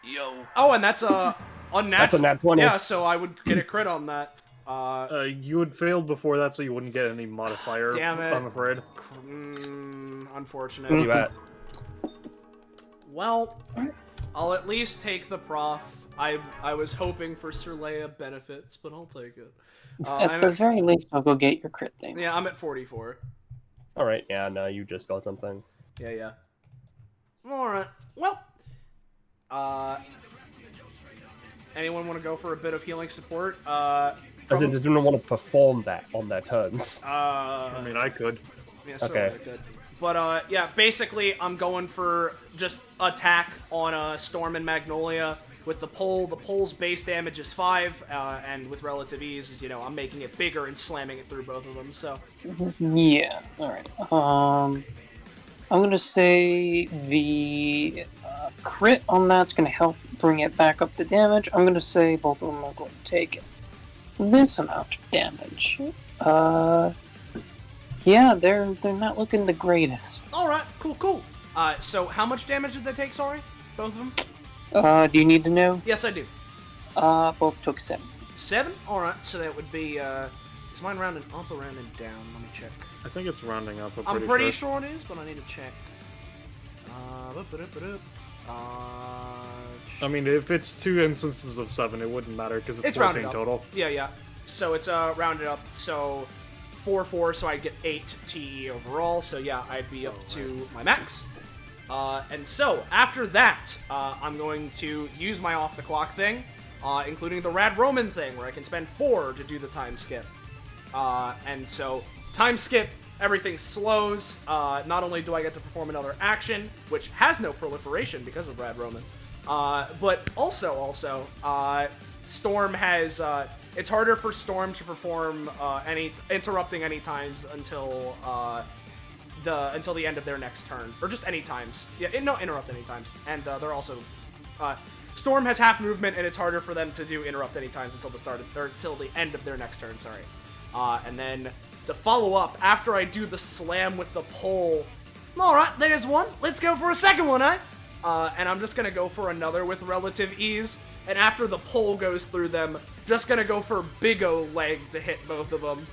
Yo. Oh, and that's a unnatural. That's a nat 20. Yeah, so I would get a crit on that. You had failed before that, so you wouldn't get any modifier. Damn it. I'm afraid. Unfortunate. Where you at? Well, I'll at least take the prof. I was hoping for Sir Leia benefits, but I'll take it. At the very least, I'll go get your crit thing. Yeah, I'm at 44. Alright, yeah, no, you just got something. Yeah. Alright, well. Anyone want to go for a bit of healing support? As in, did you want to perform that on their turns? I mean, I could. Yeah, okay. I could. But, yeah, basically, I'm going for just attack on Storm and Magnolia with the pole. The pole's base damage is 5, and with relative ease, is, you know, I'm making it bigger and slamming it through both of them, so. Yeah, alright. I'm gonna say the crit on that's gonna help bring it back up the damage. I'm gonna say both of them are going to take this amount of damage. Yeah, they're not looking the greatest. Alright, cool. So how much damage did they take, sorry? Both of them? Do you need to know? Yes, I do. Both took 7. 7? Alright, so that would be, is mine rounding up or rounding down? Let me check. I think it's rounding up. I'm pretty sure it is, but I need to check. I mean, if it's 2 instances of 7, it wouldn't matter, because it's 14 total. Yeah. So it's rounded up, so 4, so I get 8 TE overall, so yeah, I'd be up to my max. And so, after that, I'm going to use my off-the-clock thing, including the Rad Roman thing, where I can spend 4 to do the time skip. And so, time skip, everything slows. Not only do I get to perform another action, which has no proliferation because of Rad Roman, but also, Storm has, it's harder for Storm to perform interrupting any times until the end of their next turn, or just any times. Yeah, no, interrupt any times. And they're also, Storm has half movement, and it's harder for them to do interrupt any times until the end of their next turn. Sorry. And then to follow up, after I do the slam with the pole, all right, there's one. Let's go for a second one, eh? And I'm just gonna go for another with relative ease. And after the pole goes through them, just gonna go for big O leg to hit both of them.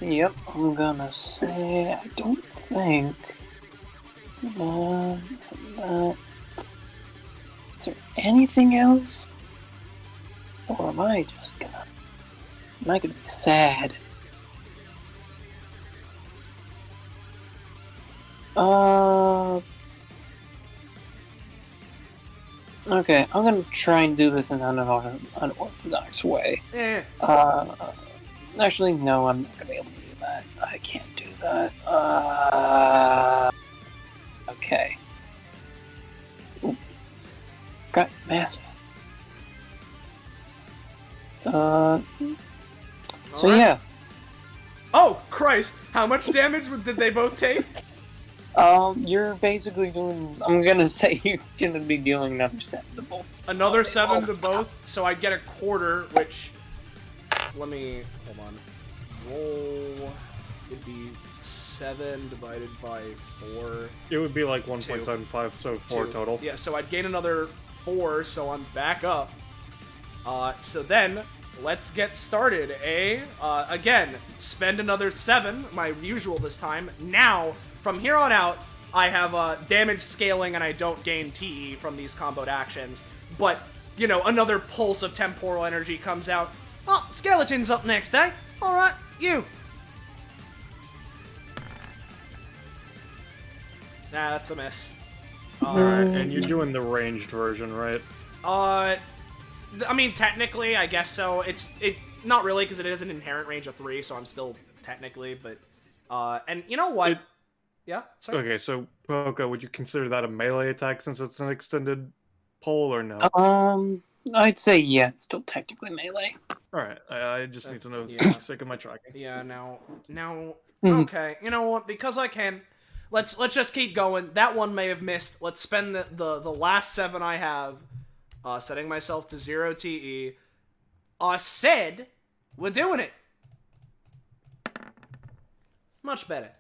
Yep, I'm gonna say I don't think. Is there anything else? Or am I just gonna... Am I gonna be sad? Okay, I'm gonna try and do this in an unorthodox way. Actually, no, I'm not gonna be able to do that. I can't do that. Okay. Ooh. Got massive. So Alright. yeah. Oh, Christ! How much damage did they both take? You're basically doing... I'm gonna say you're gonna be dealing another 7 to both. Another 7 to both, so I get a quarter, which... Let me... Hold on. Roll... It'd be 7 divided by 4. It would be like 1.75, so 4 2. total. Yeah, so I'd gain another 4, so I'm back up. So then, let's get started, eh? Again, spend another 7, my usual this time. Now, from here on out, I have damage scaling and I don't gain TE from these comboed actions. But, you know, another pulse of temporal energy comes out. Oh, skeleton's up next, eh? Alright, you. Nah, that's a miss. Alright, and you're doing the ranged version, right? I mean, technically, I guess so. It not really, because it is an inherent range of 3, so I'm still technically, but, and you know what? Yeah? Sorry. Okay, so, Poco, would you consider that a melee attack since it's an extended pole, or no? I'd say yeah, it's still technically melee. Alright, I just need to know for the sake of my tracking. Yeah, now, okay, you know what, because I can, let's just keep going. That one may have missed. Let's spend the last 7 I have, setting myself to 0 TE. I said, we're doing it. Much better.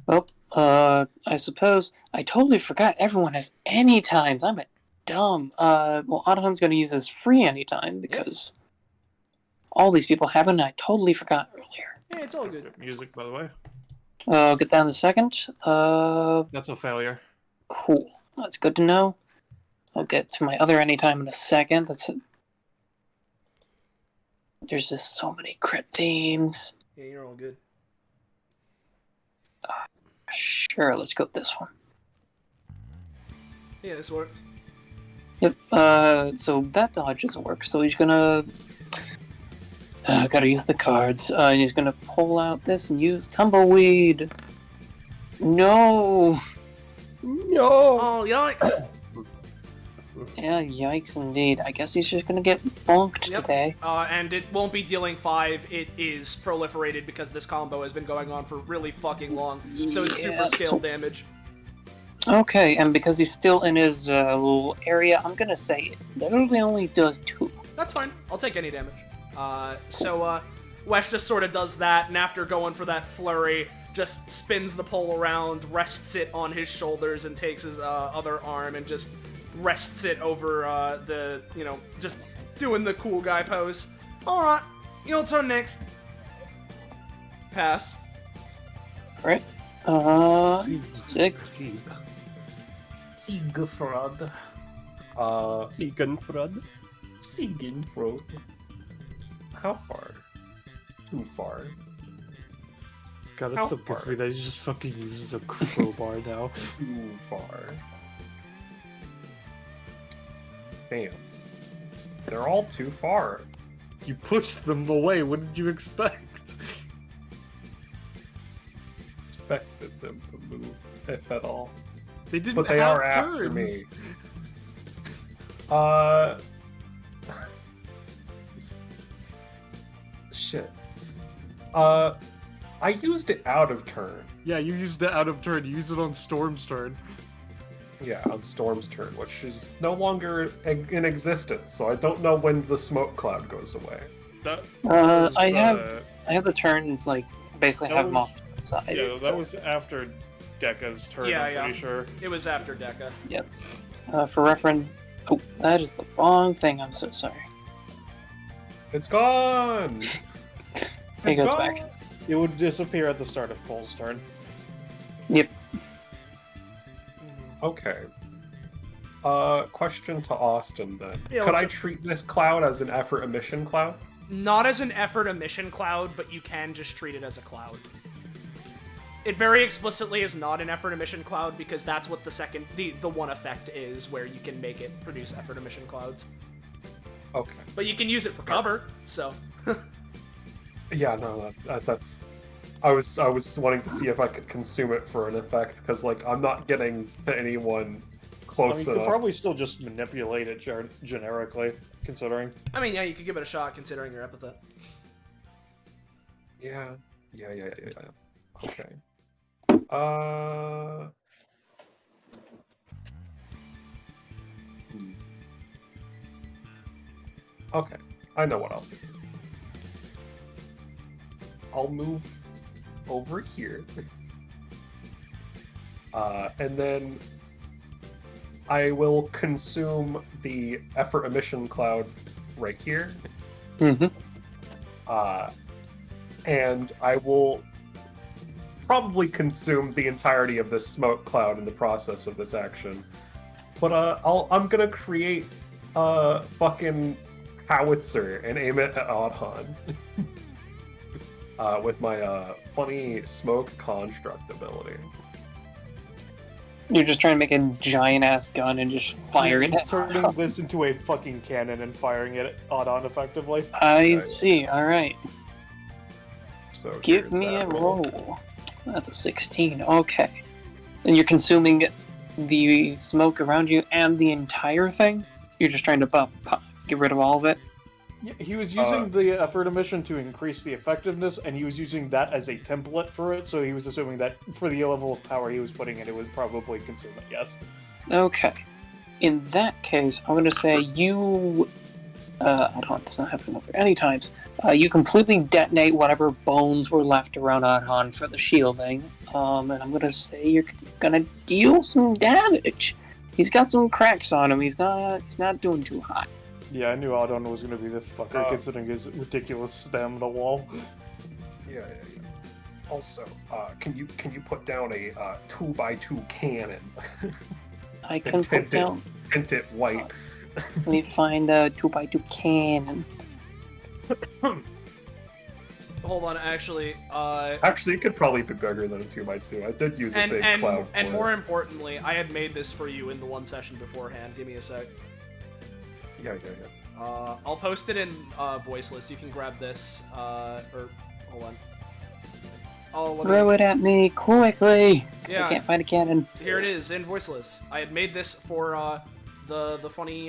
Well, I suppose I totally forgot everyone has anytimes. I'm a dumb. Well, Autohun's gonna use this free anytime because all these people have it, and I totally forgot earlier. Yeah, it's all good. Music, by the way. Get that in a second. That's a failure. Cool. That's good to know. I'll get to my other anytime in a second. That's it. There's just so many crit themes. Yeah, you're all good. Sure, let's go with this one. Yeah, this works. Yep, so that dodge doesn't work, so he's gonna... gotta use the cards. And he's gonna pull out this and use Tumbleweed. No! No! Oh, yikes! Yeah, yikes indeed. I guess he's just gonna get bonked today. And it won't be dealing 5, it is proliferated because this combo has been going on for really fucking long. So it's super scale damage. Okay, and because he's still in his little area, I'm gonna say it literally only does 2. That's fine. I'll take any damage. So Wesh just sort of does that, and after going for that flurry, just spins the pole around, rests it on his shoulders, and takes his other arm and just rests it over the, you know, just doing the cool guy pose. Alright, your turn next. Pass. Alright. Sick. Siegfried. Siegfried. How far? Too far. God, that's so pissed me that he just fucking uses a crowbar now. Too far. Damn. They're all too far. You pushed them away, what did you expect? Expected them to move, if at all. They didn't But they have are after me. turns. Shit. I used it out of turn. Yeah, you used it out of turn. You used it on Storm's turn. Yeah, on Storm's turn, which is no longer in existence, so I don't know when the smoke cloud goes away. That I have the turns, like, basically have them off to the side. Yeah, that was after Dekka's turn, I'm pretty sure. It was after Dekka. Yep. For reference... Oh, that is the wrong thing. I'm so sorry. It's gone! He goes back. It would disappear at the start of Cole's turn. Yep. Okay. Question to Austin then. Yeah, Could what's I up? treat this cloud as an effort emission cloud? Not as an effort emission cloud, but you can just treat it as a cloud. It very explicitly is not an effort emission cloud because that's what the one effect is where you can make it produce effort emission clouds. Okay. But you can use it for cover, so. Yeah, no, that's... I was wanting to see if I could consume it for an effect, because, like, I'm not getting to anyone close You could enough. probably still just manipulate it generically, considering. I mean, yeah, you could give it a shot considering your epithet. Yeah. Okay. Okay, I know what I'll do. I'll move over here. And then I will consume the effort emission cloud right here. Mm-hmm. And I will probably consume the entirety of this smoke cloud in the process of this action. But I'm gonna create a fucking howitzer and aim it at Adhan. With my funny smoke construct ability. You're just trying to make a giant-ass gun and just fire it. He's turning this into a fucking cannon and firing it on effectively. I see, alright. So Give here's me a that roll. That's a 16, okay. And you're consuming the smoke around you and the entire thing? You're just trying to get rid of all of it? Yeah, he was using the effort emission to increase the effectiveness, and he was using that as a template for it, so he was assuming that for the level of power he was putting in, it would probably consume it, yes. Okay. In that case, I'm going to say you... Adhan does not have to move there any times. You completely detonate whatever bones were left around Adhan for the shielding, and I'm going to say you're going to deal some damage. He's got some cracks on him. He's not doing too hot. Yeah, I knew Adon was going to be the fucker, considering his ridiculous stamina wall. Yeah. Also, can you put down a 2x2 cannon? I can put down... Tint it white. Let me find a 2x2 cannon. Hold on, actually, Actually, it could probably be bigger than a 2x2. I did use a big cloud for and it. more importantly, I had made this for you in the one session beforehand. Give me a sec. Yeah. I'll post it in voiceless. You can grab this, or hold on. Throw it at me quickly! Yeah. I can't find a cannon. Here it is in voiceless. I had made this for the funny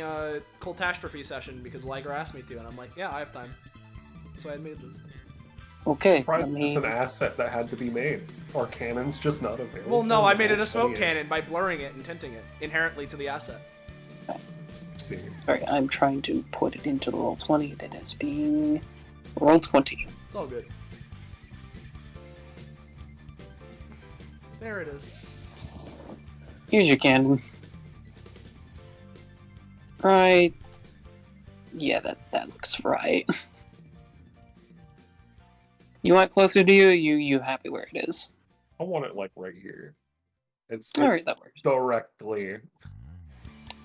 Coltastrophe session because Liger asked me to, and I'm like, yeah, I have time. So I had made this. Okay, Surprised it's an asset that had to be made. Or cannon's just not available. Well, no, I made it a smoke cannon by blurring it and tinting it inherently to the asset. See. Sorry, I'm trying to put it into the roll20. That is being roll20. It's all good. There it is. Here's your cannon. Right. Yeah, that looks right. You want closer to you? You happy where it is? I want it like right here. It's Alright, that works. directly.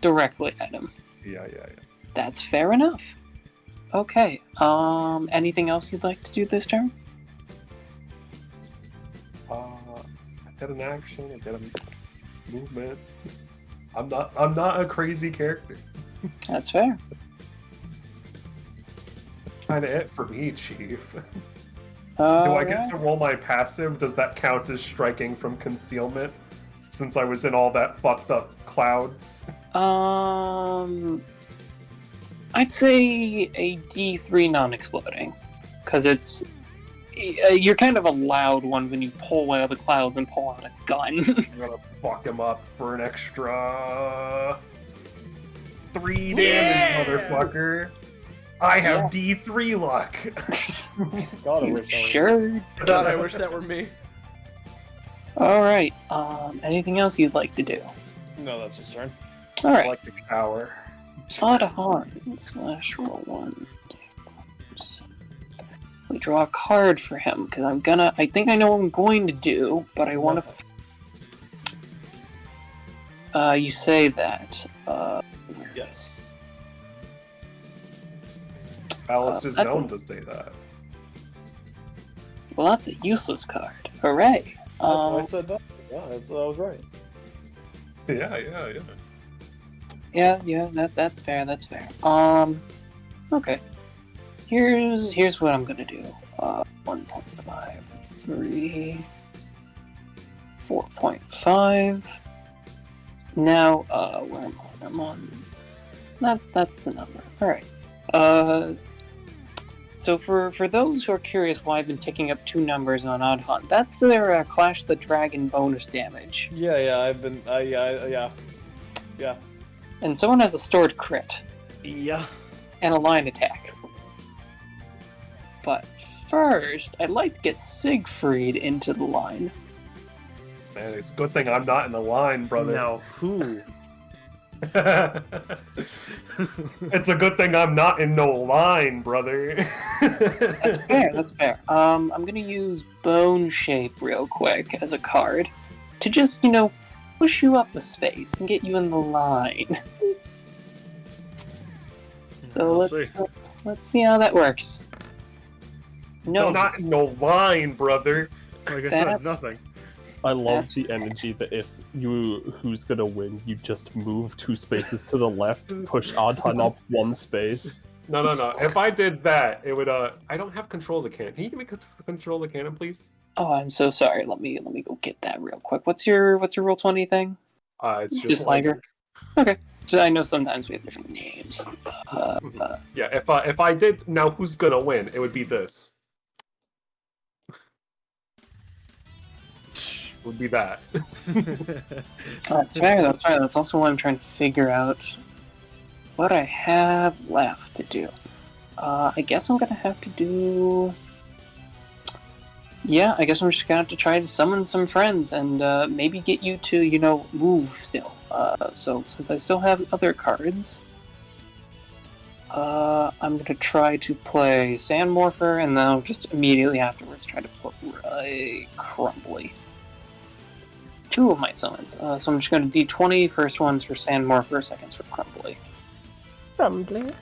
Directly at him. Yeah. That's fair enough. Okay. Anything else you'd like to do this turn? I did an action. I did a movement. I'm not a crazy character. That's fair. That's kind of it for me, Chief. Do I get to roll my passive? Does that count as striking from concealment? Since I was in all that fucked up clouds? I'd say a D3 non-exploding. Because it's... You're kind of a loud one when you pull out of the clouds and pull out a gun. I'm gonna fuck him up for an extra... 3 damage, motherfucker. I have D3 luck. God, I You wish I was- sure? God, I wish that were me. Alright, anything else you'd like to do? No, that's his turn. Alright. Like the cower. Odd Han slash roll 1. We draw a card for him, because I think I know what I'm going to do, but I want to... you say that. Yes. Alice is that's known to say that. Well, that's a useless card. Hooray. That's what I said. Yeah, I was right. Yeah. That's fair, that's fair. Okay. Here's what I'm gonna do. 1.5, 3, 4.5. Now, where am I? I'm on... That's the number. Alright. So for those who are curious why I've been taking up 2 numbers on Odd Hunt, that's their Clash the Dragon bonus damage. Yeah, I've been... Yeah. And someone has a stored crit. Yeah. And a line attack. But first, I'd like to get Siegfried into the line. Man, it's a good thing I'm not in the line, brother. Now, who? It's a good thing I'm not in no line, brother. That's fair. I'm gonna use Bone Shape real quick as a card to just, push you up a space and get you in the line. So let's see how that works. No, I'm not in no line, brother. Like I said, nothing. I love the energy that if who's gonna win, you just move 2 spaces to the left, push Adhan up 1 space. No. If I did that, it would. I don't have control of the cannon. Can you give me control of the cannon, please? Oh, I'm so sorry. Let me go get that real quick. What's your roll 20 thing? It's just Liger. Okay. So I know sometimes we have different names. Yeah. If I did, now who's gonna win? It would be this. Would be that. That's fair. That's also why I'm trying to figure out what I have left to do. I guess I'm gonna have to do... Yeah, I guess I'm just gonna have to try to summon some friends and maybe get you to, move still. So since I still have other cards, I'm gonna try to play Sand Morpher, and then I'll just immediately afterwards try to play Crumbly. 2 of my summons. So I'm just going to D20. First one's for Sand Morpher, second's for Crumbly. Crumbly.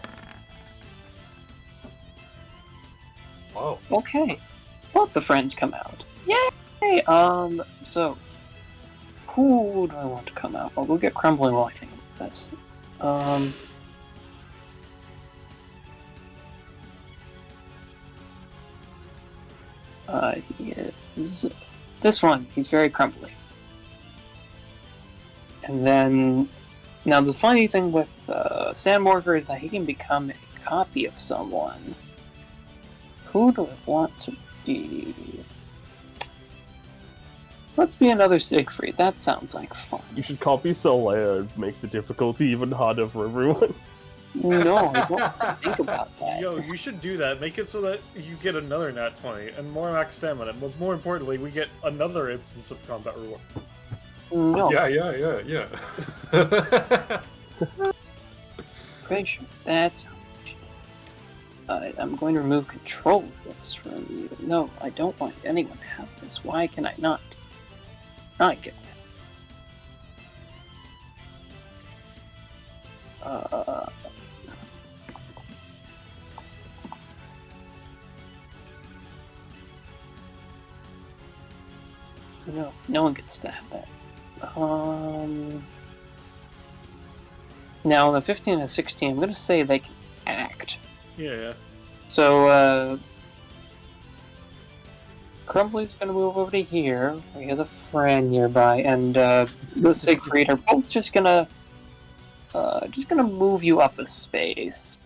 Oh. Okay. Both the friends come out. Yay! So who do I want to come out? I'll go get Crumbly while I think about this. He is this one. He's very Crumbly. And then, now the funny thing with Sand Morpher is that he can become a copy of someone. Who do I want to be? Let's be another Siegfried. That sounds like fun. You should copy Solea and make the difficulty even harder for everyone. No, I don't think about that. Yo, you should do that. Make it so that you get another nat 20 and more max stamina. But more importantly, we get another instance of combat reward. No. Yeah. Pretty sure that's I'm going to remove control of this from you. No, I don't want anyone to have this. Why can I not get that? No one gets to have that. Now, the 15 and 16, I'm going to say they can act. Yeah. So, Crumbly's going to move over to here. He has a friend nearby, and the Siegfried are both just going to move you up a space.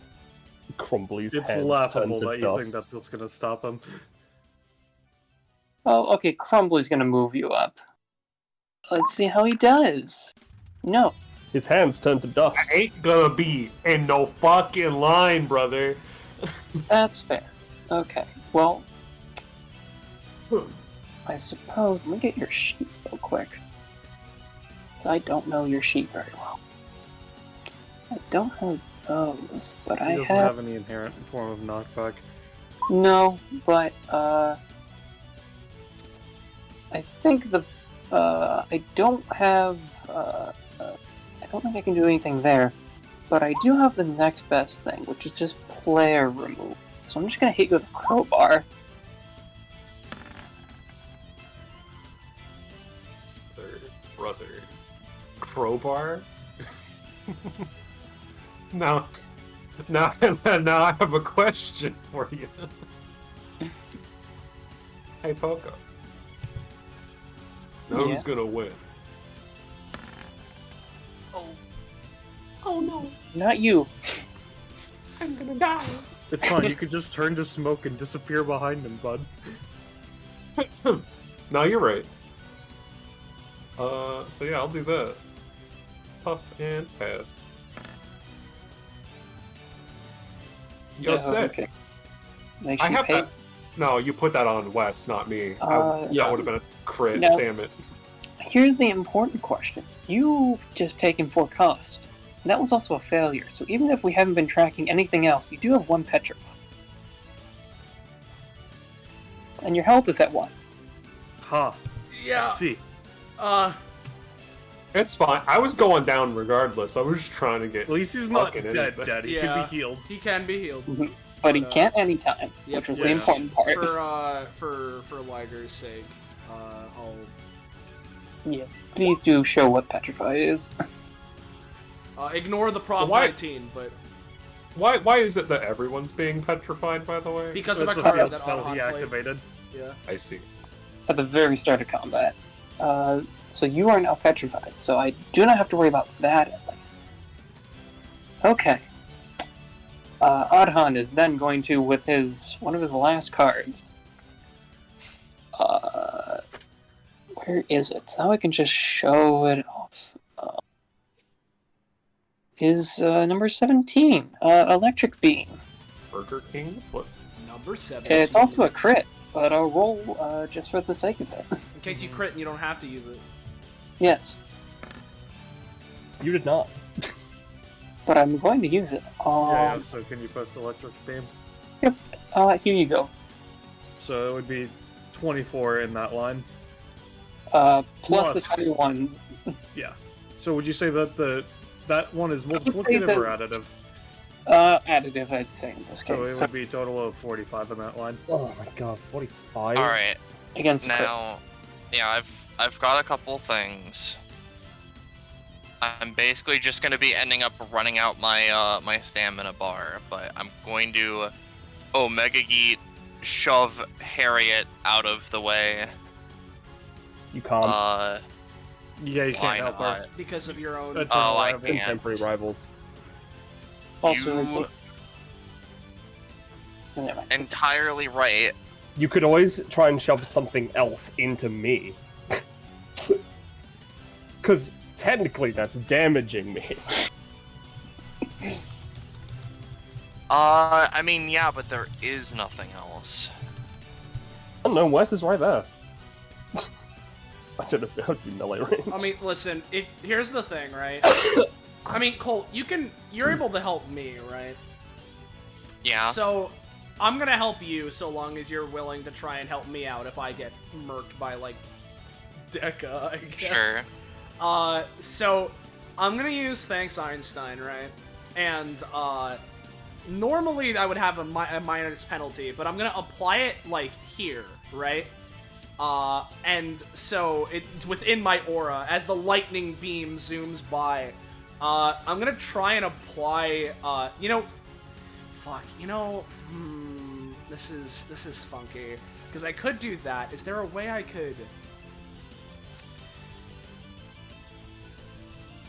Crumbly's It's hands laughable turn that to you dust. think that's going to stop him. Oh, okay, Crumbly's going to move you up. Let's see how he does. No. His hands turn to dust. I ain't gonna be in no fucking line, brother. That's fair. Okay, well, I suppose, let me get your sheet real quick. Because I don't know your sheet very well. I don't have those, but He I doesn't have... have any inherent form of knockback. No, but, I think I don't have, I don't think I can do anything there, but I do have the next best thing, which is just player removal. So I'm just gonna hit you with a crowbar. Brother. Crowbar? now I have a question for you. Hey, Poco. Now Yes? who's gonna win? Oh no, Not you. I'm gonna die. It's fine, you could just turn to smoke and disappear behind him, bud. No, you're right. So yeah, I'll do that. Puff and pass. Yo, Yeah, sick. okay. Makes I you have pay. that. No, you put that on Wes, not me. Yeah. That would have been a crit. No. Damn it. Here's the important question. You've just taken 4 cost. That was also a failure, so even if we haven't been tracking anything else, you do have 1 petrify. And your health is at 1. Ha. Yeah. Let's see. It's fine. I was going down regardless. I was just trying to get. At least he's not fucking dead, anything. dead. He Yeah. can be healed. He can be healed. But he But, can't anytime, Yep. which was the yes. important part. For Liger's sake, I'll. Yes. Please do show what petrify is. Ignore the Prop Why- 19, but Why is it that everyone's being petrified, by the way? because of That's a a card field that spell Adhan he played. activated. Yeah. I see. At the very start of combat. So you are now petrified, so I do not have to worry about that at least. Okay. Adhan is then going to, with one of his last cards. Where is it? So now I can just show it off. Is number 17, Electric Beam. Burger King flip. Number 7. It's also a crit, but I'll roll just for the sake of it. In case you crit and you don't have to use it. Yes, You did not. but I'm going to use it. Yeah, so can you post electric beam? Here you go. So it would be 24 in that line. Plus Plus. the 21. Yeah. So would you say that that one is would say multiplicative that- or additive? Additive, I'd say in this So case. it would be a total of 45 in that line. Oh my god, 45. All right. Against crit. Now, yeah, I've got a couple things. I'm basically just gonna be ending up running out my my stamina bar, but I'm going to Omega Geet, shove Harriet out of the way. You can't. Yeah, you Why can't help not? her. Because of your own. Eternal Oh, I rival. can't. Contemporary rivals. Also, You never mind. entirely right. You could always try and shove something else into me. Because technically that's damaging me. I mean, yeah, but there is nothing else. I don't know, Wes is right there. I don't know if that would be melee range. I mean, listen. Here's the thing, right? I mean, Colt, you're able to help me, right? Yeah. So, I'm gonna help you so long as you're willing to try and help me out if I get murked by, like, Deca, I guess. Sure. So, I'm gonna use Thanks Einstein, right? And, normally I would have a minus penalty, but I'm gonna apply it, like, here, right? And so it's within my aura. As the lightning beam zooms by, I'm gonna try and apply, this is funky. Because I could do that. Is there a way I could...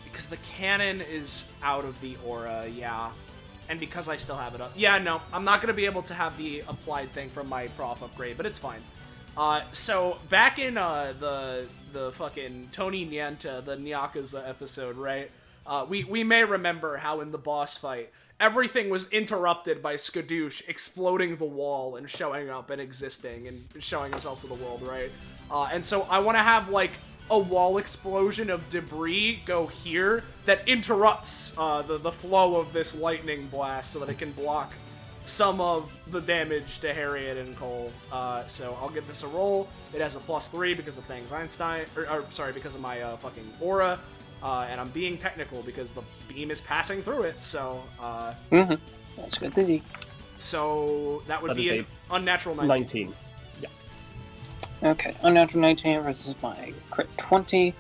Because the cannon is out of the aura, yeah. And because I still have it up. Yeah, no, I'm not gonna be able to have the applied thing from my prof upgrade, but it's fine. So back in the fucking Tony Nienta, the Nyakaza episode, right? We may remember how in the boss fight, everything was interrupted by Skadoosh exploding the wall and showing up and existing and showing himself to the world, right? And so I want to have like a wall explosion of debris go here that interrupts the flow of this lightning blast so that it can block some of the damage to Harriet and Cole. So I'll give this a roll. It has a +3 because of Thang's Einstein, or sorry, because of my fucking aura, and I'm being technical because the beam is passing through it. So That's good to be. So that would be an unnatural 19. Yeah. Okay, unnatural 19 versus my crit 20.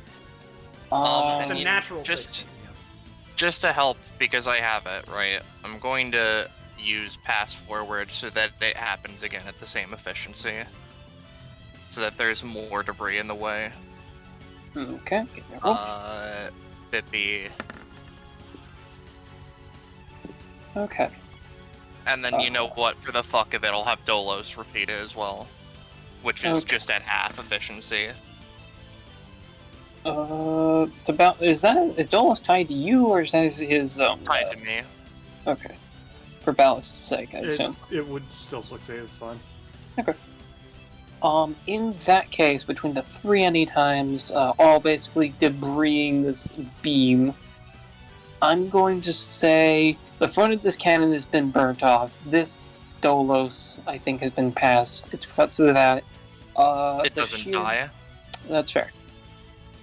It's a natural just 16. just to help because I have it right. I'm going to use pass forward so that it happens again at the same efficiency, so that there's more debris in the way. Okay. Get me a roll. It'd be, Okay. and then you know what? For the fuck of it, I'll have Dolos repeat it as well, which is just at half efficiency. It's about is Dolos tied to you or is that his Tied to me. Okay. For ballast's sake, I assume. It would still succeed, it's fine. Okay. In that case, between the 3 anytimes, all basically debrising this beam, I'm going to say the front of this cannon has been burnt off. This Dolos, I think, has been passed. It's cuts to that. It doesn't die. That's fair.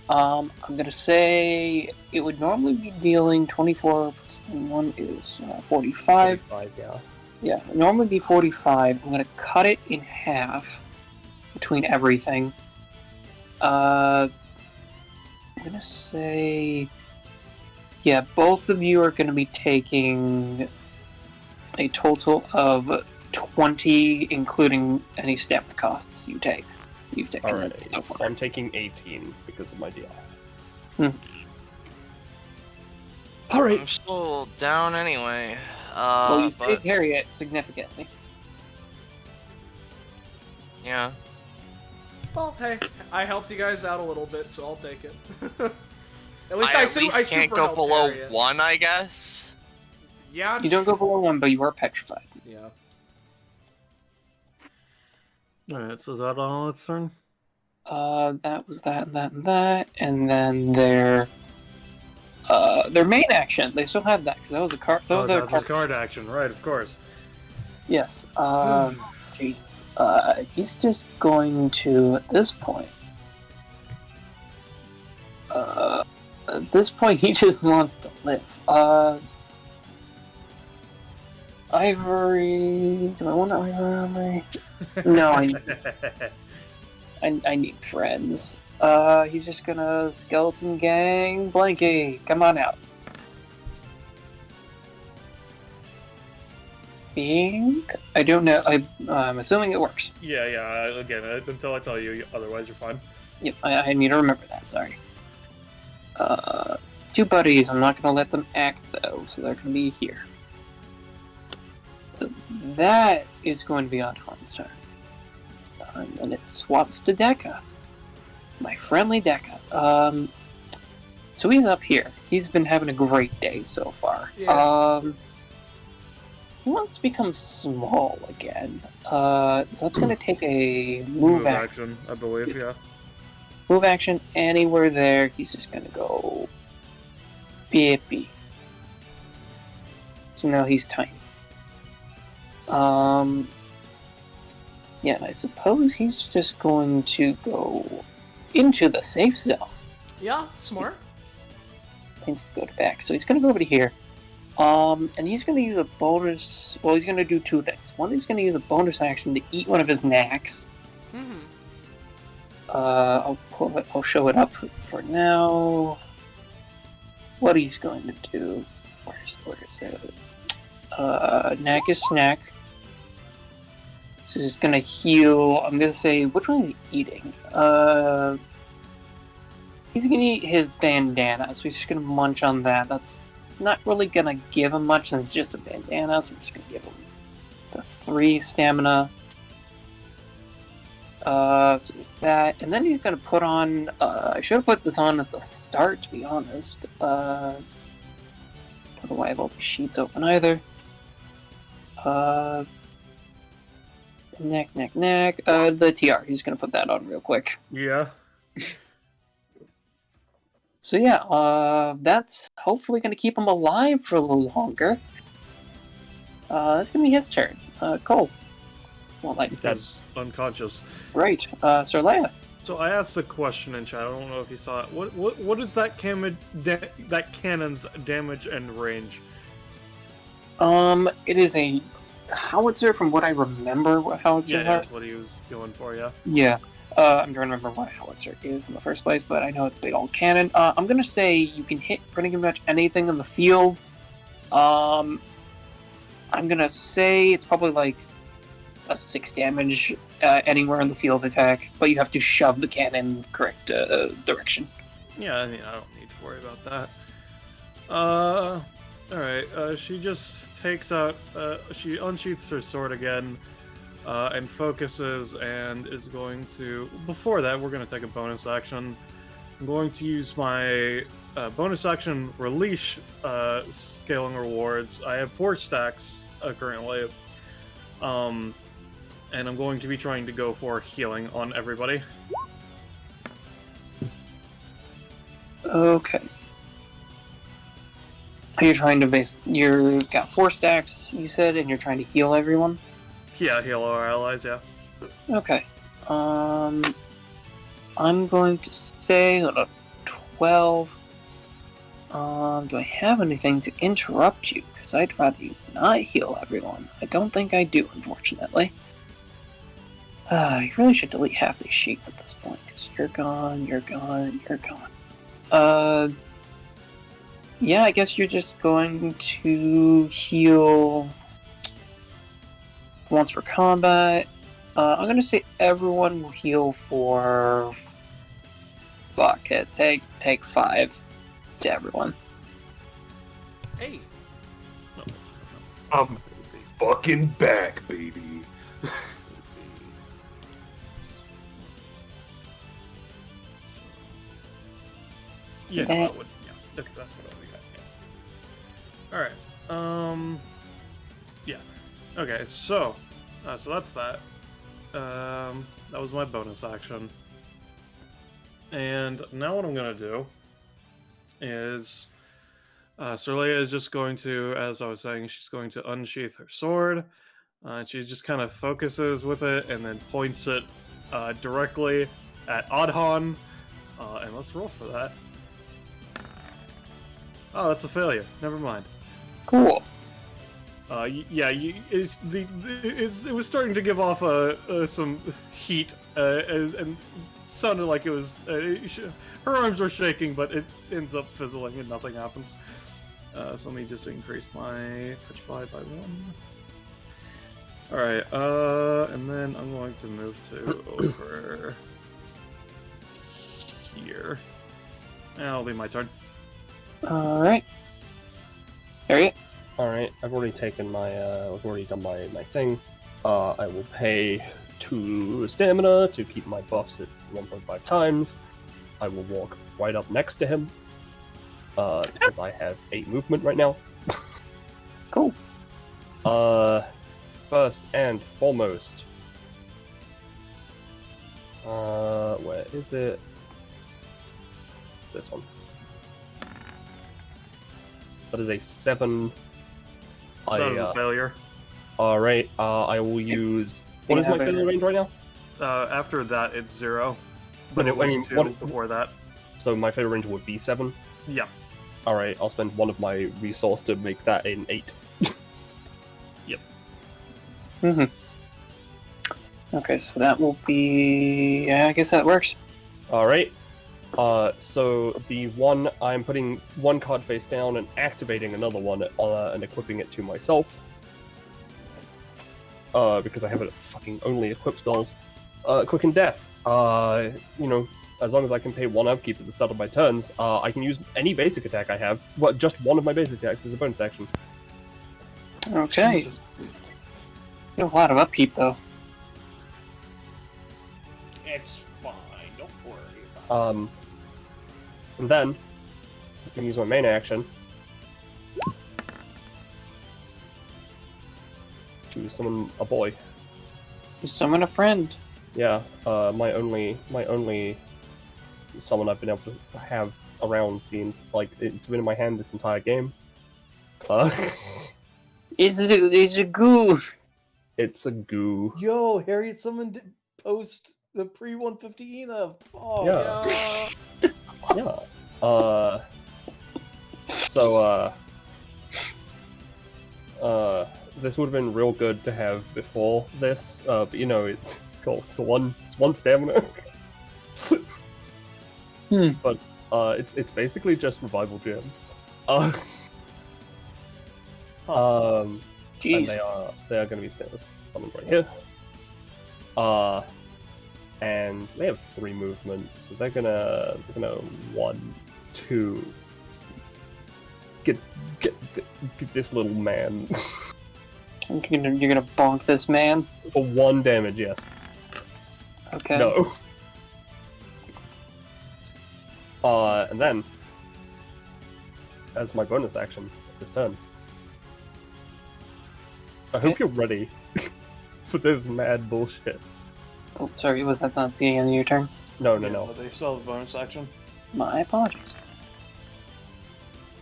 I'm gonna say it would normally be dealing 24 plus 1 is 45. 45, yeah. Yeah, it'd normally be 45. I'm gonna cut it in half between everything. I'm gonna say, yeah, both of you are gonna be taking a total of 20, including any stamina costs you've taken Alrighty, so far. so I'm taking 18 because of my DI. Alright. I'm still down anyway. Well, you But saved Harriet significantly. yeah. Well, hey, I helped you guys out a little bit, so I'll take it. At least I I can't super go helped below Harriet. 1, I guess. Yeah, You don't go below 1, but you are petrified. Yeah. Alright, so is that on its turn? That was that, and that, and then their main action. They still have that because that was a card. That was a that's his card action, right? Of course. Yes. Jesus. He's just going to at this point. At this point, he just wants to live. Ivory. Do I want Ivory on me? No, I need friends. He's just gonna skeleton gang Blanky. Come on out. I don't know. I'm assuming it works. Yeah. Again, until I tell you, otherwise you're fine. Yep, I need to remember that. Sorry. 2 buddies. I'm not gonna let them act though, so they're gonna be here. So that is going to be on Han's turn. And then it swaps to Deka. My friendly Deka. So he's up here. He's been having a great day so far. Yeah. He wants to become small again. So that's going to take a move action. I believe, yeah. Move action anywhere there. He's just going to go Bippy. So now he's tiny. Yeah, and I suppose he's just going to go into the safe zone. Yeah, smart. He needs to go back, so he's going to go over to here. And he's going to use a bonus. Well, he's going to do 2 things. One, he's going to use a bonus action to eat one of his knacks. Mm-hmm. I'll show it up for now. What he's going to do? Where is it? Knack is snack. So he's gonna heal. I'm gonna say, which one is he eating? He's gonna eat his bandana, so he's just gonna munch on that. That's not really gonna give him much since it's just a bandana, so I'm just gonna give him the 3 stamina. So there's that. And then he's gonna put on, I should have put this on at the start, to be honest. Don't know why I have all these sheets open either. Neck. The TR. He's gonna put that on real quick. Yeah. So yeah, that's hopefully going to keep him alive for a little longer. That's going to be his turn. Cole. Well, like, That's unconscious. right. Sir Leia. So I asked a question in chat. I don't know if you saw it. What is that that cannon's damage and range? It is a howitzer from what I remember what howitzers Yeah, are. that's what he was going for, yeah. Yeah. I'm trying to remember what a howitzer is in the first place, but I know it's a big old cannon. I'm gonna say you can hit pretty much anything in the field. I'm gonna say it's probably like a 6 damage anywhere in the field attack, but you have to shove the cannon in the correct direction. Yeah, I mean, I don't need to worry about that. Alright, she just takes out, she unsheaths her sword again, and focuses, and is going to... Before that, we're going to take a bonus action. I'm going to use my bonus action release scaling rewards. I have 4 stacks currently, and I'm going to be trying to go for healing on everybody. Okay. You're trying to you've got 4 stacks, you said, and you're trying to heal everyone? Yeah, heal our allies, yeah. Okay. I'm going to say, hold up, 12. Do I have anything to interrupt you? Because I'd rather you not heal everyone. I don't think I do, unfortunately. You really should delete half these sheets at this point, because you're gone, you're gone, you're gone. Yeah, I guess you're just going to heal once for combat. I'm gonna say everyone will heal for... Fuck it, take 5 to everyone. Hey. I'm fucking back, baby. Yeah, that- that would, yeah. Okay, that's what we got. Yeah. All right. Yeah. Okay. So that's that. That was my bonus action. And now what I'm gonna do is, Sir Leia is just going to, as I was saying, she's going to unsheath her sword. She just kind of focuses with it and then points it directly at Adhan. And let's roll for that. Oh, that's a failure. Never mind. Cool. Yeah, it was starting to give off some heat, and sounded like it was. Her arms were shaking, but it ends up fizzling and nothing happens. So let me just increase my petrified by 1. All right, and then I'm going to move to over here. That'll be my turn. Alright. Harriet? Alright, I've already taken my, I've already done my thing. I will pay 2 stamina to keep my buffs at 1.5 times. I will walk right up next to him, because I have 8 movement right now. Cool. First and foremost. Where is it? This one. That is a 7. That was a failure. Alright, I will use... What is my failure range right now? After that, it's 0. But it was 2 before that. So my failure range would be 7? Yeah. Alright, I'll spend 1 of my resource to make that an 8. Yep. Okay, so that will be... Yeah, I guess that works. Alright. So the one, I'm putting 1 card face down and activating another one and equipping it to myself. Because I have it fucking only equipped spells. Quicken Death. You know, as long as I can pay 1 upkeep at the start of my turns, I can use any basic attack I have. Well, just 1 of my basic attacks as a bonus action. Okay. Jesus. You have a lot of upkeep, though. It's fine, don't worry about it. And then, I can use my main action to summon a boy. You summon a friend. Yeah, my only summon I've been able to have around being like it's been in my hand this entire game. It's a goo. It's a goo. Yo, Harriet, someone did post the pre-150 Ena. Oh, Yeah. Yeah. Yeah. So this would have been real good to have before this, but you know, it's cool. It's one stamina. But it's basically just revival gem. And Jeez. they are going to be summoned right here. And they have 3 movements, so they're gonna 1, 2. Get this little man. You're gonna bonk this man? For 1 damage, yes. Okay. No. And then, as my bonus action this turn, I hope you're ready for this mad bullshit. Oh, sorry, was that not the end of your turn? No. But they still have bonus action. My apologies.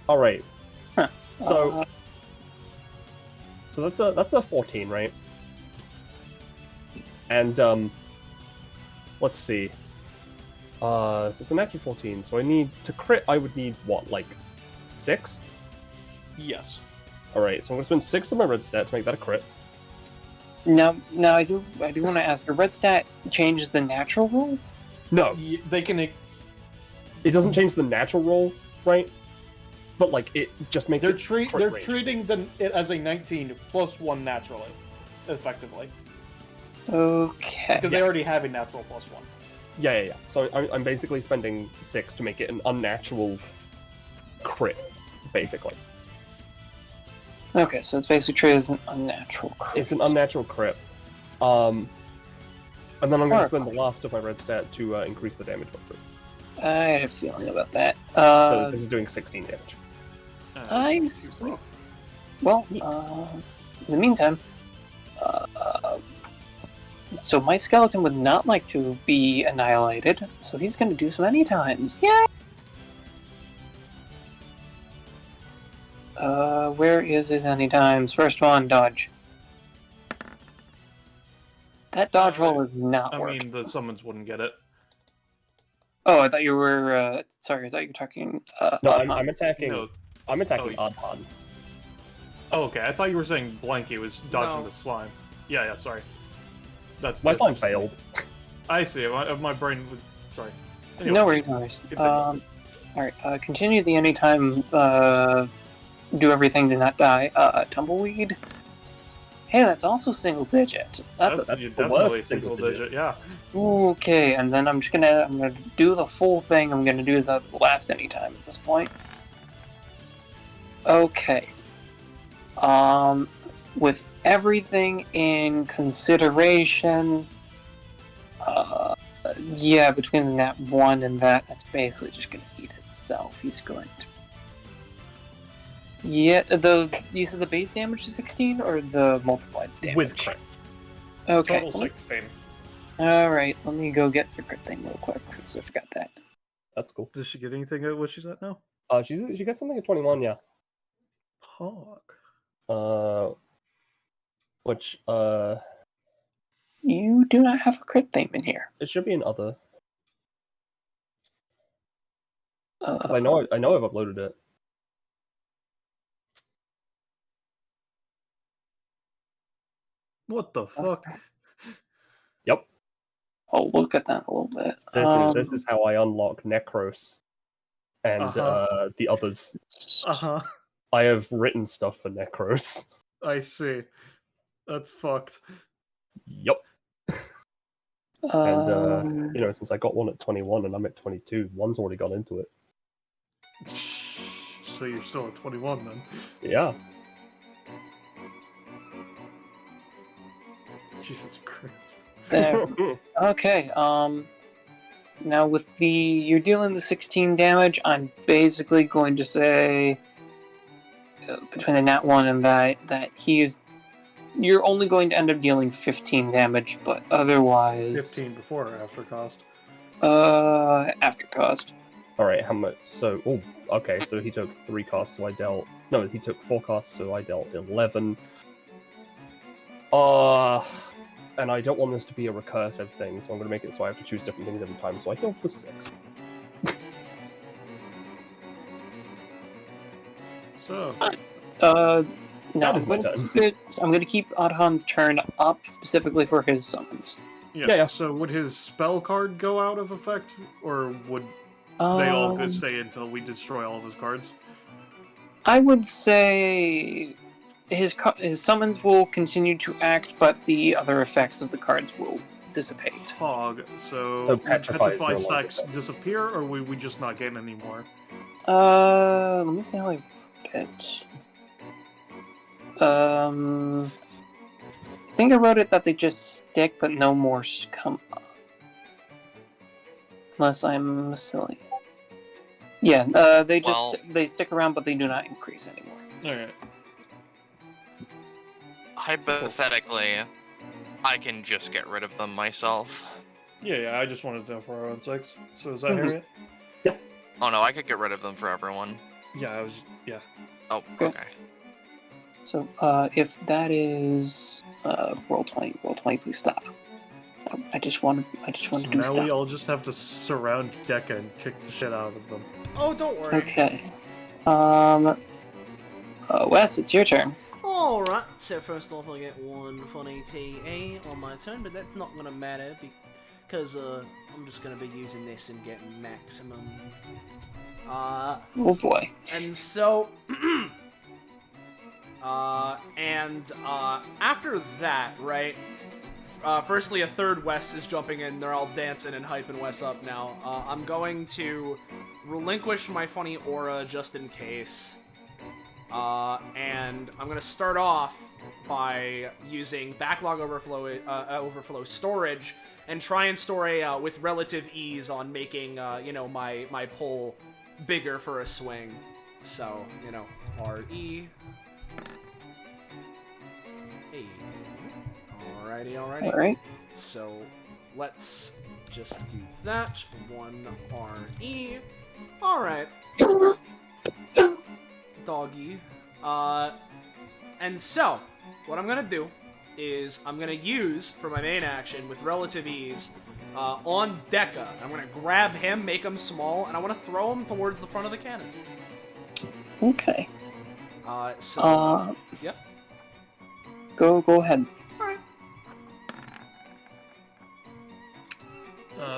Alright. Huh. So that's a 14, right? And let's see. So it's an actual 14. So I need to crit. I would need what, like 6? Yes. All right. So I'm gonna spend 6 of my red stat to make that a crit. No, I do want to ask. A red stat changes the natural roll? No, They can. it doesn't change the natural roll, right? But like it just makes They're it crit they're range. treating it as a 19 plus 1 naturally, effectively, Okay. because they already have a natural plus 1. Yeah. So I'm basically spending 6 to make it an unnatural crit, basically. Okay, so it's basically treated as an unnatural crit. It's an unnatural crit. And then I'm going to spend the last of my red stat to increase the damage by 3. I had a feeling about that. So this is doing 16 damage. I see. Well, in the meantime, so my skeleton would not like to be annihilated, so he's going to do some anytimes. Yay! Where is his anytimes? First one, dodge. That dodge roll is not I working. mean, the summons wouldn't get it. Oh, I thought you were. Sorry, I thought you were talking. No, Adhan. I'm attacking. No. I'm attacking Oh, Adhan. Oh, okay. I thought you were saying Blanky was dodging No. the slime. Yeah, sorry. That's My slime just- failed. I see. My brain was sorry. Anyway, No worries, no worries. continue. Alright, continue the anytime, do everything to not die. Tumbleweed. Hey, that's also single digit. That's the definitely worst single single digit. Yeah. okay, and then I'm gonna do the full thing. I'm gonna do is that last anytime at this point. Okay. With everything in consideration, yeah, between that 1 and that's basically just gonna eat itself. He's going to. Yeah, you said the base damage is 16 or the multiplied damage? With crit. Okay. Total 16. Alright, let me go get the crit thing real quick because I forgot that. That's cool. Does she get anything at what she's at now? She got something at 21, yeah. Hog. Which You do not have a crit theme in here. it should be an other. Uh, Because I know I've uploaded it. What the fuck? Yep. I'll look at that a little bit. This is how I unlock Necros and the others. I have written stuff for Necros. I see. That's fucked. Yep. And since I got one at 21 and I'm at 22, one's already gone into it. So you're still at 21 then? Yeah. Jesus Christ. there. Okay, now with you're dealing the 16 damage, I'm basically going to say, between the nat 1 and that you're only going to end up dealing 15 damage, but otherwise... 15 before or after cost? After cost. Alright, how much? So, oh, okay, so he took 3 costs, so I dealt... No, he took 4 costs, so I dealt 11. And I don't want this to be a recursive thing, so I'm going to make it so I have to choose different things every time, so I go for 6. So, No, I'm going to keep Adhan's turn up specifically for his summons. yeah. So would his spell card go out of effect, or would they all go stay until we destroy all of his cards? I would say his summons will continue to act, but the other effects of the cards will dissipate. Hog. So Petrify stacks disappear, or we just not gain any more? Let me see how I put it. I think I wrote it that they just stick, but no more come up. Unless I'm silly. Yeah, they stick around, but they do not increase anymore. Alright. Hypothetically, I can just get rid of them myself. Yeah, I just wanted to know for our own sakes. So is that Harriet? Yeah. Oh no, I could get rid of them for everyone. Yeah, yeah. Oh, Okay. okay. So, if that is roll 20, please stop. I just want to So do now stuff. we all just have to surround Dekka and kick the shit out of them. Oh, don't worry. Okay. Wes, it's your turn. Alright, so first off I get one funny TA on my turn, but that's not gonna matter because I'm just gonna be using this and getting maximum. Oh boy. And so after that, right? Firstly, a third Wes is jumping in. They're all dancing and hyping Wes up now. I'm going to relinquish my funny aura just in case. And I'm going to start off by using backlog overflow storage and try and store with relative ease on making, my pull bigger for a swing. So, RE. Hey. Alrighty. Alright. So, let's just do that. 1 RE. Alright. Doggy. And so, what I'm gonna do is I'm gonna use, for my main action, with relative ease, on Dekka. I'm gonna grab him, make him small, and I want to throw him towards the front of the cannon. Okay. Yep. Go ahead. Alright.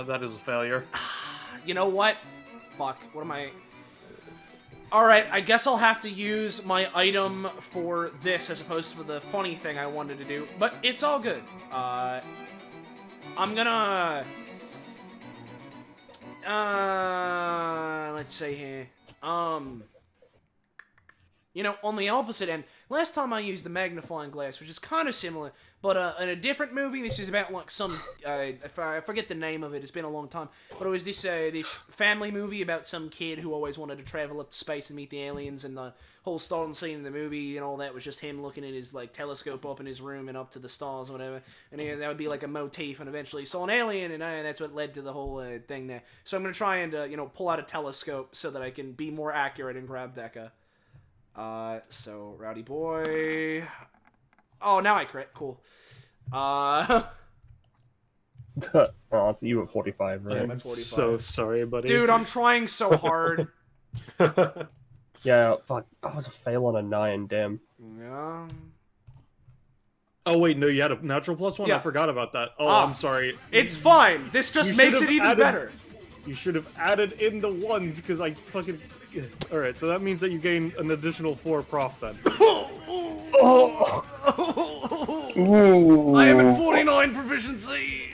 That is a failure. You know what? Fuck. What am I... Alright, I guess I'll have to use my item for this as opposed to the funny thing I wanted to do. But it's all good. I'm gonna... let's say here. On the opposite end, last time I used the magnifying glass, which is kind of similar, but in a different movie, this is about like some, I forget the name of it, it's been a long time, but it was this family movie about some kid who always wanted to travel up to space and meet the aliens, and the whole starting scene in the movie and all that was just him looking at his like telescope up in his room and up to the stars or whatever, and that would be like a motif, and eventually he saw an alien, and that's what led to the whole thing there. So I'm going to try and, pull out a telescope so that I can be more accurate and grab Dekka. So, Rowdy Boy... Oh, now I crit. Cool. Oh, it's you at 45, right? I'm at 45. So sorry, buddy. Dude, I'm trying so hard. Yeah, fuck. I was a fail on a 9, damn. Yeah. Oh, wait, no, you had a natural +1? Yeah. I forgot about that. Oh, I'm sorry. It's fine. This just makes it even better. You should have added in the ones, because I fucking... Alright, so that means that you gain an additional 4 prof then. Ooh. I am at 49 proficiency.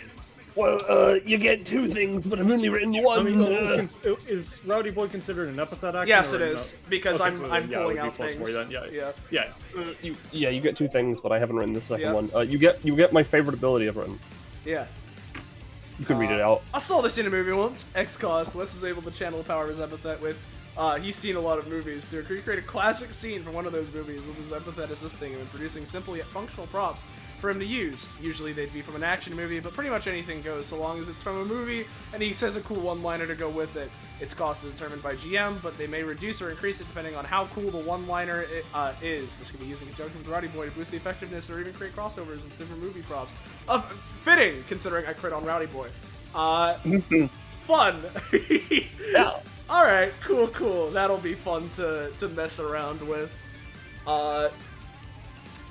Well, you get 2 things, but I've only written 1. I mean, is Rowdy Boy considered an epithet action? Yes, or it is, no? because Okay, I'm so pulling it would out be +4 things. then. Yeah. You get 2 things, but I haven't written the second Yeah. one. You get my favorite ability I've written. Yeah. You can read it out. I saw this in a movie once. X-Cost. Wes is able to channel the power of his epithet with He's seen a lot of movies. To recreate a classic scene from one of those movies with his Epithet assisting him in producing simple yet functional props for him to use. Usually they'd be from an action movie, but pretty much anything goes so long as it's from a movie and he says a cool one-liner to go with it. Its cost is determined by GM, but they may reduce or increase it depending on how cool the one-liner is. This can be used in conjunction with Rowdy Boy to boost the effectiveness or even create crossovers with different movie props. Fitting, considering I crit on Rowdy Boy. Fun! Yeah. Alright, cool. That'll be fun to mess around with.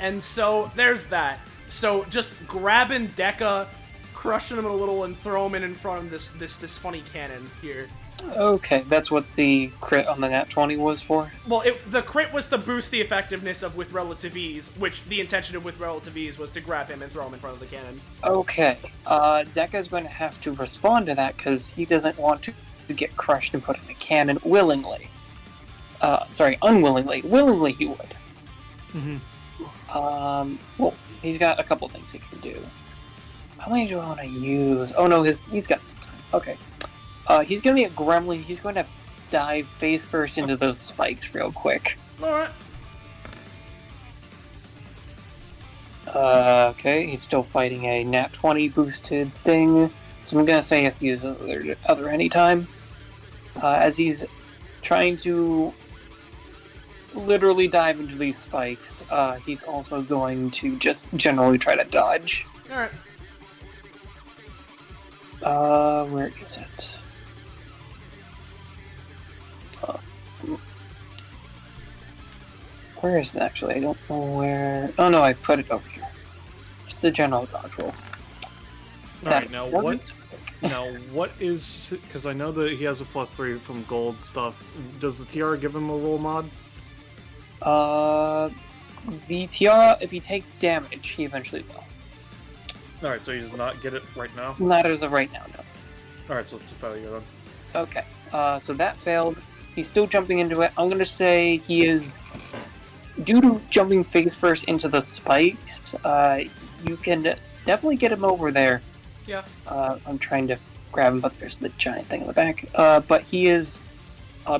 And so, there's that. So, just grabbing Deca, crushing him a little, and throw him in front of this funny cannon here. Okay, that's what the crit on the nat 20 was for? Well, the crit was to boost the effectiveness of with relative ease, which the intention of with relative ease was to grab him and throw him in front of the cannon. Okay, Deca's going to have to respond to that because he doesn't want to get crushed and put in a cannon willingly. Unwillingly. Willingly he would. Well, he's got a couple things he can do. How many do I want to use? Oh no, he's got some time. Okay. He's going to be a gremlin. He's going to have to dive face first into those spikes real quick. Alright. Okay, he's still fighting a nat 20 boosted thing. So I'm going to say he has to use other anytime. As he's trying to literally dive into these spikes, he's also going to just generally try to dodge. Alright. Where is it? Where is it actually? I don't know where... Oh no, I put it over here. Just the general dodge roll. Alright, now what is... Because I know that he has a +3 from gold stuff. Does the tiara give him a roll mod? The tiara, if he takes damage, he eventually will. Alright, so he does not get it right now? Not as of right now, no. Alright, so it's a failure then. Okay, so that failed. He's still jumping into it. I'm going to say he is... Due to jumping face first into the spikes, you can definitely get him over there. Yeah. I'm trying to grab him, but there's the giant thing in the back. But he is...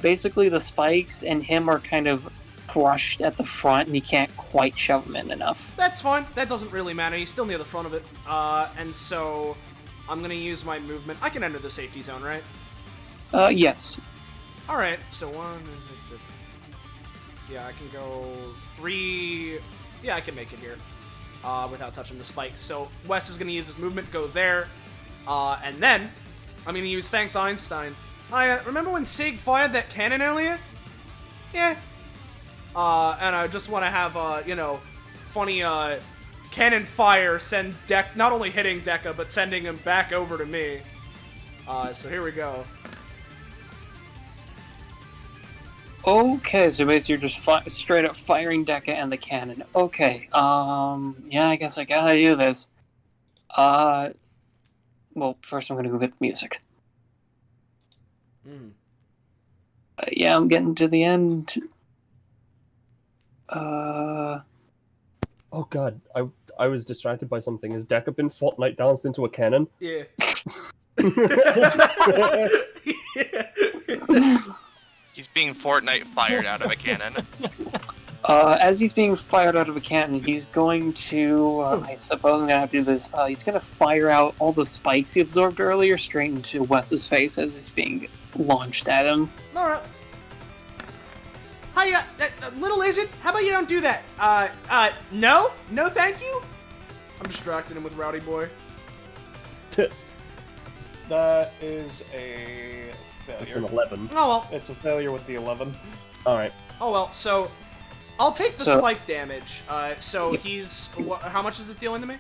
basically, the spikes and him are kind of crushed at the front, and he can't quite shove him in enough. That's fine. That doesn't really matter. He's still near the front of it. And so... I'm going to use my movement. I can enter the safety zone, right? Yes. Alright, so 1... Yeah, I can go 3... Yeah, I can make it here. Without touching the spikes. So, Wes is going to use his movement, go there. And then, I'm going to use Thanks Einstein. Remember when Sig fired that cannon earlier? Yeah. And I just want to have, funny, cannon fire send not only hitting Deca, but sending him back over to me. So here we go. Okay, so basically you're just straight up firing Deca and the cannon. Okay, yeah, I guess I gotta do this. Well, first I'm gonna go get the music. Yeah, I'm getting to the end. Oh god, I was distracted by something. Has Deca been Fortnite danced into a cannon? Yeah. He's being Fortnite fired out of a cannon. As he's being fired out of a cannon, he's going to, I suppose I'm gonna have to do this, he's gonna fire out all the spikes he absorbed earlier straight into Wes's face as it's being launched at him. Alright. Hi, little lizard, how about you don't do that? No? No thank you? I'm distracting him with Rowdy Boy. That is a failure. It's an 11. Oh well. It's a failure with the 11. Alright. Oh well, so... I'll take the spike damage. So Yep. he's... how much is it dealing to me?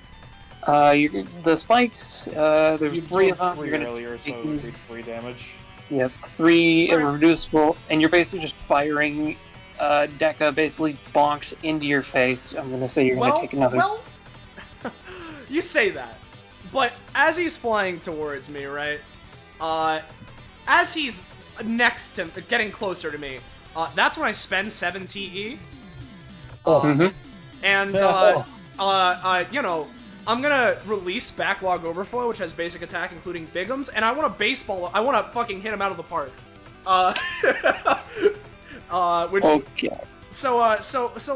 The spikes, there's You 3 of absorbed them. 3 You're gonna earlier, so it would be 3 damage. Yep, 3 Alright. irreducible, and you're basically just firing Deca basically bonks into your face. I'm gonna say you're gonna take another... Well, you say that, but as he's flying towards me, right? As he's next to, getting closer to me, that's when I spend 7 TE. And, you know, I'm gonna release Backlog Overflow, which has basic attack, including Bigums, and I want to fucking hit him out of the park. Which Okay. so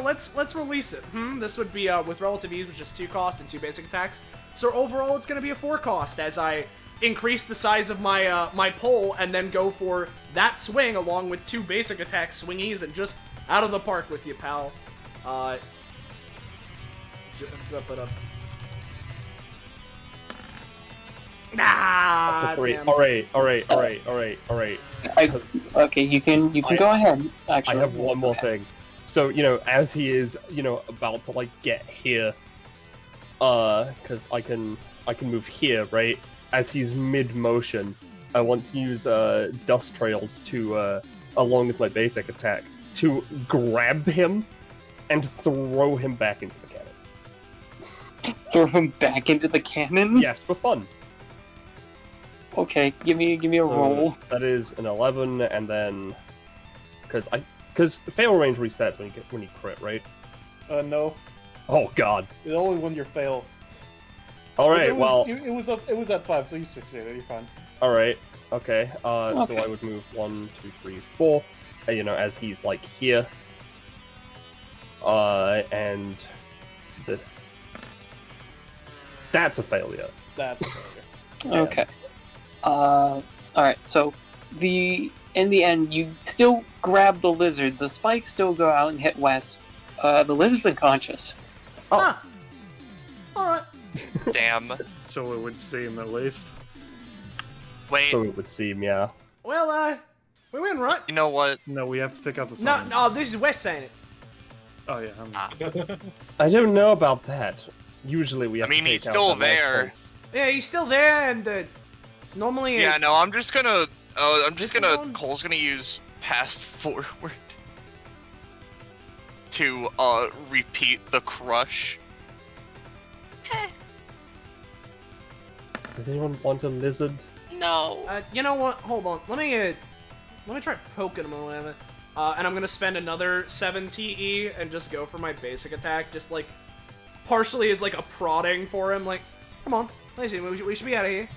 let's release it. This would be with relative ease, which is 2 cost and 2 basic attacks. So overall, it's gonna be a 4 cost as I increase the size of my my pole and then go for that swing along with 2 basic attack swingies and just out of the park with you, pal. Nah. That's a 3. Damn. All right. Okay, you can go ahead. Actually, I have one more thing. So, as he is, about to like get here, because I can move here, right? As he's mid motion, I want to use dust trails to along with my basic attack to grab him and throw him back into the cannon. Throw him back into the cannon? Yes, for fun. Okay, give me a roll. That is an 11, and then because fail range resets when you crit, right? No. Oh God. It's only when you fail. All right. It was, it was at 5, so you succeeded. You're fine. All right. Okay. So Okay. I would move 1, 2, 3, 4. As he's like here. And this. That's a failure. That's a failure. Okay. Alright, so in the end, you still grab the lizard, the spikes still go out and hit Wes. The lizard's unconscious. Huh. Alright. Damn. So it would seem, at least. Wait, So it would seem, yeah. Well, we win, right? you know what? No, we have to take out the No, summon. no, this is Wes saying it. Oh, yeah. I don't know about that. Usually we have mean, to take he's out still the life there. points. Yeah, he's still there, and normally. Yeah, no, I'm just gonna. on? Cole's gonna use past forward to repeat the crush. Does anyone want a lizard? No. You know what? Hold on. Let me try poking him a little bit. And I'm gonna spend another 7 TE and just go for my basic attack, just like partially as like a prodding for him. Like, come on, listen, we should be out of here.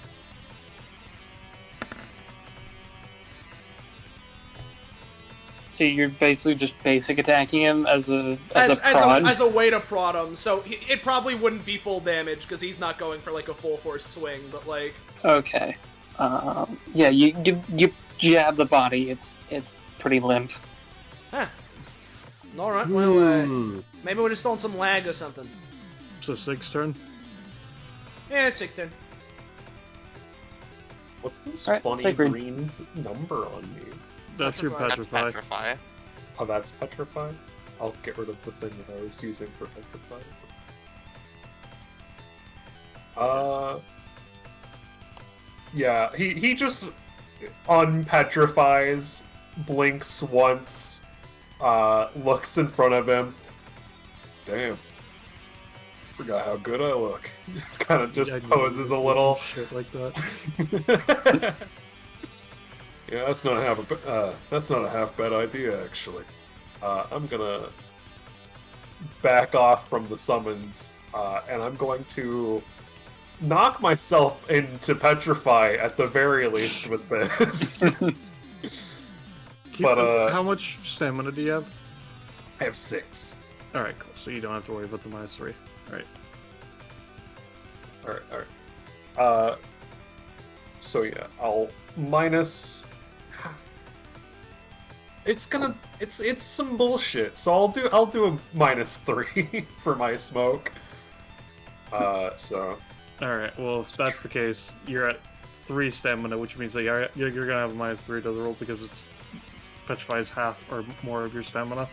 So you're basically just basic attacking him as a prod? As a way to prod him. So it probably wouldn't be full damage because he's not going for like a full force swing, but like. Okay. Yeah, you jab the body. It's pretty limp. Huh. All right. Well, maybe we're just on some lag or something. So 6 turn? Yeah, 6 turn. What's this Alright, funny take green. green number on me? That's your Petrify. That's petrify. petrify. Oh, that's petrified? I'll get rid of the thing that I was using for petrified. Yeah, he just unpetrifies, blinks once, looks in front of him. Damn. Forgot how good I look. Kind of just Yeah, I knew poses you a would do little. Shit like that. Yeah, that's not a half bad idea actually. I'm gonna back off from the summons, and I'm going to knock myself into petrify at the very least with this. But, How much stamina do you have? I have 6. Alright, cool. So you don't have to worry about the -3. Alright. Alright. So yeah, I'll minus. It's some bullshit. So I'll do a -3 for my smoke. So. Alright, well, if that's the case, you're at 3 stamina, which means that you're gonna have a -3 to the roll because it's petrifies half or more of your stamina.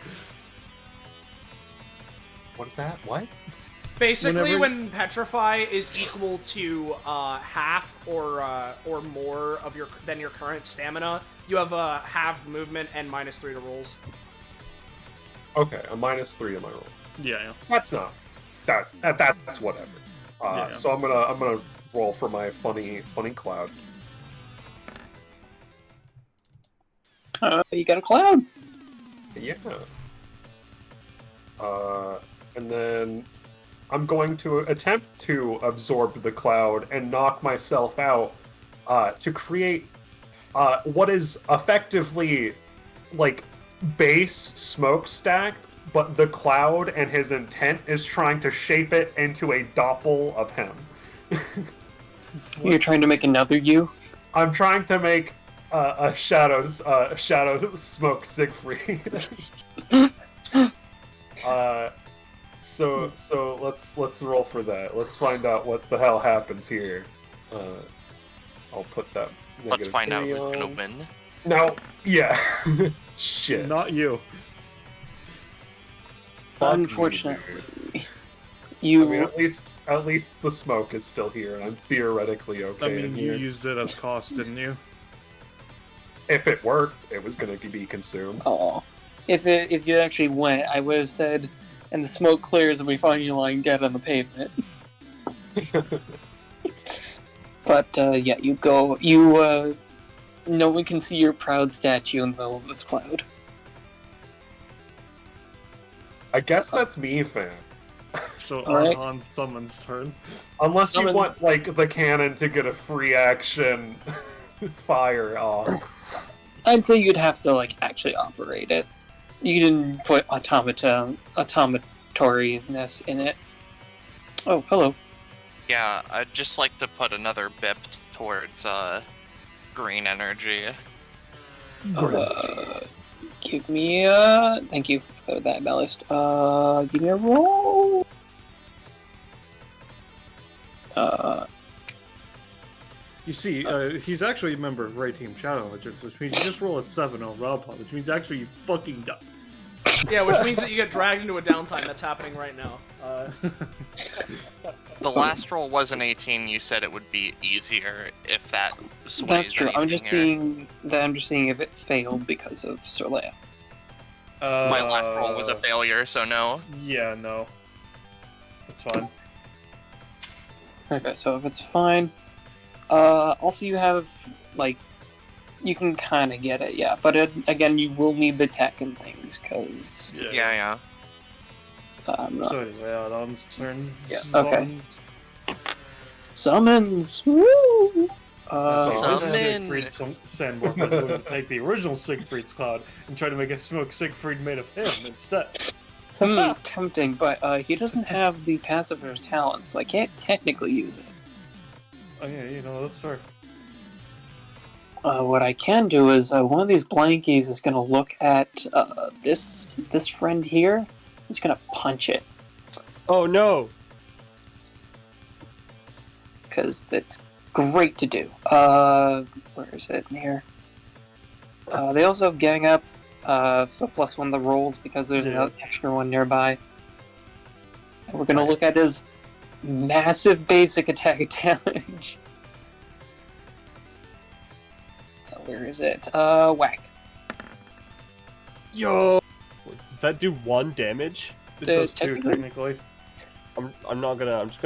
What is that? What? Basically, when petrify is equal to half or more of your current stamina, you have a half movement and -3 to rolls. Okay, a -3 in my roll. Yeah. That's not that's whatever. Yeah. So I'm gonna roll for my funny cloud. You got a cloud. Yeah. And then I'm going to attempt to absorb the cloud and knock myself out to create what is effectively like base smokestacked, but the cloud and his intent is trying to shape it into a doppel of him. You're trying to make another you? I'm trying to make a shadow smoke Siegfried. So let's roll for that. Let's find out what the hell happens here. I'll put that. Let's find out who's on. gonna win. No, yeah, shit. Not you. Unfortunately, I mean, at least the smoke is still here, and I'm theoretically okay. I mean, in you here. used it as cost, didn't you? If it worked, it was going to be consumed. Oh, if you actually went, I would have said, and the smoke clears and we find you lying dead on the pavement. But yeah, you go. No one can see your proud statue in the middle of this cloud. I guess that's me, fam. So Alright. Arhan's summons turn. Unless you Summon- want, like, the cannon to get a free action fire off. I'd say you'd have to like actually operate it. You didn't put automatoriness in it. Oh, hello. Yeah, I'd just like to put another bip towards green energy. Give me thank you for that, Ballast. Give me a roll. You see, he's actually a member of Ray Team Shadow Legends, which means you just roll a 7 on Robot, which means actually you fucking die. Yeah, which means that you get dragged into a downtime that's happening right now. The last roll was an 18. You said it would be easier if that sways That's true. I'm just anything seeing if it failed because of Sorlea. here. My last roll was a failure, so no. Yeah, no. It's fine. Okay, so if it's fine. Also you have, like, you can kind of get it, yeah. But again, you will need the tech and things, because... Yeah. I'm not... So is Leon's turn. Yeah, okay. Summons. Summons! Woo! Summon. Siegfried Sandborg was going to take the original Siegfried's cloud and try to make a smoke Siegfried made of him instead. Tempting, but he doesn't have the passive or talent, so I can't technically use it. Oh yeah, you know, that's fair. What I can do is, one of these blankies is going to look at this friend here. He's going to punch it, Oh no! because that's great to do. Where is it in here? They also have gang up, so +1 the rolls because there's another extra one nearby. And we're going to look at his massive basic attack damage. Where is it? Whack. Yo! Does that do 1 damage? It does 2 technically- technically. I'm just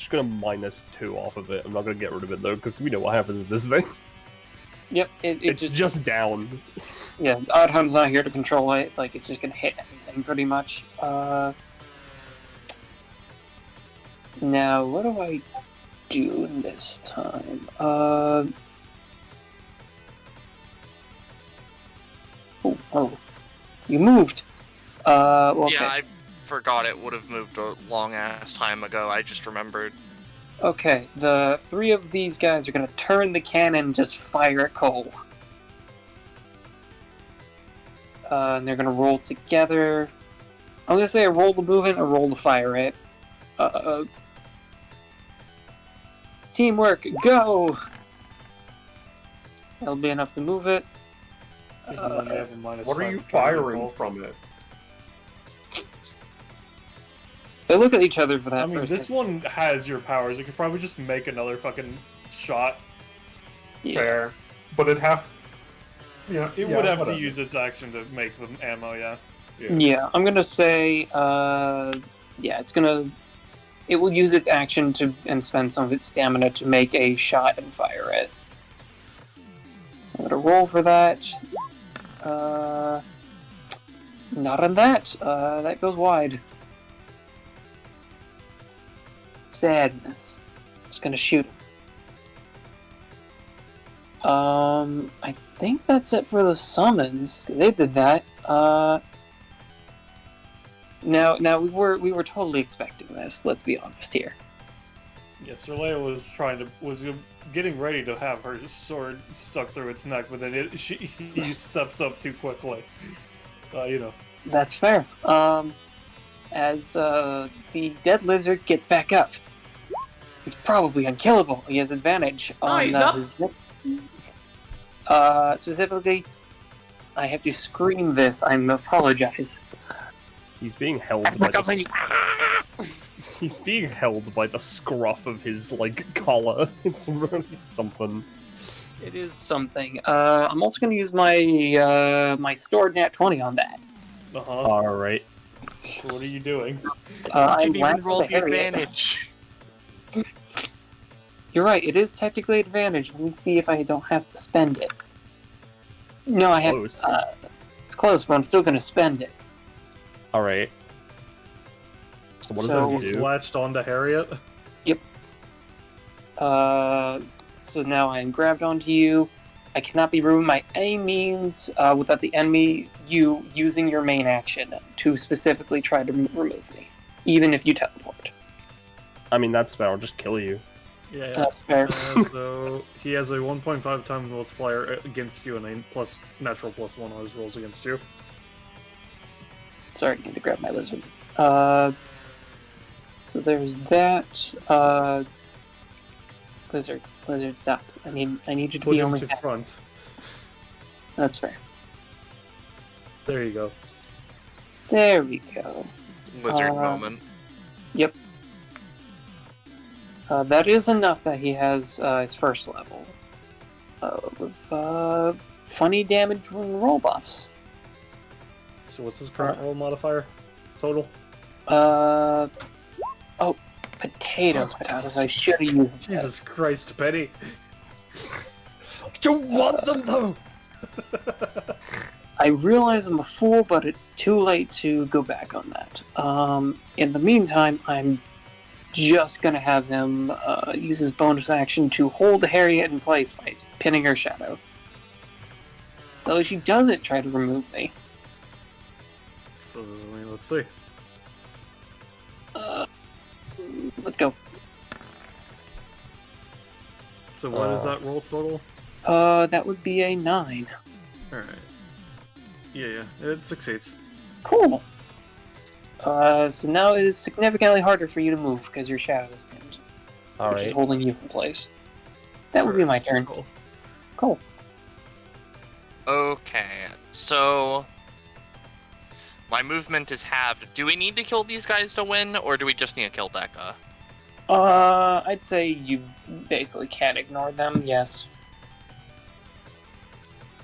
gonna minus 2 off of it. I'm not gonna get rid of it though, because we know what happens with this thing. Yep, It's just down. Yeah, Oddhun's not here to control it. It's like it's just gonna hit anything pretty much. Now, what do I do this time? Oh, you moved. Okay. Yeah, I forgot it would have moved a long ass time ago. I just remembered. Okay, the 3 of these guys are gonna turn the cannon and just fire at Cole. And they're gonna roll together. I'm gonna say a roll to move it, a roll to fire it. Teamwork, go! That'll be enough to move it. You only have a minus What are 5 you to try to firing roll. from it? They look at each other for that I mean, first. this one has your powers. It could probably just make another fucking shot. Yeah. Fair. But it'd have... Yeah, It yeah, would have whatever. to use its action to make the ammo, yeah. Yeah, I'm gonna say, yeah, it will use its action to and spend some of its stamina to make a shot and fire it. So I'm gonna roll for that. Not on that. That goes wide. Sadness. Just gonna shoot him. I think that's it for the summons. They did that. Now we were totally expecting this. Let's be honest here. Yeah, Serlea was getting ready to have her sword stuck through its neck, but then he steps up too quickly. That's fair. As the dead lizard gets back up, he's probably unkillable. He has advantage on he's up. his. Specifically, I have to scream this. I apologize. He's being held by the... He's being held by the scruff of his, collar. It's really something. It is something. I'm also going to use my my stored nat 20 on that. Alright. So what are you doing? You didn't even roll the advantage. You're right, it is technically advantage. Let me see if I don't have to spend it. No, I have. Close. It's close, but I'm still going to spend it. Alright. So what does So- this do? Latched onto Harriet? Yep. So now I am grabbed onto you. I cannot be removed by any means without the enemy, you using your main action to specifically try to remove me, even if you teleport. I mean, that's fair. I'll just kill you. Yeah. That's fair. So he has a 1.5 times multiplier against you and a natural +1 on his rolls against you. Sorry, I need to grab my lizard. So there's that. Lizard, stop. I need you to Put be him only to half. front. That's fair. There you go. There we go. Lizard moment. Yep. That is enough that he has his first level with funny damage from roll buffs. So what's his current roll modifier? Total? Potatoes. I should have used that. Jesus Christ, Betty. Don't want them though! I realize I'm a fool, but it's too late to go back on that. In the meantime, I'm just gonna have him use his bonus action to hold Harriet in place by pinning her shadow. So if she doesn't try to remove me. So, let's see. Let's go. So what is that roll total? That would be a 9. Alright. Yeah, it succeeds. Cool. So now it is significantly harder for you to move because your shadow is pinned, which is Alright. holding you in place. That would be my turn. Cool. Cool. Okay, so my movement is halved. Do we need to kill these guys to win, or do we just need to kill Deca? I'd say you basically can't ignore them, yes.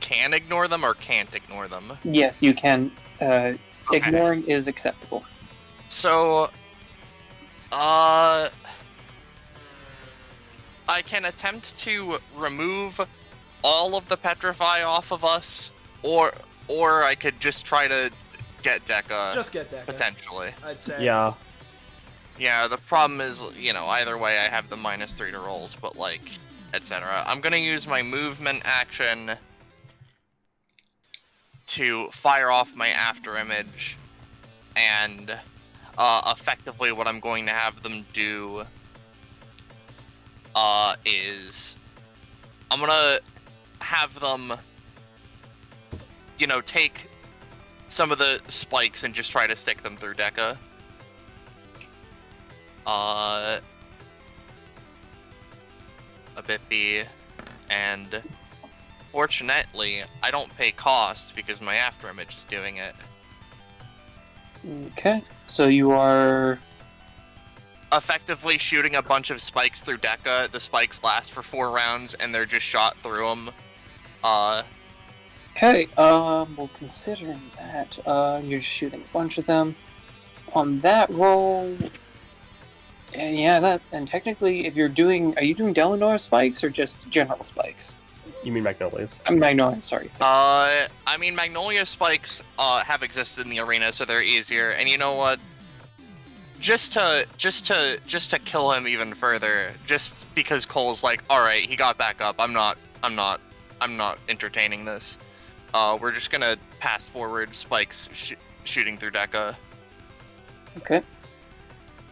Can ignore them or can't ignore them? Yes, you can. Okay. Ignoring is acceptable. So, I can attempt to remove all of the petrify off of us, or I could just try to get Deca. Just get Deca. Potentially. I'd say. Yeah. Yeah, the problem is, either way I have the -3 to rolls, but etc. I'm gonna use my movement action to fire off my after image, and effectively what I'm going to have them do is I'm gonna have them take some of the spikes and just try to stick them through Deca. A bit B, and fortunately, I don't pay cost because my after image is doing it. Okay, so you are... Effectively shooting a bunch of spikes through Deca. The spikes last for 4 rounds, and they're just shot through them. Okay, well, considering that, you're just shooting a bunch of them. On that roll... And yeah, and technically, if you're doing... Are you doing Delanor spikes or just general spikes? You mean Magnolias? I'm Magnolia, sorry. I mean, Magnolia spikes have existed in the arena, so they're easier. And you know what? Just to kill him even further, just because Cole's like, all right, he got back up. I'm not I'm not entertaining this. We're just gonna pass forward Spike's shooting through Deca. Okay.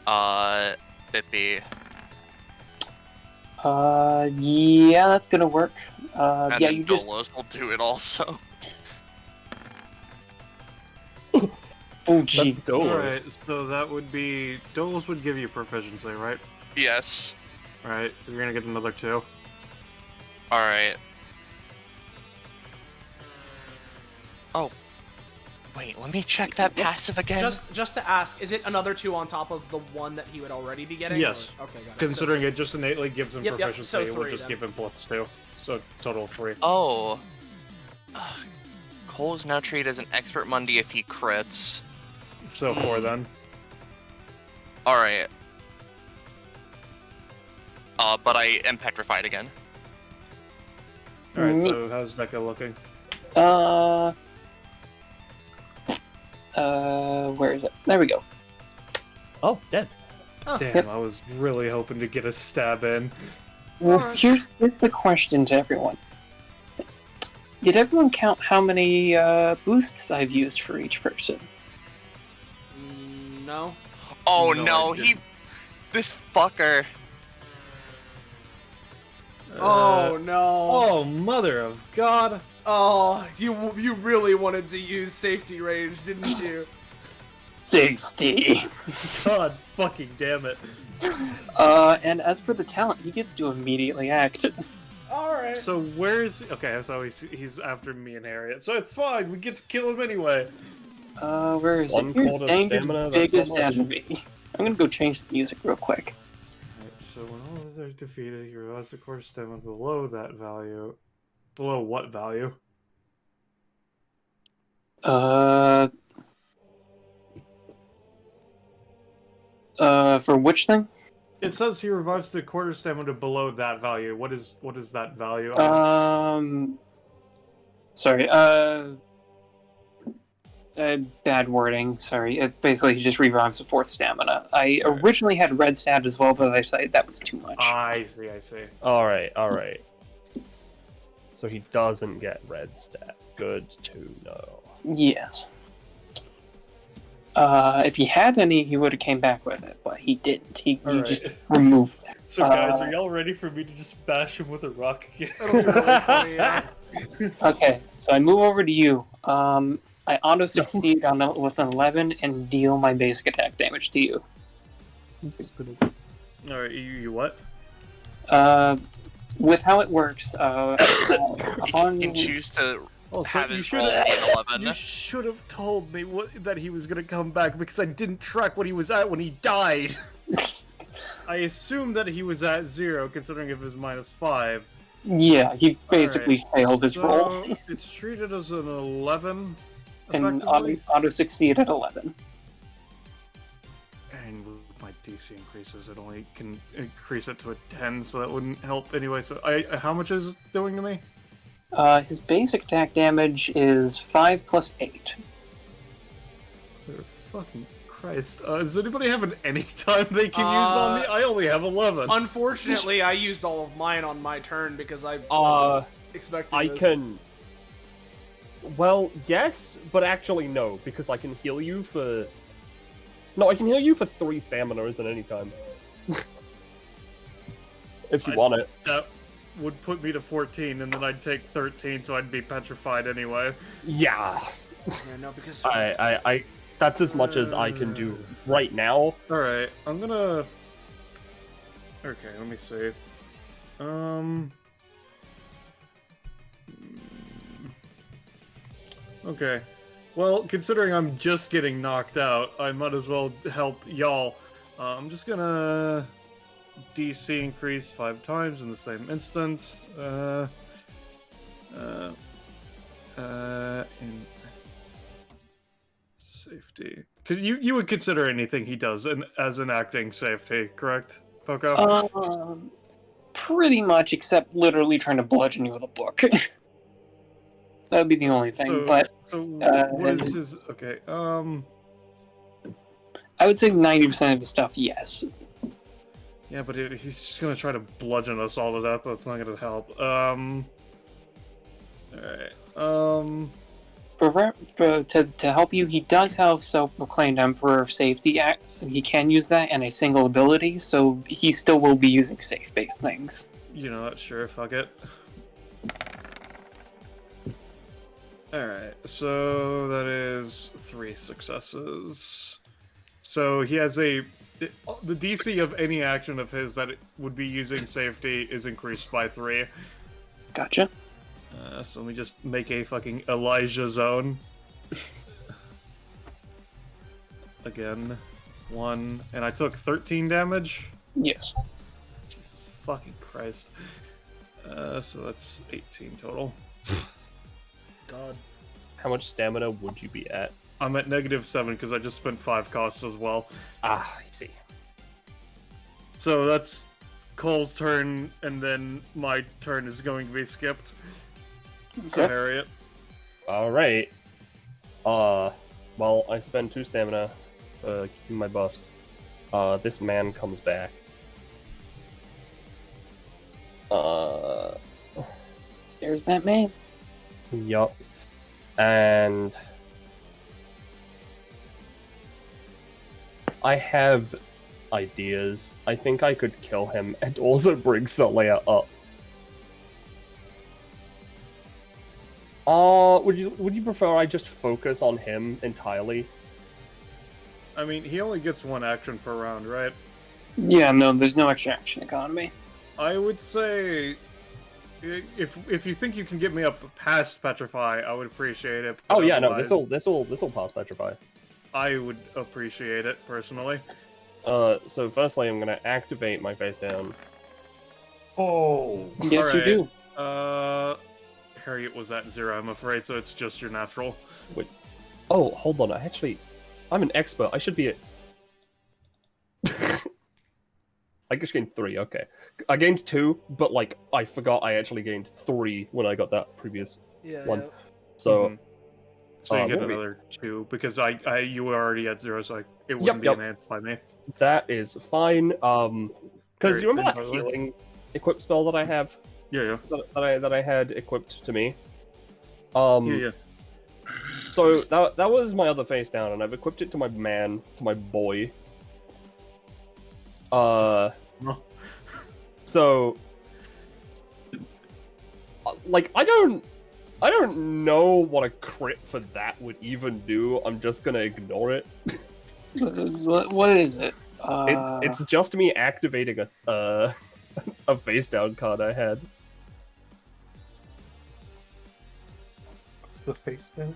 Bippy. Yeah, that's gonna work. And Yeah, then you just. Dolos will do it also. Oh, jeez. That's Alright, so that would be... Dolos would give you proficiency, right? Yes. Alright, you're gonna get another 2. Alright. Oh. Wait, let me check that passive again. Just to ask, is it another 2 on top of the 1 that he would already be getting? Yes. Or... Okay, got it. Considering it just innately gives him Yep, proficiency, so it would 3 just then. give him +2. So, total of 3. Oh. Cole is now treated as an expert Monday if he crits. So 4 then. Alright. But I am petrified again. Alright, so how's Deca looking? Where is it? There we go. Oh, dead. Damn, Yep. I was really hoping to get a stab in. Well, here's the question to everyone. Did everyone count how many boosts I've used for each person? No. Oh No, no, I he... This fucker. Oh no. Oh, mother of God! Oh, you really wanted to use safety range, didn't you? Safety. God fucking damn it. And as for the talent, he gets to immediately act. Alright. So where's... Okay, so he's after me and Harriet. So it's fine, we get to kill him anyway. Where is One it? Here's quarter Danger's stamina, that's biggest not much. enemy. I'm gonna go change the music real quick. Alright, so when all others are defeated, you realize the core stamina below that value. Below what value? For which thing? It says he revives the quarter stamina below that value. What is that value? Sorry, bad wording, sorry. It basically he just revives the 4th stamina. I originally had red stat as well, but I decided that was too much. I see. Alright. So he doesn't get red stat. Good to know. Yes. If he had any, he would have came back with it, but he didn't. He Alright. just removed it. So guys, are y'all ready for me to just bash him with a rock again? That'll be really funny, yeah. Okay, so I move over to you. I auto succeed with an 11 and deal my basic attack damage to you. Alright, you what? With how it works, You can choose to Oh, so have you his should roll have. be an 11. You should have told me that he was gonna come back because I didn't track what he was at when he died. I assumed that he was at 0, considering it was -5. Yeah, he basically failed his roll. So it's treated as an 11, And effectively. auto succeed at 11. And with my DC increases, it only can increase it to a 10, so that wouldn't help anyway. So how much is it doing to me? His basic attack damage is 5 plus 8. For fucking Christ. Does anybody have an anytime they can use on me? I only have 11. Unfortunately, I used all of mine on my turn because I wasn't expecting I this. can... Well, yes, but actually no, because I can heal you for... No, I can heal you for 3 stamina as an anytime. If you want it. That would put me to 14, and then I'd take 13, so I'd be petrified anyway. Yeah. Yeah, no, because I that's as much as I can do right now. Alright, I'm gonna... Okay, let me see. Okay. Well, considering I'm just getting knocked out, I might as well help y'all. I'm just gonna... DC increase 5 times in the same instant. In safety. You would consider anything he does as an acting safety, correct, Poco? Pretty much, except literally trying to bludgeon you with a book. That would be the only thing, but... So, what is his... Okay, I would say 90% of the stuff, yes. Yeah, but he's just gonna try to bludgeon us all to death, that's not gonna help. Alright. To help you, he does have self-proclaimed Emperor of Safety Act. He can use that and a single ability, so he still will be using safe-based things. You know what? Sure, fuck it. Alright, so that is 3 successes. So he has the DC of any action of his that would be using safety is increased by 3. Gotcha. So let me just make a fucking Elijah zone. Again. 1. And I took 13 damage? Yes. Jesus fucking Christ. So that's 18 total. God. How much stamina would you be at? I'm at -7 because I just spent 5 costs as well. Ah, I see. So that's Cole's turn, and then my turn is going to be skipped. So Okay. Harriet. Alright. Well, I spend 2 stamina keeping my buffs. This man comes back. There's that man. Yup. And I have ideas. I think I could kill him and also bring Saleya up. Would you prefer I just focus on him entirely? I mean, he only gets 1 action per round, right? Yeah, no, there's no extra action economy. I would say, if you think you can get me up past Petrify, I would appreciate it. Oh yeah, no, otherwise, this'll pass Petrify. I would appreciate it personally. So firstly, I'm gonna activate my face down. Oh, Yes, you do. Harriet was at 0, I'm afraid, so it's just your natural. Oh, hold on. I'm an expert. I should be at. I just gained 3. Okay, I gained 2, but like I forgot I actually gained 3 when I got that previous Yeah. one. Yeah. So. So you get what we- another 2 because you were already at 0, so it wouldn't be Yep. enhanced by me. That is fine. Because Very you remember good, that by the way. healing equipped spell that I have Yeah. that I had equipped to me. Yeah. So that was my other face down, and I've equipped it to my boy. So like I don't know what a crit for that would even do. I'm just gonna ignore it. What is it? It's just me activating a face down card I had. what's the face now?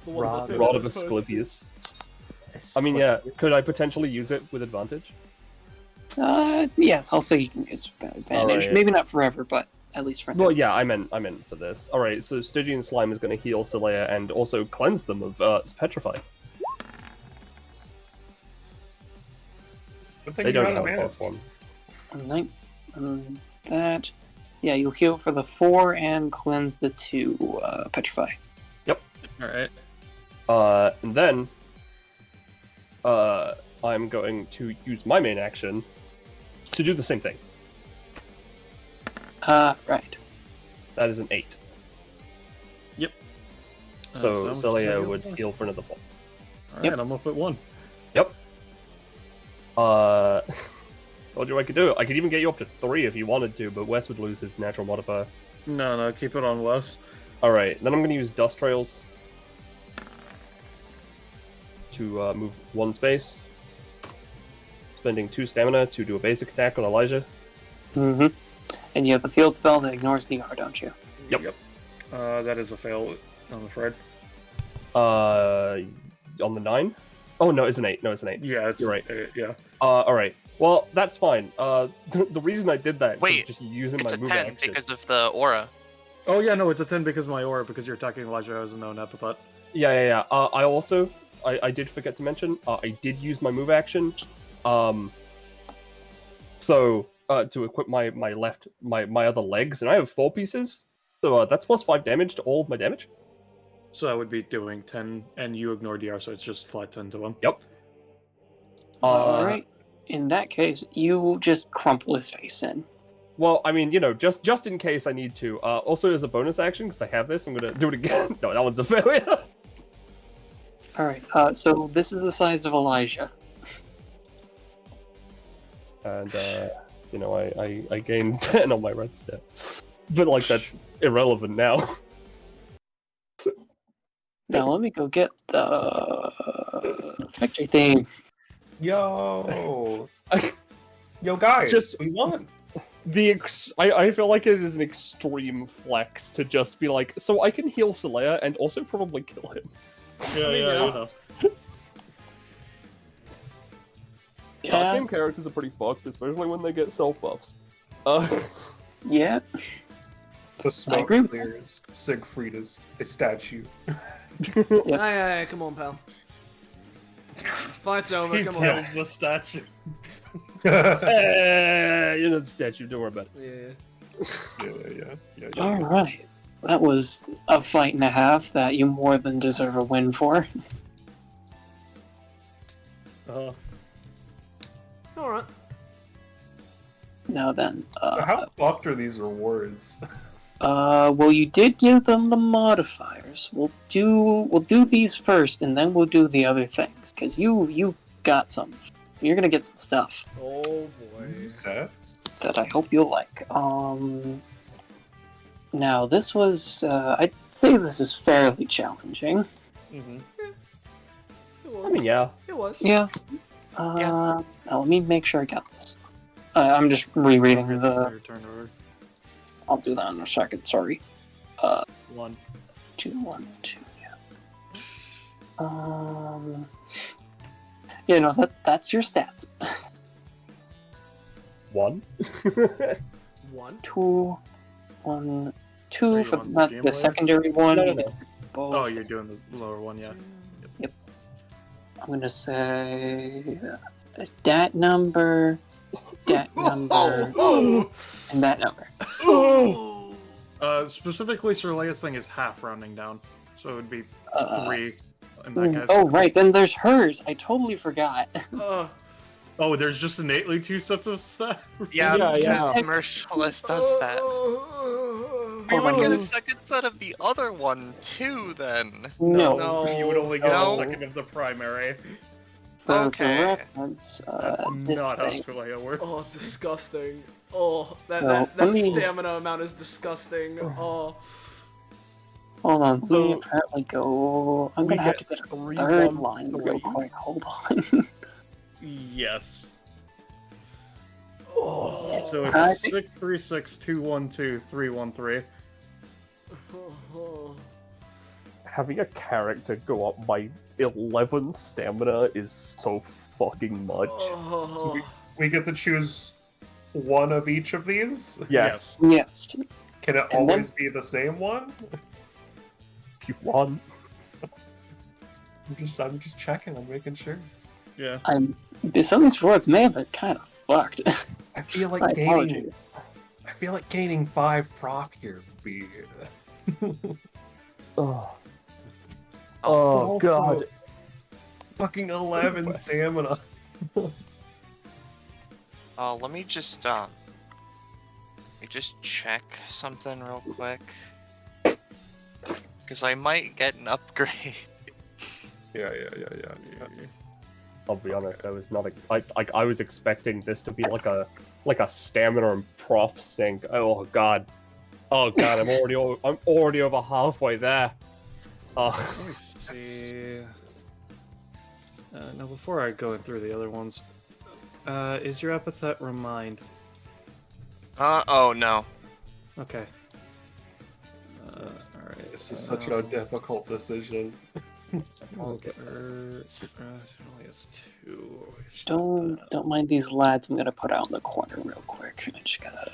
The one Rod- that Rod of was posted. Asclepius. I mean, yeah, could I potentially use it with advantage? Yes, I'll say you can use advantage. Alright. Maybe not forever, but at least for now. Well, yeah, I meant for this. All right, so Stygian Slime is going to heal Saleya and also cleanse them of Petrify. Good thing They you don't had have a a manage. +1. That. Yeah, you'll heal for the 4 and cleanse the 2 petrify. Alright. And then I'm going to use my main action to do the same thing. Right. That is an 8. Yep. So how much Saleya does that would heal? heal for another 4. Alright, I'm up at 1. Yep. Told you I could do it. I could even get you up to 3 if you wanted to, but Wes would lose his natural modifier. No, keep it on Wes. Alright, then I'm going to use Dust Trails to move 1 space. Spending 2 stamina to do a basic attack on Elijah. Mm-hmm. And you have the field spell that ignores DR, don't you? Yep. That is a fail, I'm afraid. On the 9? Oh, no, it's an 8. No, it's an 8. Yeah, it's You're right. Yeah. Alright. Well, that's fine. The reason I did that Wait, is just using It's my a move 10 action. because of the aura. Oh yeah, no, it's a 10 because of my aura, because you're attacking Elijah as a known epithet. Yeah. I also, I did forget to mention, I did use my move action. So, to equip my other legs, and I have 4 pieces. So that's +5 damage to all of my damage. So I would be doing 10, and you ignore DR, so it's just flat 10 to him. Yep. Alright. In that case, you just crumple his face in. Well, I mean, you know, just in case I need to. Also, as a bonus action, because I have this, I'm gonna do it again. No, that one's a failure. Alright, so this is the size of Elijah. And, you know, I gained 10 on my red step. But, like, that's irrelevant now. Now let me go get the victory theme. Yo, yo, guys, Just- we won. I feel like it is an extreme flex to just be like, so I can heal Saleya and also probably kill him. Yeah, you know. Yeah, Game characters are pretty fucked, especially when they get self buffs. yeah. The smoke agree with clears. Siegfried is a statue. Aye, come on, pal. Fight's over, He come on. tells the statue. You know the statue, don't worry about it. Yeah. Yeah. Alright. That was a fight and a half that you more than deserve a win for. Alright. Now then, So how fucked are these rewards? well, you did give them the modifiers. We'll do these first, and then we'll do the other things. Cause you got some. You're gonna get some stuff Oh boy. Sets? that I hope you'll like. Now this was, I'd say this is fairly challenging. It I was. mean, yeah. It was. Yeah. Now let me make sure I got this. I'm just rereading the. Your turn over. I'll do that in a second. Sorry. 1. 2, 1, 2. Yeah. No, that's your stats. 1. 1. 2, 1, Are 2 you for on the that's game the board? secondary one. No. Both. Oh, you're doing the lower one, yeah. I'm gonna say that number, and that number. Specifically, Sir Leia's thing is half rounding down, so it would be 3 in that case. Oh right, then there's hers. I totally forgot. Oh, there's just innately 2 sets of stats? Yeah, Yeah. because Merciless does that. We would get a second set of the other one too, then. No. No. You would only get No. a second of the primary. For Okay. reference, That's this not how thing. Sir Leia works. Oh, disgusting. Oh, that Well, that let me- stamina amount is disgusting. Oh. Hold on, let me So, apparently go. I'm we gonna have to get get a 3, third 1, line 3. real quick. Hold on. Yes. Oh. So I it's think- 636 212 313. Having a character go up by 11 stamina is so fucking much. Oh. We get to choose one of each of these? Yes, Yes. Can it And then- always be the same one? if you want. I'm just checking, I'm making sure. Yeah. Some of these rewards may have been kind of fucked. I feel My like apologies. gaining 5 prop here would be Oh, oh god. fucking 11 stamina. Let me just check something real quick. Because I might get an upgrade. Yeah. I'll be honest, I was not. I was expecting this to be like a stamina and prof sync. Oh god, I'm already over halfway there. Let me see. Now, before I go through the other ones, is your epithet remind? Oh no. Okay. Alright. This is such a difficult decision. Okay. Only has 2. Don't mind these lads. I'm gonna put out in the corner real quick. I just gotta.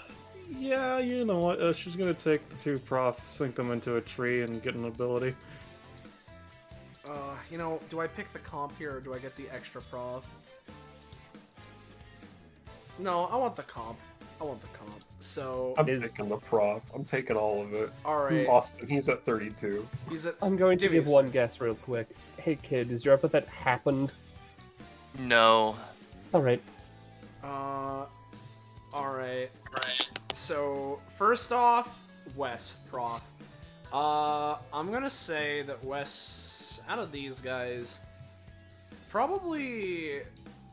Yeah, you know what? She's gonna take the 2 prof, sink them into a tree, and get an ability. Do I pick the comp here or do I get the extra prof? No, I want the comp. So, I'm taking the prof. I'm taking all of it. alright. Austin, he's at 32. He's at. I'm going to Give me give a one sec. guess real quick. Hey kid, is your epithet happened? No. Alright. Alright. So first off, Wes, Prof. I'm gonna say that Wes, out of these guys, probably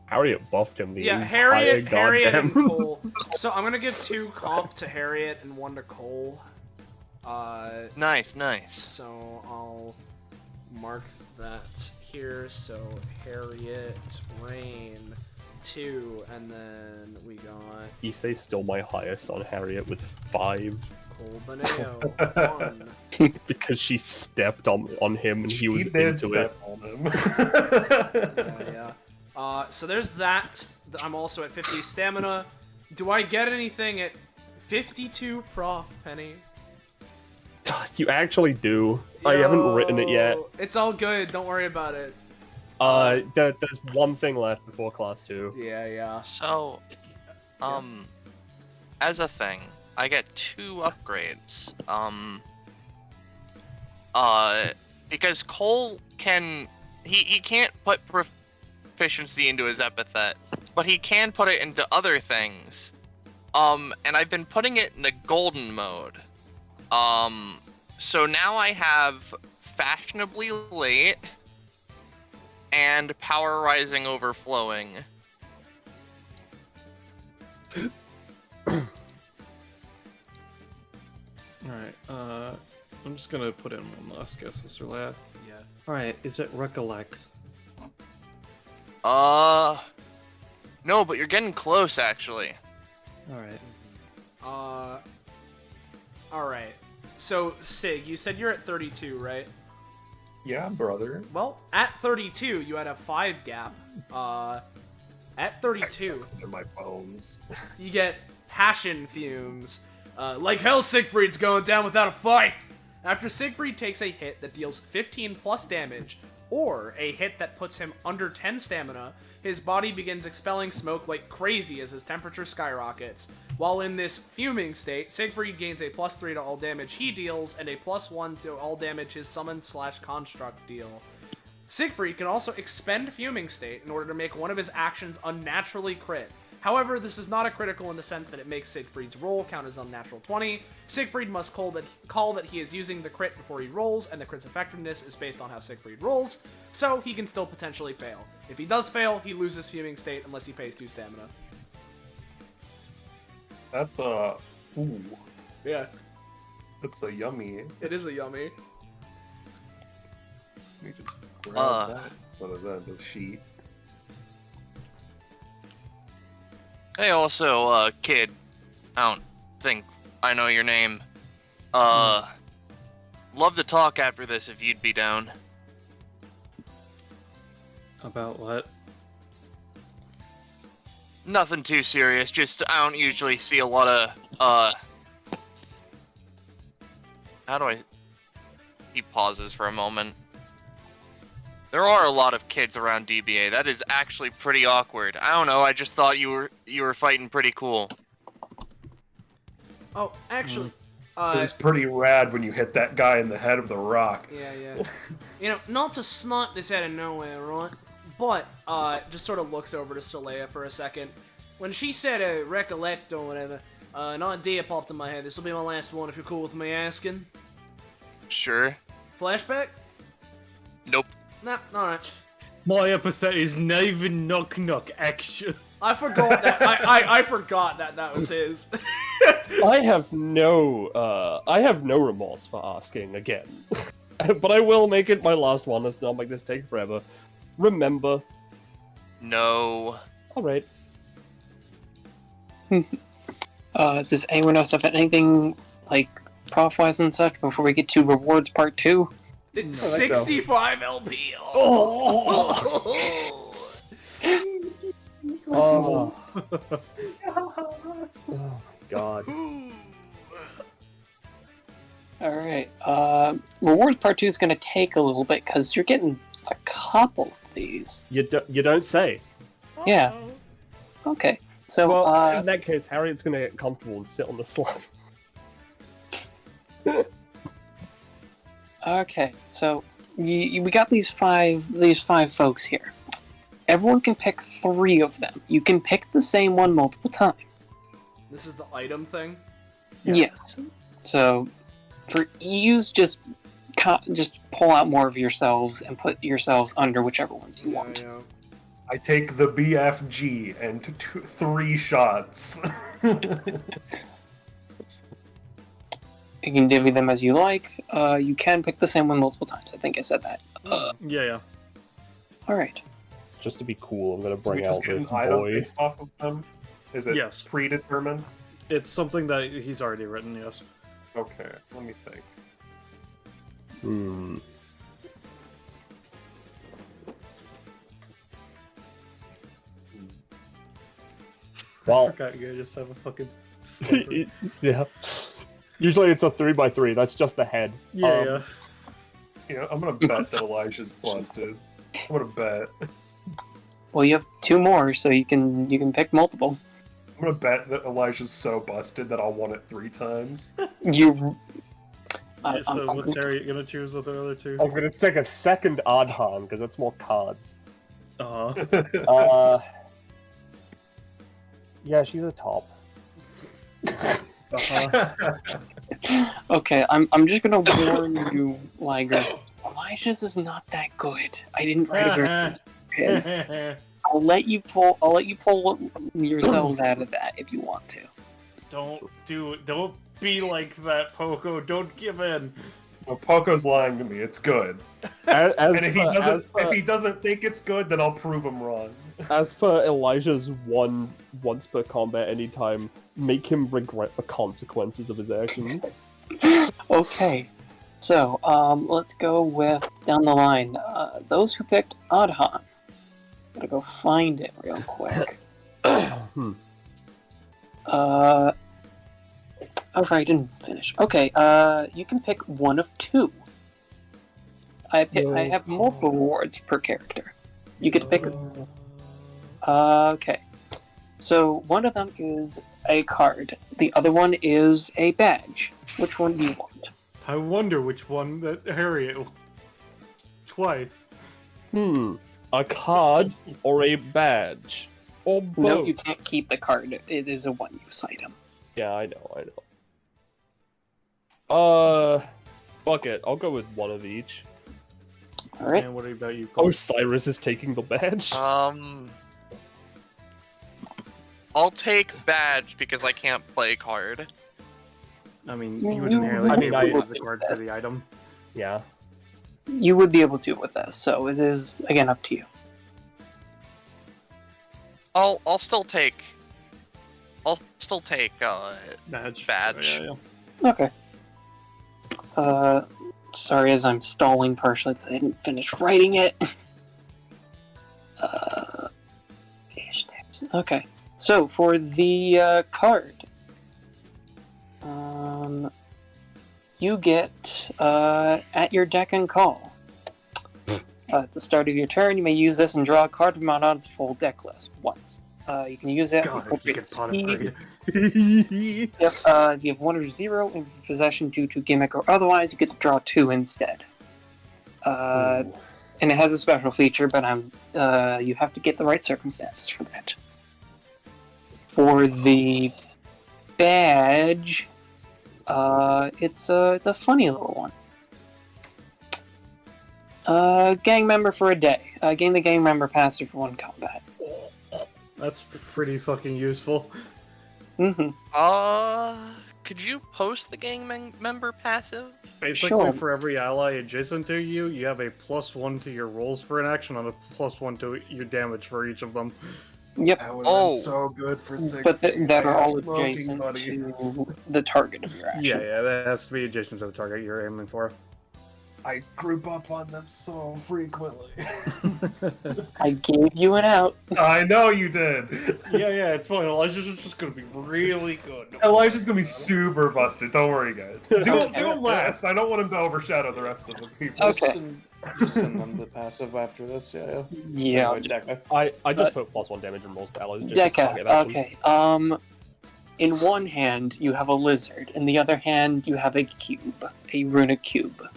Harriet buffed him the Harriet and goddamn... Cole. So I'm gonna give 2 comp to Harriet and 1 to Cole. Nice. So I'll mark that here. So Harriet, Rain, 2, and then we got Issei's still my highest on Harriet with 5. Cole Beneo, 1. Because she stepped on him and he was into it. On him. Yeah. So there's that. I'm also at 50 stamina. Do I get anything at 52 Prof, Penny? You actually do. I haven't written it yet. It's all good. Don't worry about it. There's one thing left before class 2. Yeah. So, as a thing, I get 2 upgrades. Because Cole can... He can't put proficiency into his epithet, but he can put it into other things. And I've been putting it in the golden mode. So now I have fashionably late and power rising overflowing. Alright, I'm just gonna put in one last guess, Mr. Lad. Yeah. Alright, is it recollect? No, but you're getting close, actually. Alright. Alright. So, Sig, you said you're at 32, right? Yeah, brother. Well, at 32, you had a 5 gap. At 32, In my bones. you get passion fumes. Like hell, Siegfried's going down without a fight! After Siegfried takes a hit that deals 15 plus damage, or a hit that puts him under 10 stamina, his body begins expelling smoke like crazy as his temperature skyrockets. While in this fuming state, Siegfried gains a +3 to all damage he deals, and a +1 to all damage his summon/construct deal. Siegfried can also expend fuming state in order to make one of his actions unnaturally crit. However, this is not a critical in the sense that it makes Siegfried's roll count as unnatural 20. Siegfried must call that he is using the crit before he rolls, and the crit's effectiveness is based on how Siegfried rolls, so he can still potentially fail. If he does fail, he loses fuming state unless he pays 2 stamina. That's ooh. Yeah, That's a yummy. it is a yummy. Let me just grab that. What is that? The sheet. Hey, also, kid. I don't think I know your name. Love to talk after this if you'd be down. About what? Nothing too serious, just I don't usually see a lot of, how do I... He pauses for a moment. There are a lot of kids around DBA. That is actually pretty awkward. I don't know, I just thought you were fighting pretty cool. Oh, actually, It was pretty rad when you hit that guy in the head with a rock. Yeah. You know, not to snot this out of nowhere, right? But, just sort of looks over to Solea for a second. When she said recollect or whatever, an idea popped in my head. This will be my last one if you're cool with me asking. Sure. Flashback? Nope. Nah, alright. My epithet is Naven Knock Knock Action. I forgot that. I forgot that was his. I have no remorse for asking again. But I will make it my last one. Let's not make this take forever. Remember. No. Alright. Does anyone else have anything, like, prof-wise and such before we get to rewards part 2? It's 65 LP. Oh. Oh, God. Alright, rewards part 2 is going to take a little bit, because you're getting a couple of these. You don't say. Yeah. Okay. So, Well, in that case, Harriet's gonna get comfortable and sit on the slide. okay, so we got these five folks here. Everyone can pick 3 of them. You can pick the same one multiple times. This is the item thing? Yes. So, for ease, just pull out more of yourselves and put yourselves under whichever ones you want. Yeah. I take the BFG and 3 shots. You can divvy them as you like. You can pick the same one multiple times. I think I said that. Yeah. Alright. Just to be cool, I'm gonna So we bring just out get an this item boy. based off of them? Is it Yes. predetermined? It's something that he's already written, yes. Okay, let me think. Hmm. I Well, forgot you just have a fucking yeah. Usually it's a 3x3. That's just the head. Yeah. You know, I'm gonna bet that Elijah's busted. I'm gonna bet. Well, you have 2 more, so you can pick multiple. I'm gonna bet that Elijah's so busted that I'll want it 3 times. You. So what's Harry gonna choose with the other 2? I'm gonna take a second Adhan because that's more cards. Yeah, she's a top. Okay, I'm just gonna warn you, Liger. Elijah's is not that good. I didn't write it very I'll let you pull yourselves out of that if you want to. Don't be like that, Poco. Don't give in. Well, Poco's lying to me. It's good. And if he doesn't think it's good, then I'll prove him wrong. As per Elijah's once per combat anytime, make him regret the consequences of his actions. Okay, so let's go with down the line. Those who picked Adhan. Gotta go find it real quick. Okay, I didn't finish. Okay, you can pick one of 2. I have multiple rewards per character. You get to pick. Okay, so one of them is a card. The other one is a badge. Which one do you want? I wonder which one that Harry twice. A card or a badge? Or both? No, you can't keep the card. It is a one-use item. Yeah, I know. Fuck it. I'll go with one of each. Alright. And what about you? Oh, Cyrus is taking the badge? I'll take badge because I can't play card. I mean, you would inherently be able to use the card for the item. Yeah. You would be able to with this, so it is, again, up to you. I'll still take Badge. badge. Yeah. Okay. Sorry as I'm stalling partially because I didn't finish writing it. Okay. So, for the card, you get, at your deck and call. At the start of your turn, you may use this and draw a card from out its full deck list once. You can use it. God, you can pot speed. it. If you have 1 or 0 in possession due to gimmick or otherwise, you get to draw 2 instead. And it has a special feature, but you have to get the right circumstances for that. For the badge, it's a funny little one. Gang member for a day. Gain the gang member passive for 1 combat. That's pretty fucking useful. Mm-hmm. Could you post the gang member passive? Basically, Sure. for every ally adjacent to you, you have a +1 to your rolls for an action and a +1 to your damage for each of them. Yep. That would have been so good for But that are all smoking adjacent buddies. to the target of your action. Yeah, that has to be adjacent to the target you're aiming for. I group up on them so frequently. I gave you an out. I know you did. yeah, it's fine. Elijah's just gonna be really good. Elijah's gonna be super busted. Don't worry, guys. Do him last. I don't want him to overshadow the rest of the people. Okay. Just send them the passive after this, yeah. Yeah. Anyway, Deca. I just put +1 damage in rolls to allies. Just to target action. Okay. In one hand, you have a lizard. In the other hand, you have a cube. A runic cube.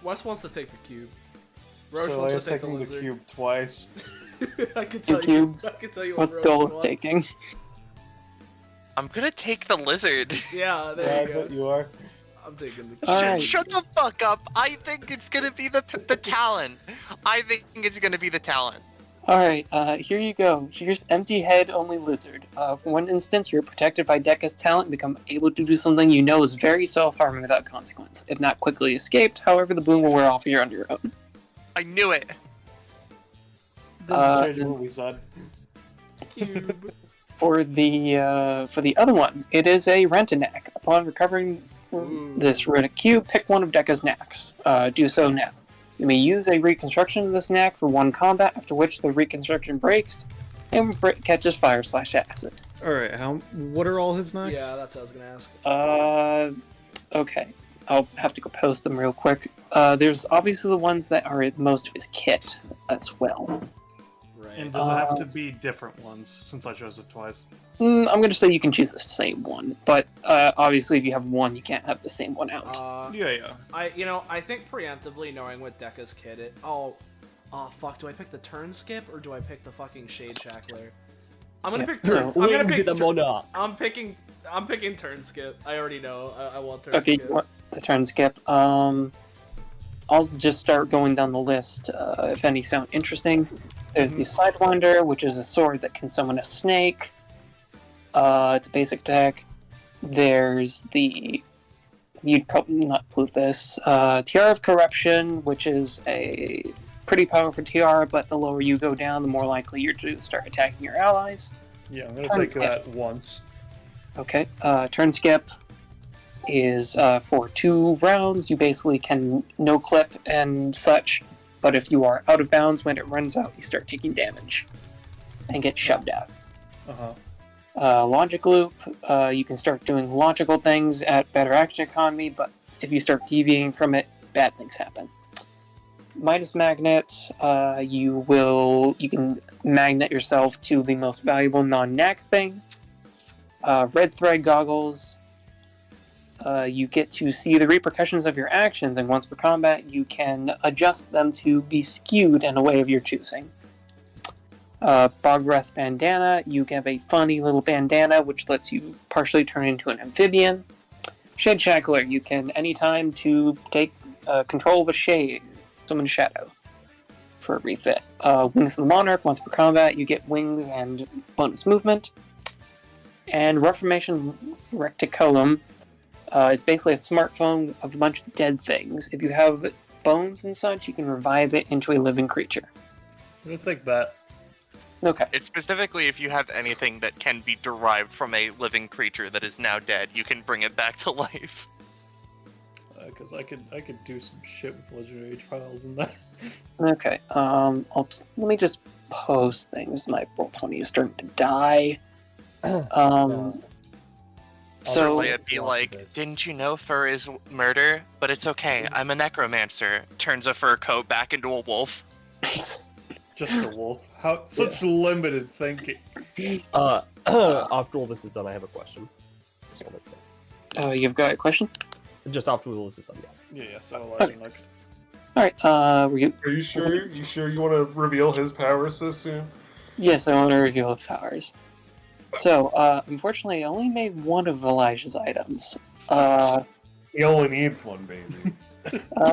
Wes wants to take the cube. Roche So wants Leia's to take the taking the lizard. cube twice. I can Two tell you. cubes. I can tell you What's Roche Dole wants. taking? I'm gonna take the lizard. Yeah, Yeah, there I you go. bet you are. I'm taking the. All right. Shut the fuck up. I think it's gonna be the talent. I think it's gonna be the talent. Alright, here you go. Here's empty head, only lizard. For one instance, you're protected by Deca's talent and become able to do something you know is very self-harming without consequence. If not quickly escaped, however, the boon will wear off if you're on your own. I knew it. Doesn't change what we said. Cube. For the other one, it is a Rentanak. Upon recovering this Runic cube, pick one of Deca's knacks. Do so now. You may use a reconstruction of this knack for one combat, after which the reconstruction breaks and catches fire/acid. Alright, what are all his knacks? Yeah, that's what I was gonna ask. Okay. I'll have to go post them real quick. There's obviously the ones that are at most of his kit as well. Right. And does it have to be different ones, since I chose it twice? I'm going to say you can choose the same one, but obviously if you have one, you can't have the same one out. Yeah. I think preemptively knowing what Deca's kit it. Oh, fuck. Do I pick the turn skip or do I pick the fucking Shade Shackler? I'm gonna pick turn. I'm gonna pick the monarch. I'm picking turn skip. I already know. I want turn Okay, skip. you want the turn skip. I'll just start going down the list. If any sound interesting, there's the Sidewinder, which is a sword that can summon a snake. It's a basic attack. There's the... You'd probably not include this. Tiara of Corruption, which is a pretty powerful tiara, but the lower you go down, the more likely you're to start attacking your allies. Yeah, I'm gonna Turn take skip. that once. Okay, turn skip is for 2 rounds. You basically can no-clip and such, but if you are out of bounds when it runs out, you start taking damage and get shoved out. Logic loop, you can start doing logical things at better action economy, but if you start deviating from it, bad things happen. Midas magnet, you can magnet yourself to the most valuable non-knack thing. Red thread goggles, you get to see the repercussions of your actions, and once per combat, you can adjust them to be skewed in a way of your choosing. Bog Breath bandana, you have a funny little bandana which lets you partially turn into an amphibian. Shade Shackler, you can anytime to take control of a shade, summon a shadow for a refit. Wings of the Monarch, once per combat, you get wings and bonus movement. And Reformation Reticulum, it's basically a smartphone of a bunch of dead things. If you have bones and such, you can revive it into a living creature. I'm gonna take that. Okay. It's specifically if you have anything that can be derived from a living creature that is now dead, you can bring it back to life. Because I could do some shit with legendary trials and that. Okay. Let me just post things. My Roll20 is starting to die. So Leia be like, didn't you know fur is murder? But it's okay, I'm a necromancer. Turns a fur coat back into a wolf. Just a wolf. How such limited thinking. After all this is done, I have a question. you've got a question? Just after all this is done, yes. Yeah, so Elijah next. Alright, were you... Are you sure? You sure you want to reveal his power system? Yes, I want to reveal his powers. So, unfortunately, I only made one of Elijah's items. He only needs one, baby.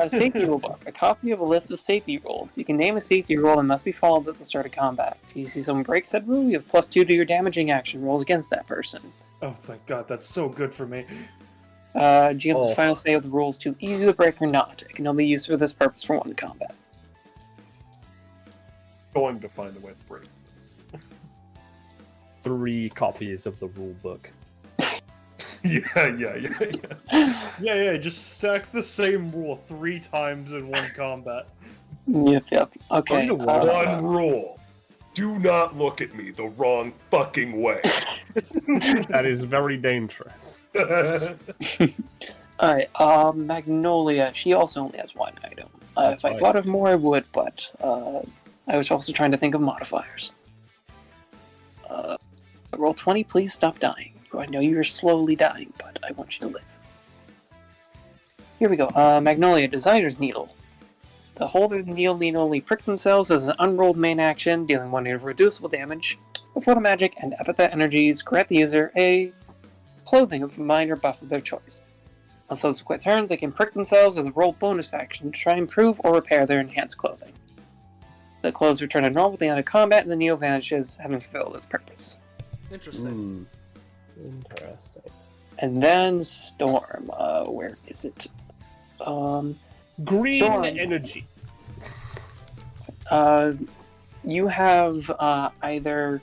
Safety rulebook. A copy of a list of safety rules. You can name a safety rule that must be followed at the start of combat. If you see someone break said rule, you have +2 to your damaging action rolls against that person. Oh, thank God, that's so good for me. Do you have the final say of the rules too easy to break or not? It can only be used for this purpose for one combat. Going to find a way to break this. 3 copies of the rule book. Yeah. Just stack the same rule 3 times in one combat. Yep. Okay. One rule. Do not look at me the wrong fucking way. That is very dangerous. Alright, Magnolia, she also only has one item. If I thought of more, I would, but I was also trying to think of modifiers. Roll 20, please stop dying. I know you're slowly dying, but I want you to live. Here we go. Magnolia, Designer's Needle. The holder of the needle need only prick themselves as an unrolled main action, dealing 1 unit of reducible damage. Before the magic and epithet energies grant the user a clothing of minor buff of their choice. On subsequent turns, they can prick themselves with a roll bonus action to try and improve or repair their enhanced clothing. The clothes return to normal at the end of combat, and the Neo vanishes, having fulfilled its purpose. Interesting. Interesting. And then Storm. Where is it? Green Storm. energy. You have either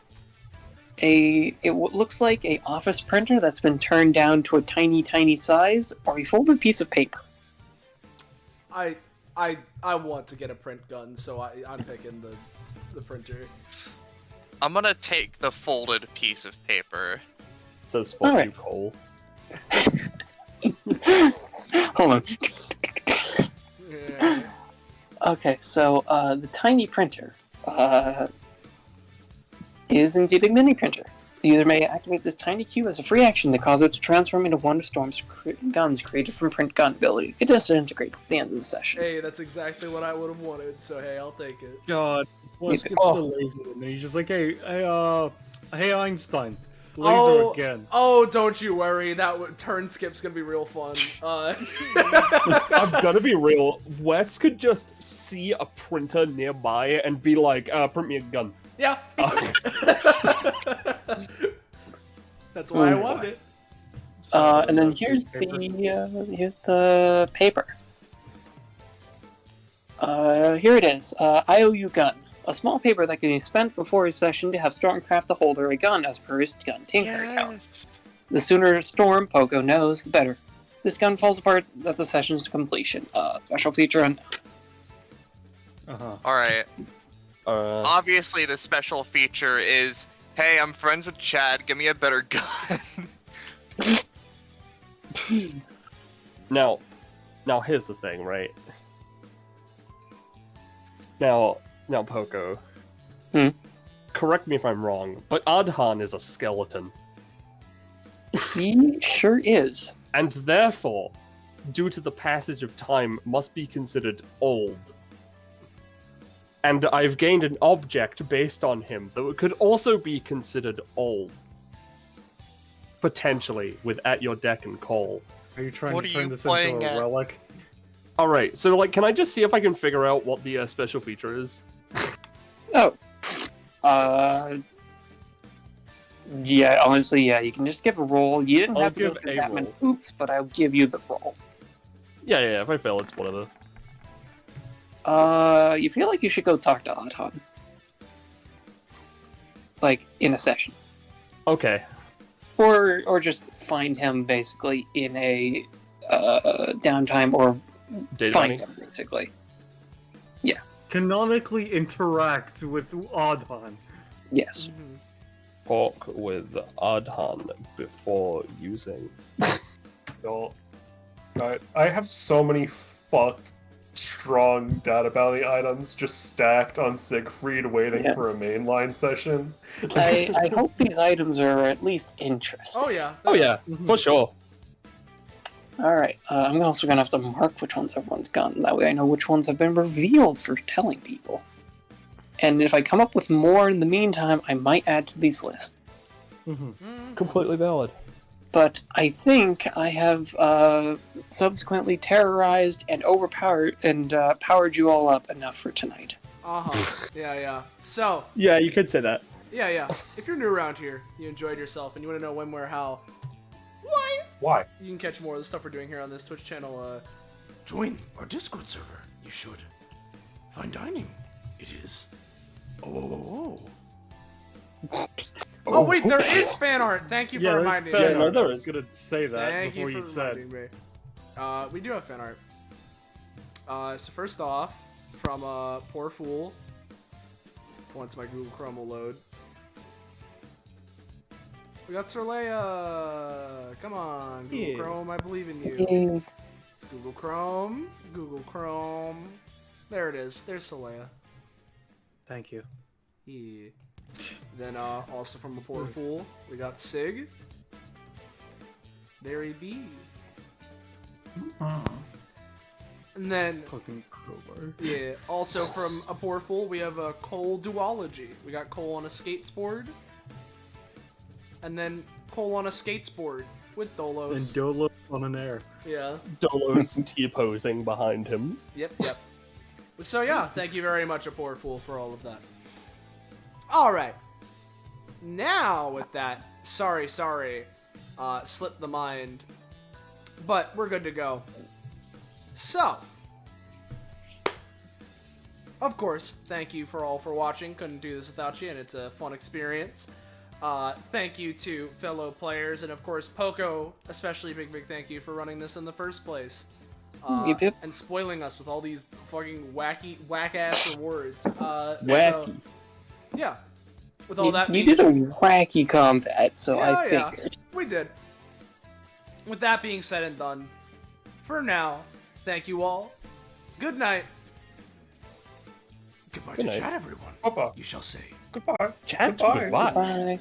it looks like a office printer that's been turned down to a tiny size, or a folded piece of paper. I want to get a print gun, so I'm picking the printer. I'm gonna take the folded piece of paper. Says fuck Alright. you, Cole. Hold on. Yeah. Okay, so the tiny printer is indeed a mini printer. The user may activate this tiny cube as a free action to cause it to transform into one of Storm's guns created from print gun ability. It disintegrates at the end of the session. Hey, that's exactly what I would have wanted, so hey, I'll take it. God, Wes gets Oh. the laser, and he's just like, hey, Einstein, laser Oh. again. Oh, don't you worry. That turn skip's gonna be real fun. I'm gonna be real. Wes could just see a printer nearby and be like, print me a gun. Yeah. That's why I wanted it. And then here's the paper. Here it is. IOU gun. A small paper that can be spent before a session to have Stormcraft the holder a gun as per his gun tinker account. The sooner Storm Poco knows, the better. This gun falls apart at the session's completion. Special feature unknown. Alright. Obviously, the special feature is, hey, I'm friends with Chad, give me a better gun. Now here's the thing, right? Now, Poco. Correct me if I'm wrong, but Adhan is a skeleton. He sure is. And therefore, due to the passage of time, must be considered old. And I've gained an object based on him that could also be considered old. Potentially, with At Your Deck and Cole. Are you trying What to are turn you this playing into a at? relic? Alright, so can I just see if I can figure out what the special feature is? Oh. Yeah, honestly, yeah, you can just give a roll. You didn't I'll have to go give through a that many roll. hoops, but I'll give you the roll. Yeah, if I fail, it's whatever. You feel like you should go talk to Adhan. Like, in a session. Okay. Or just find him, basically, in a downtime, or Data find mining? him, basically. Canonically interact with Adhan. Yes. Talk with Adhan before using. No. I have so many fucked strong data bounty items just stacked on Siegfried waiting Yeah. for a mainline session. I hope these items are at least interesting. Oh yeah. Oh yeah, for sure. Alright, I'm also gonna have to mark which ones everyone's gotten. That way I know which ones have been revealed for telling people. And if I come up with more in the meantime, I might add to these lists. Completely valid. But I think I have subsequently terrorized and overpowered and powered you all up enough for tonight. Yeah. So, Yeah, you could say that. yeah. If you're new around here, you enjoyed yourself, and you want to know when, where, how, Why? you can catch more of the stuff we're doing here on this Twitch channel. Join our Discord server. You should. Fine dining. It is. Oh, wait, there is fan art. Thank you for reminding me. no, there I was is. gonna say that Thank before you you for said. reminding me. We do have fan art. So first off, from Poor Fool. Once my Google Chrome will load. We got Sir Leia. Come on, Google Chrome, I believe in you. Google Chrome. There it is. There's Sir Leia. Thank you. Yeah. Then also from a Poor Fool, we got Sig. Barry B. And then, Fucking crowbar. yeah, also from a Poor Fool, we have a Cole duology. We got Cole on a skateboard. and then Cole on a skateboard with Dolos. And Dolo on an air. Yeah. Dolos T-posing behind him. Yep. So yeah, thank you very much, A Poor Fool, for all of that. All right. Now with that, sorry, slipped the mind, but we're good to go. So, of course, thank you for watching. Couldn't do this without you, and it's a fun experience. Thank you to fellow players, and of course, Poco, especially big thank you for running this in the first place. Yep. And spoiling us with all these fucking whack-ass rewards. Wacky. So, yeah. With all that You being did a wacky combat, so I Yeah, figured. we did. With that being said and done, for now, thank you all. Good night. Goodbye Good to night. chat, everyone. Bye-bye. You shall say. Goodbye. Chat. Goodbye. Goodbye. Bye.